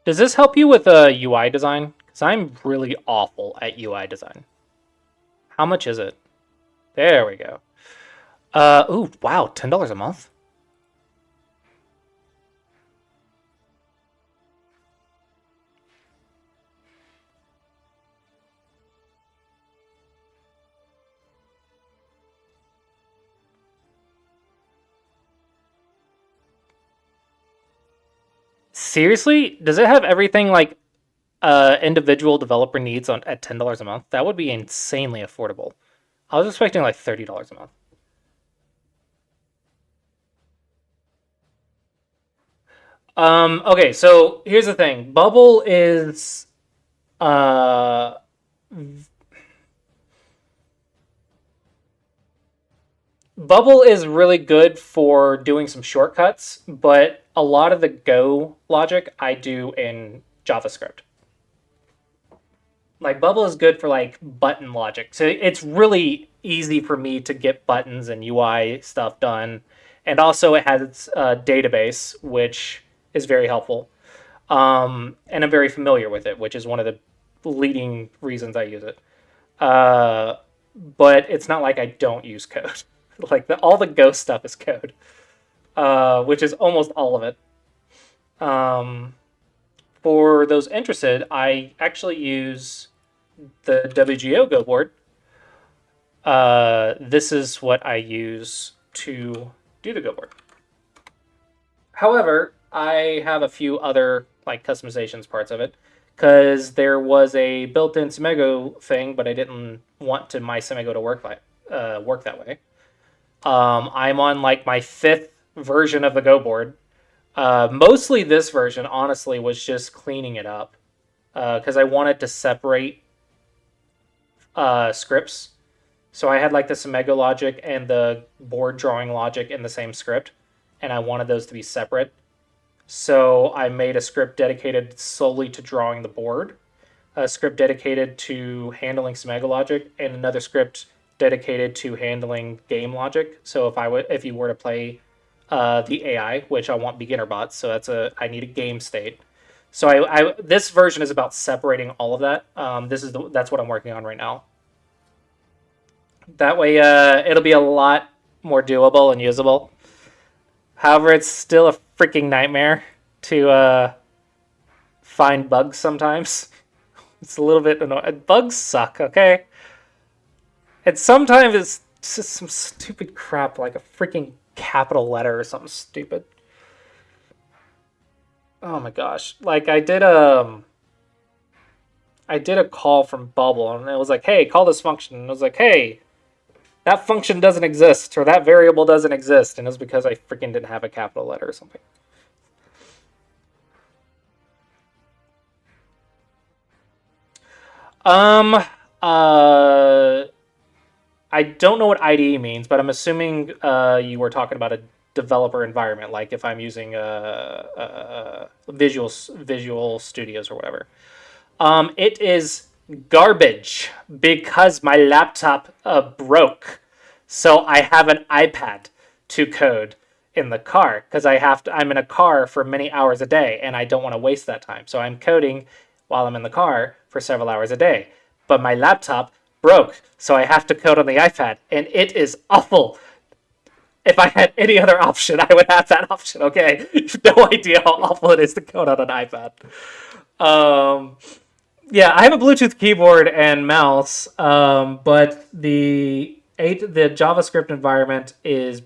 Does this help you with UI design? Because I'm really awful at UI design. How much is it? There we go. Ooh, wow, $10 a month? Seriously? Does it have everything like individual developer needs on at $10 a month? That would be insanely affordable. I was expecting like $30 a month. Okay, so here's the thing. Bubble is Bubble is really good for doing some shortcuts, but a lot of the Go logic I do in JavaScript. Like Bubble is good for like button logic. So it's really easy for me to get buttons and UI stuff done. And also it has its database, which is very helpful. And I'm very familiar with it, which is one of the leading reasons I use it. But it's not like I don't use code. Like all the Go stuff is code, which is almost all of it. For those interested, I actually use the WGO Go board. This is what I use to do the Go board. However, I have a few other like customizations parts of it, because there was a built-in Semego thing, but I didn't want my Semego to work that way. I'm on like my 5th version of the Go board. Mostly this version, honestly, was just cleaning it up, because I wanted to separate scripts. So I had like the Semego logic and the board drawing logic in the same script, and I wanted those to be separate. So I made a script dedicated solely to drawing the board, a script dedicated to handling Semego logic, and another script dedicated to handling game logic. So if you were to play the AI, which I want beginner bots, so I need a game state. So this version is about separating all of that. That's what I'm working on right now. That way, it'll be a lot more doable and usable. However, it's still a freaking nightmare to find bugs sometimes. It's a little bit annoying. Bugs suck, okay? And sometimes just some stupid crap like a freaking capital letter or something stupid. Oh my gosh. Like I did a call from Bubble and it was like, hey, call this function. And it was like, hey, that function doesn't exist or that variable doesn't exist. And it was because I freaking didn't have a capital letter or something. Um, uh, I don't know what IDE means, but I'm assuming you were talking about a developer environment, like if I'm using Visual Studios or whatever. It is garbage because my laptop broke, so I have an iPad to code in the car because I'm in a car for many hours a day, and I don't want to waste that time. So I'm coding while I'm in the car for several hours a day. But my laptop broke, so I have to code on the iPad, and it is awful. If I had any other option, I would have that option. Okay, you have no idea how awful it is to code on an iPad. Yeah, I have a Bluetooth keyboard and mouse, but the JavaScript environment is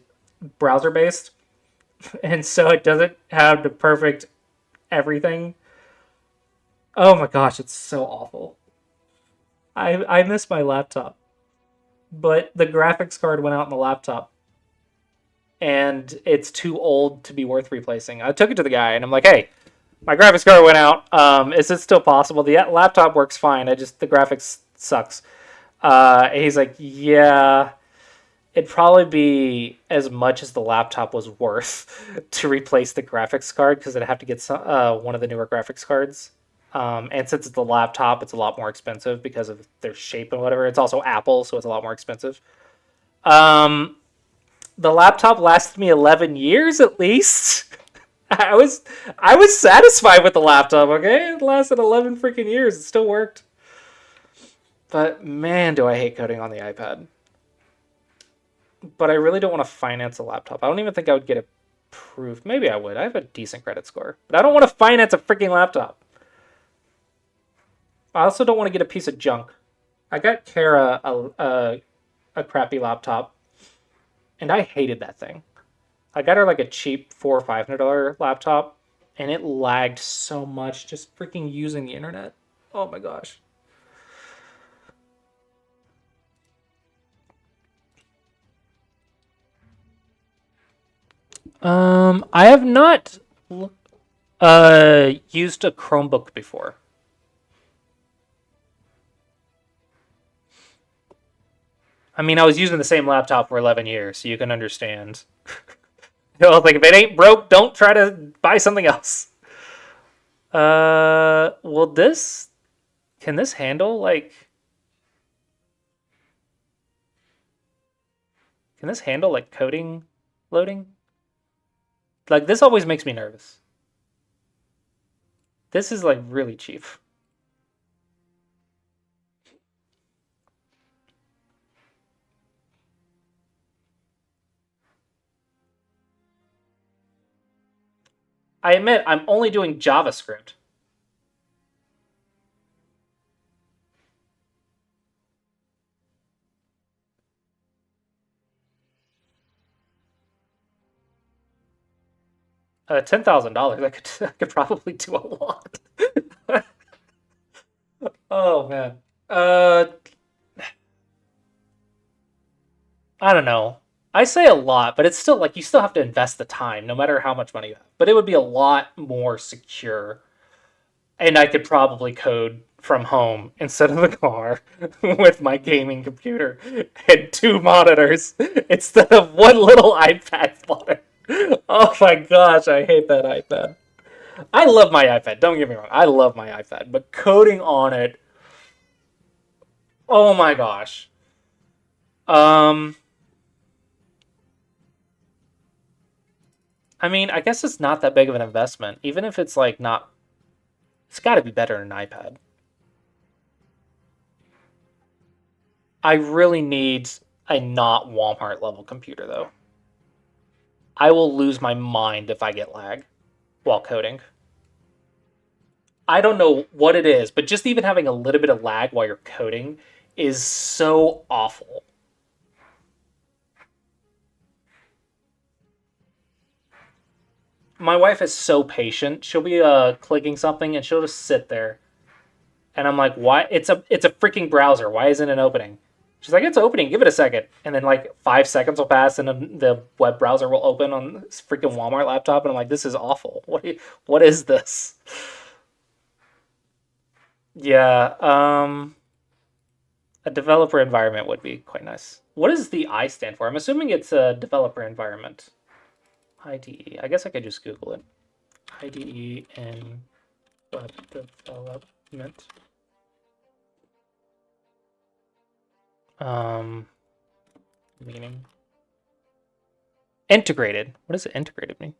browser based, and so it doesn't have the perfect everything. Oh my gosh, it's so awful. I miss my laptop, but the graphics card went out in the laptop, and it's too old to be worth replacing. I took it to the guy, and I'm like, hey, my graphics card went out. Is it still possible? The laptop works fine. The graphics sucks. He's like, yeah, it'd probably be as much as the laptop was worth to replace the graphics card because I'd have to get one of the newer graphics cards. And since it's the laptop, it's a lot more expensive because of their shape and whatever. It's also Apple, so it's a lot more expensive. The laptop lasted me 11 years at least. I was satisfied with the laptop, okay? It lasted 11 freaking years. It still worked. But man, do I hate coding on the iPad. But I really don't want to finance a laptop. I don't even think I would get approved. Maybe I would. I have a decent credit score. But I don't want to finance a freaking laptop. I also don't want to get a piece of junk. I got Kara a crappy laptop, and I hated that thing. I got her like a cheap $400 or $500 laptop, and it lagged so much just freaking using the internet. Oh my gosh. I have not used a Chromebook before. I mean, I was using the same laptop for 11 years, so you can understand. Like if it ain't broke, don't try to buy something else. Can this handle coding loading? Like this always makes me nervous. This is like really cheap. I admit I'm only doing JavaScript. $10,000. I could probably do a lot. Oh man. I don't know. I say a lot, but it's still like you still have to invest the time, no matter how much money you have. But it would be a lot more secure, and I could probably code from home instead of the car with my gaming computer and 2 monitors instead of one little iPad monitor. Oh my gosh, I hate that iPad. I love my iPad, don't get me wrong. I love my iPad, but coding on it, oh my gosh. I mean, I guess it's not that big of an investment. Even if it's like not, it's got to be better than an iPad. I really need a not Walmart level computer though. I will lose my mind if I get lag while coding. I don't know what it is, but just even having a little bit of lag while you're coding is so awful. My wife is so patient. She'll be clicking something and she'll just sit there. And I'm like, why? It's a freaking browser. Why isn't it opening? She's like, it's opening. Give it a second. And then like 5 seconds will pass and then the web browser will open on this freaking Walmart laptop. And I'm like, this is awful. What is this? Yeah. A developer environment would be quite nice. What does the I stand for? I'm assuming it's a developer environment. IDE. I guess I could just Google it. IDE in web development. Meaning integrated. What does integrated mean?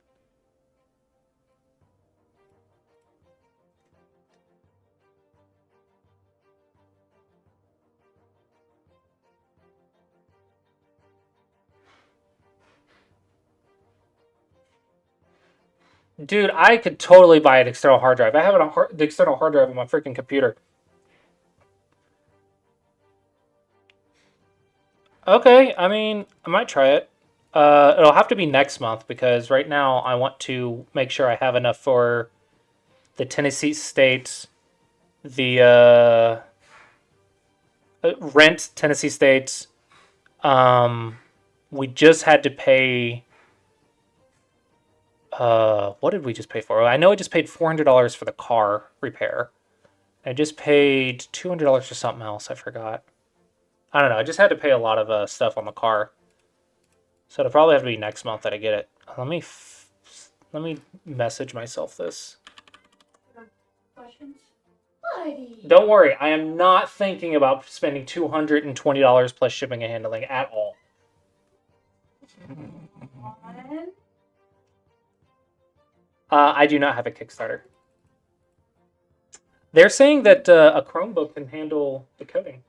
Dude, I could totally buy an external hard drive. I have the external hard drive on my freaking computer. Okay, I mean, I might try it. It'll have to be next month because right now I want to make sure I have enough for the Tennessee State, the rent Tennessee State. We just had to pay. What did we just pay for? I know I just paid $400 for the car repair. I just paid $200 for something else. I forgot. I don't know. I just had to pay a lot of stuff on the car. So it'll probably have to be next month that I get it. Let me message myself this. Questions? Don't worry. I am not thinking about spending $220 plus shipping and handling at all. I do not have a Kickstarter. They're saying that a Chromebook can handle the coding.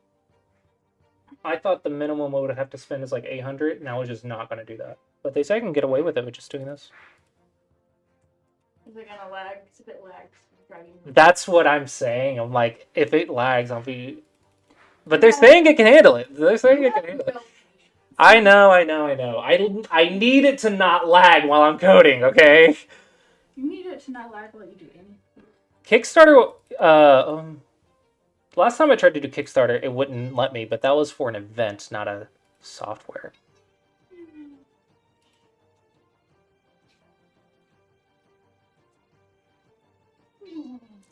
I thought the minimum I would have to spend is like $800, and I was just not going to do that. But they say I can get away with it with just doing this. Is it gonna lag? Because if it lags, it's dragging me. That's what I'm saying. I'm like, if it lags, I'll be... But they're saying it can handle it. They're saying it can handle it. I know. I need it to not lag while I'm coding, okay? You need it to not lag while you do anything. Kickstarter, last time I tried to do Kickstarter, it wouldn't let me, but that was for an event, not a software.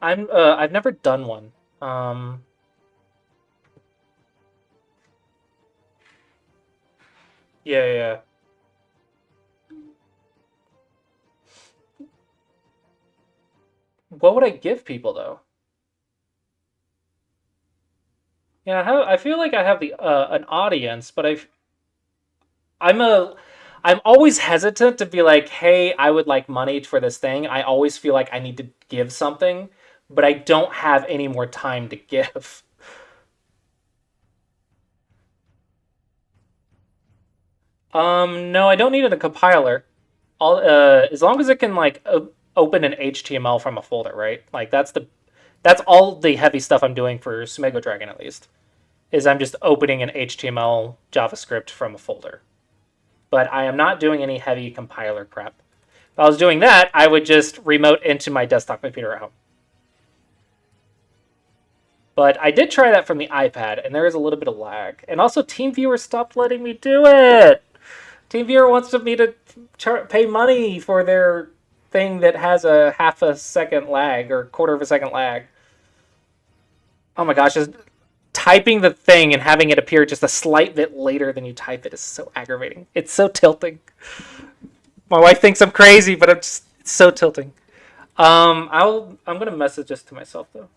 I've never done one. Yeah. What would I give people though? Yeah, I feel like I have the an audience, but I'm always hesitant to be like, hey, I would like money for this thing. I always feel like I need to give something, but I don't have any more time to give. No, I don't need a compiler. As long as it can like open an HTML from a folder, right? Like that's all the heavy stuff I'm doing for Sumego Dragon at least. Is I'm just opening an HTML JavaScript from a folder. But I am not doing any heavy compiler crap. If I was doing that, I would just remote into my desktop computer at home. But I did try that from the iPad, and there is a little bit of lag. And also, TeamViewer stopped letting me do it. TeamViewer wants me to pay money for their thing that has a half a second lag or quarter of a second lag. Oh my gosh, just typing the thing and having it appear just a slight bit later than you type it is so aggravating. It's so tilting. My wife thinks I'm crazy, but it's so tilting. I'm gonna message this to myself though.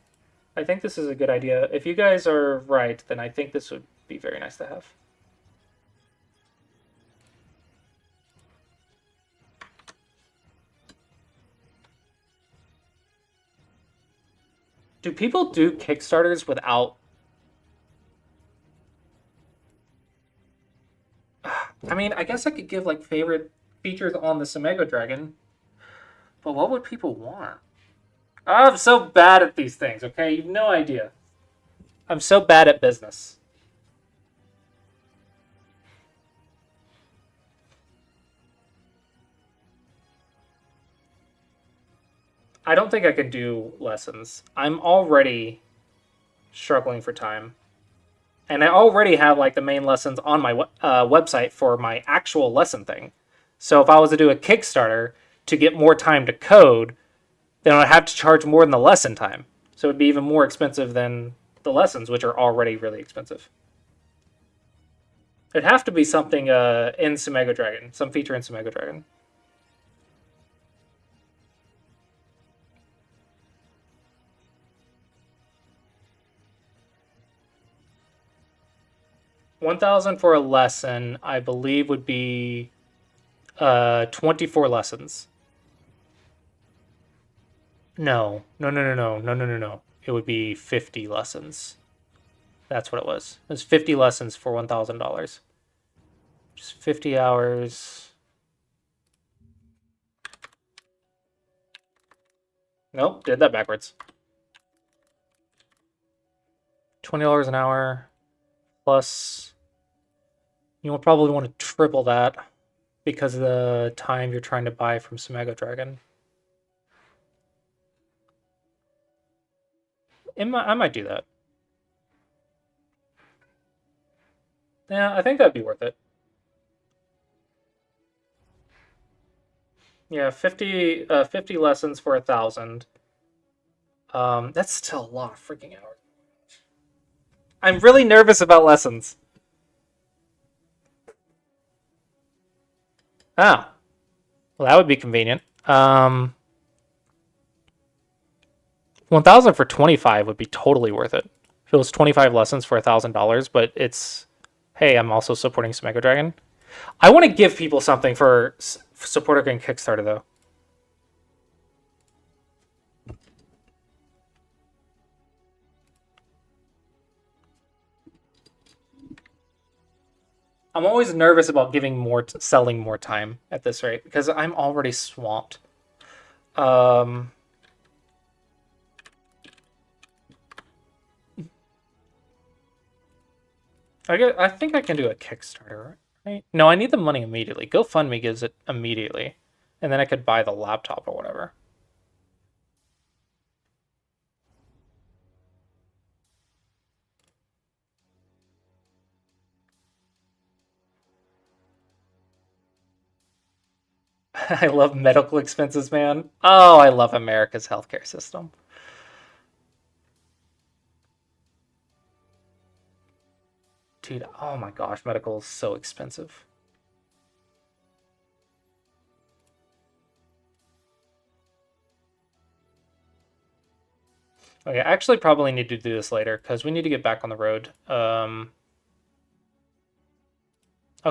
I think this is a good idea. If you guys are right, then I think this would be very nice to have. Do people do Kickstarters without... I mean, I guess I could give like favorite features on the Sumego Dragon, but what would people want? I'm so bad at these things, okay? You've no idea. I'm so bad at business. I don't think I can do lessons. I'm already struggling for time. And I already have like the main lessons on my website for my actual lesson thing. So if I was to do a Kickstarter to get more time to code, then I'd have to charge more than the lesson time. So it'd be even more expensive than the lessons, which are already really expensive. It'd have to be something in Sumego Dragon, some feature in Sumego Dragon. $1,000 for a lesson, I believe, would be 24 lessons. No. It would be 50 lessons. That's what it was. It was 50 lessons for $1,000. Just 50 hours. Nope, did that backwards. $20 an hour plus. You will probably want to triple that because of the time you're trying to buy from Sumego Dragon. I might do that. Yeah, I think that'd be worth it. Yeah, 50 lessons for 1,000. That's still a lot of freaking hours. I'm really nervous about lessons. Ah. Well, that would be convenient. 1,000 for 25 would be totally worth it. If it was 25 lessons for $1,000, but it's, hey, I'm also supporting Sumego Dragon. I want to give people something for supporting Kickstarter, though. I'm always nervous about giving selling more time at this rate because I'm already swamped. I think I can do a Kickstarter, right? No, I need the money immediately. GoFundMe gives it immediately, and then I could buy the laptop or whatever. I love medical expenses, man. Oh, I love America's healthcare system. Dude, oh my gosh, medical is so expensive. Okay, I actually probably need to do this later because we need to get back on the road. I'll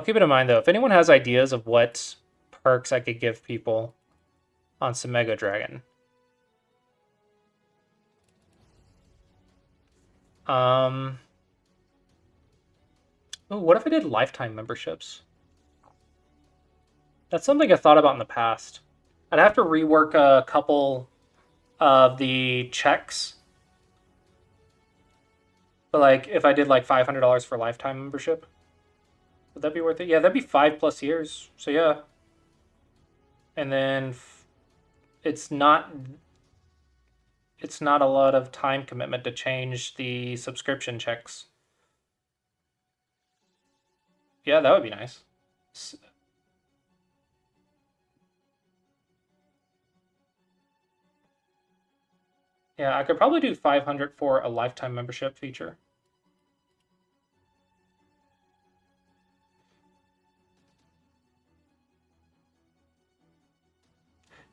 keep it in mind though. If anyone has ideas of what perks I could give people on Sumego Dragon. Oh, what if I did lifetime memberships? That's something I thought about in the past. I'd have to rework a couple of the checks. But like, if I did like $500 for lifetime membership, would that be worth it? Yeah, that'd be 5+ years. So yeah. And then it's not a lot of time commitment to change the subscription checks. Yeah, that would be nice. Yeah, I could probably do 500 for a lifetime membership feature.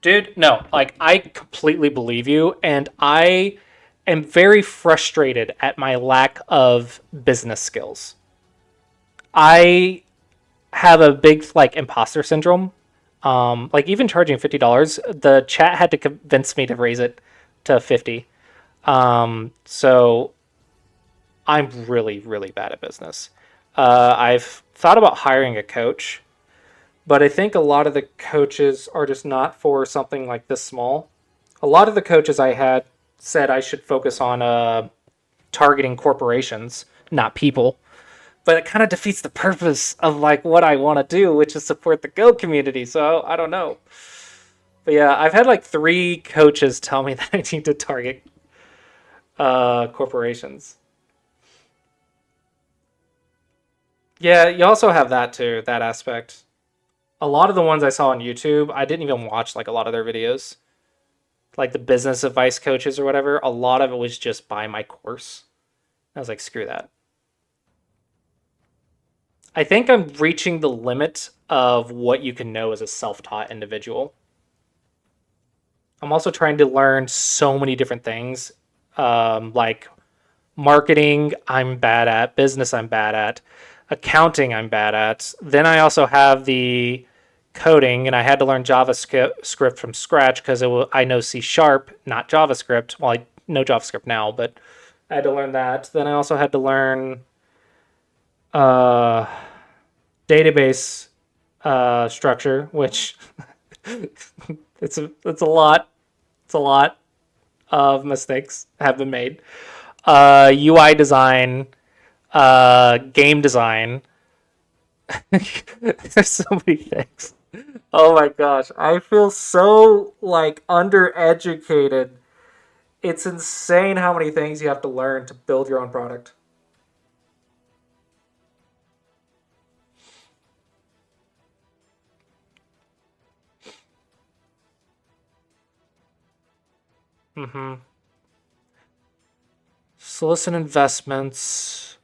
Dude, no, like I completely believe you, and I am very frustrated at my lack of business skills. I have a big like imposter syndrome. Like even charging $50, the chat had to convince me to raise it to 50. So I'm really, really bad at business. I've thought about hiring a coach, but I think a lot of the coaches are just not for something like this small. A lot of the coaches I had said I should focus on targeting corporations, not people. But it kind of defeats the purpose of like what I want to do, which is support the Go community. So I don't know. But yeah, I've had like 3 coaches tell me that I need to target corporations. Yeah, you also have that too, that aspect. A lot of the ones I saw on YouTube, I didn't even watch like a lot of their videos. Like the business advice coaches or whatever, a lot of it was just buy my course. I was like, screw that. I think I'm reaching the limit of what you can know as a self-taught individual. I'm also trying to learn so many different things. Like marketing, I'm bad at. Business, I'm bad at. Accounting, I'm bad at. Then I also have the coding, and I had to learn JavaScript from scratch because I know C Sharp, not JavaScript. Well, I know JavaScript now, but I had to learn that. Then I also had to learn uh, database structure, which it's a lot. It's a lot of mistakes have been made. UI design, game design. There's so many things. Oh my gosh, I feel so like undereducated. It's insane how many things you have to learn to build your own product. Mm-hmm. Solicit investments.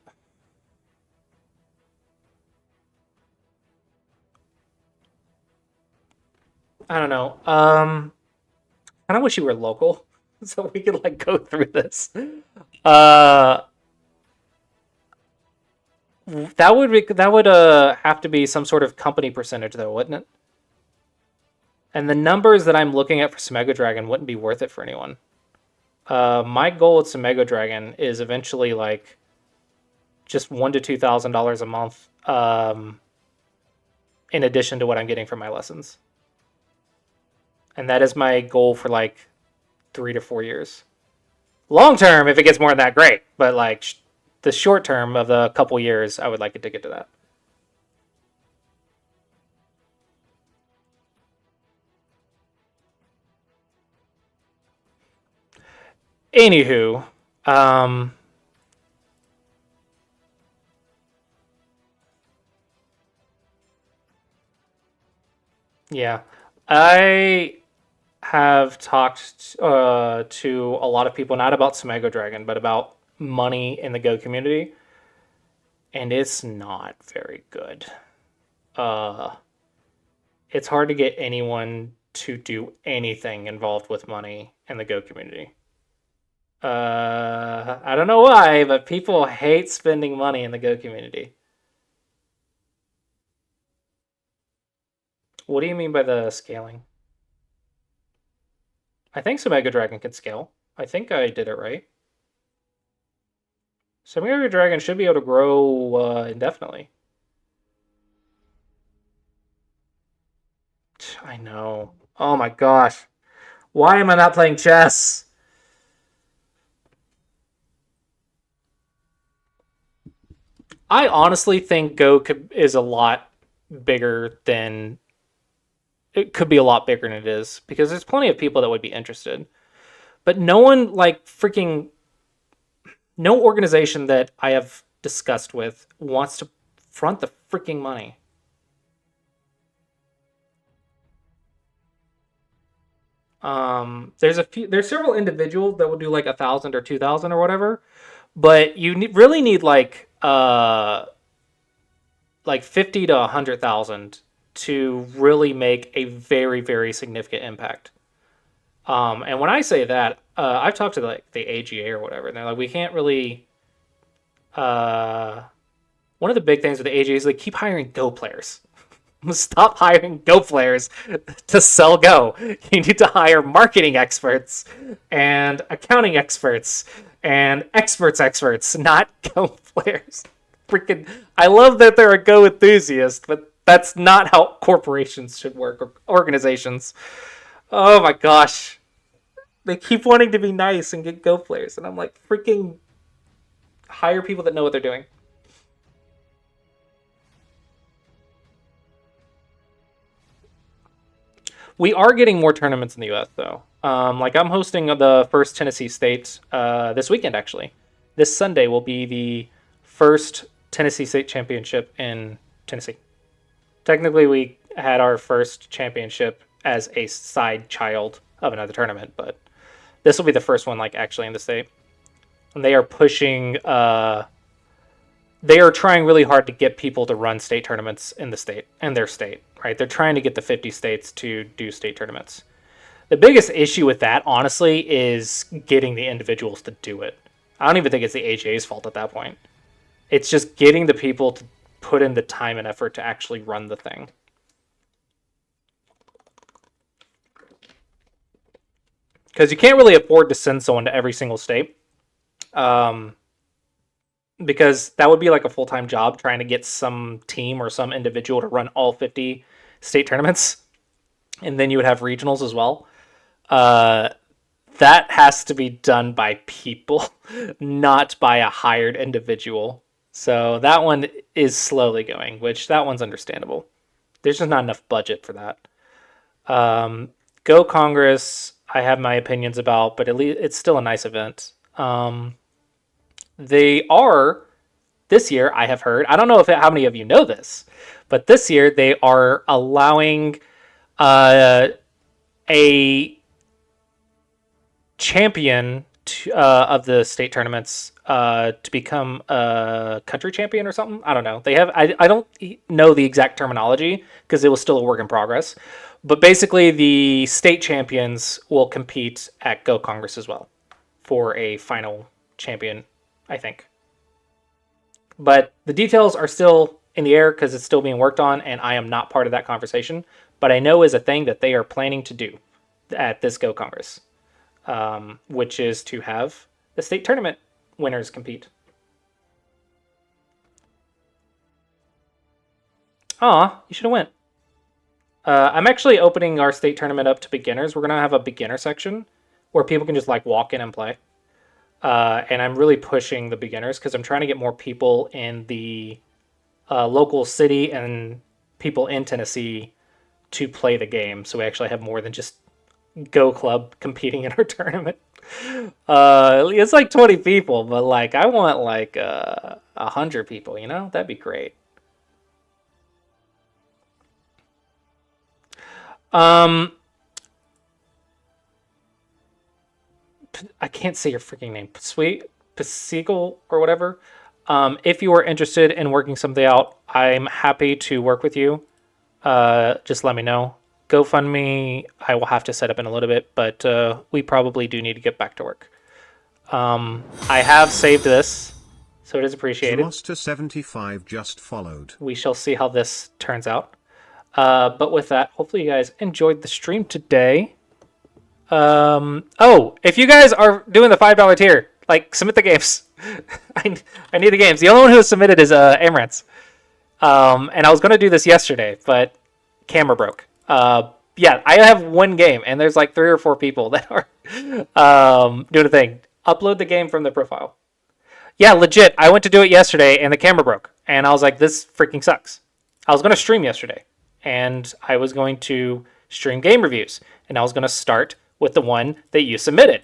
I don't know. I kind of wish you were local so we could like go through this. Uh, that would have to be some sort of company percentage though, wouldn't it? And the numbers that I'm looking at for Smego Dragon wouldn't be worth it for anyone. My goal with Smego Dragon is eventually like just $1,000 to $2,000 a month, in addition to what I'm getting from my lessons. And that is my goal for like 3 to 4 years. Long term, if it gets more than that, great. But like the short term of the couple years, I would like it to get to that. Anywho, yeah, I have talked to a lot of people, not about Smego Dragon, but about money in the Go community, and it's not very good. Uh, it's hard to get anyone to do anything involved with money in the Go community. I don't know why, but people hate spending money in the Go community. What do you mean by the scaling? I think Mega Dragon can scale. I think I did it right. Mega Dragon should be able to grow indefinitely. I know. Oh my gosh. Why am I not playing chess? I honestly think Go is a lot bigger than... It could be a lot bigger than it is, because there's plenty of people that would be interested. But no one, like, freaking... No organization that I have discussed with wants to front the freaking money. There's several individuals that will do like 1,000 or 2,000 or whatever, but you really need like 50 to 100,000 to really make a very, very significant impact. And when I say that, I've talked to like the AGA or whatever, and they're like, we can't really. One of the big things with the AGA is like keep hiring Go players. Stop hiring Go players to sell Go. You need to hire marketing experts and accounting experts and experts, not Go players. Freaking, I love that they're a Go enthusiast, but that's not how corporations should work, or organizations. Oh my gosh. They keep wanting to be nice and get Go players, and I'm like, freaking hire people that know what they're doing. We are getting more tournaments in the U.S. though. Like I'm hosting the first Tennessee State this weekend. Actually, this Sunday will be the first Tennessee State championship in Tennessee. Technically, we had our first championship as a side child of another tournament, but this will be the first one like actually in the state. And they are pushing. They are trying really hard to get people to run state tournaments in the state and their state, right? They're trying to get the 50 states to do state tournaments. The biggest issue with that, honestly, is getting the individuals to do it. I don't even think it's the AJ's fault at that point. It's just getting the people to put in the time and effort to actually run the thing. Because you can't really afford to send someone to every single state. Because that would be like a full-time job trying to get some team or some individual to run all 50 state tournaments. And then you would have regionals as well. That has to be done by people, not by a hired individual. So that one is slowly going, which that one's understandable. There's just not enough budget for that. Go Congress, I have my opinions about, but at least it's still a nice event. They are, this year, I have heard, I don't know how many of you know this, but this year they are allowing a champion of the state tournaments to become a country champion or something. I don't know. They have, I don't know the exact terminology because it was still a work in progress. But basically the state champions will compete at Go Congress as well for a final champion, I think. But the details are still in the air because it's still being worked on, and I am not part of that conversation. But I know is a thing that they are planning to do at this Go Congress, which is to have the state tournament winners compete. Aw, you should have went. I'm actually opening our state tournament up to beginners. We're going to have a beginner section where people can just like walk in and play. And I'm really pushing the beginners because I'm trying to get more people in the local city and people in Tennessee to play the game. So we actually have more than just Go Club competing in our tournament. It's like 20 people, but like I want like 100 people, you know? That'd be great. I can't say your freaking name. Pasigal or whatever. If you are interested in working something out, I'm happy to work with you. Just let me know. GoFundMe, I will have to set up in a little bit, but we probably do need to get back to work. I have saved this, so it is appreciated. Master 75 just followed. We shall see how this turns out. But with that, hopefully you guys enjoyed the stream today. Oh, if you guys are doing the $5 tier, like submit the games. I need the games. The only one who has submitted is Amaranth. And I was gonna do this yesterday, but camera broke. Yeah, I have one game, and there's like 3 or 4 people that are doing a thing. Upload the game from the profile. Yeah, legit. I went to do it yesterday, and the camera broke, and I was like, this freaking sucks. I was gonna stream yesterday, and I was going to stream game reviews, and I was gonna start with the one that you submitted.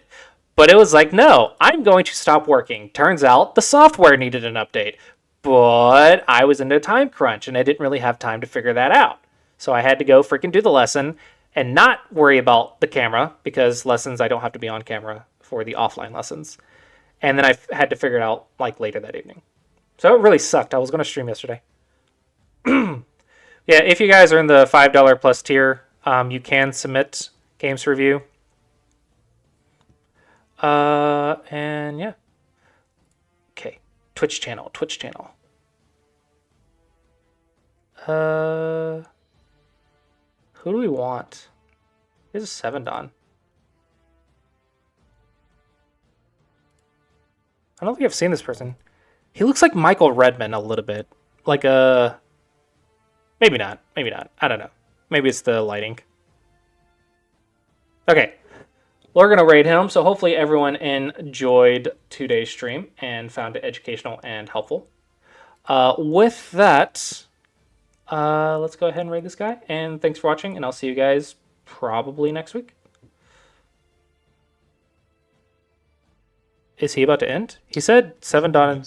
But it was like, no, I'm going to stop working. Turns out the software needed an update, but I was in a time crunch and I didn't really have time to figure that out. So I had to go freaking do the lesson and not worry about the camera because lessons, I don't have to be on camera for the offline lessons. And then I had to figure it out like later that evening. So it really sucked. I was going to stream yesterday. Yeah, if you guys are in the $5 plus tier, you can submit games to review. And yeah. Okay. Twitch channel. Who do we want? This is 7 Don. I don't think I've seen this person. He looks like Michael Redman a little bit. Like a... Maybe not. I don't know. Maybe it's the lighting. Okay. We're going to raid him, so hopefully everyone enjoyed today's stream and found it educational and helpful. With that, let's go ahead and raid this guy, and thanks for watching, and I'll see you guys probably next week. Is he about to end? He said 7 done.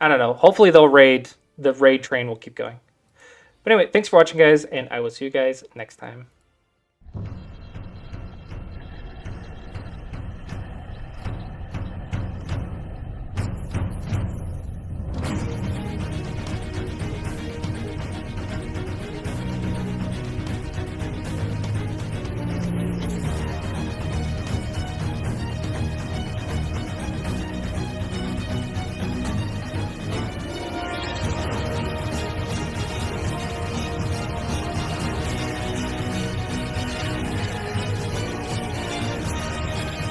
I don't know. Hopefully they'll raid. The raid train will keep going. But anyway, thanks for watching, guys, and I will see you guys next time.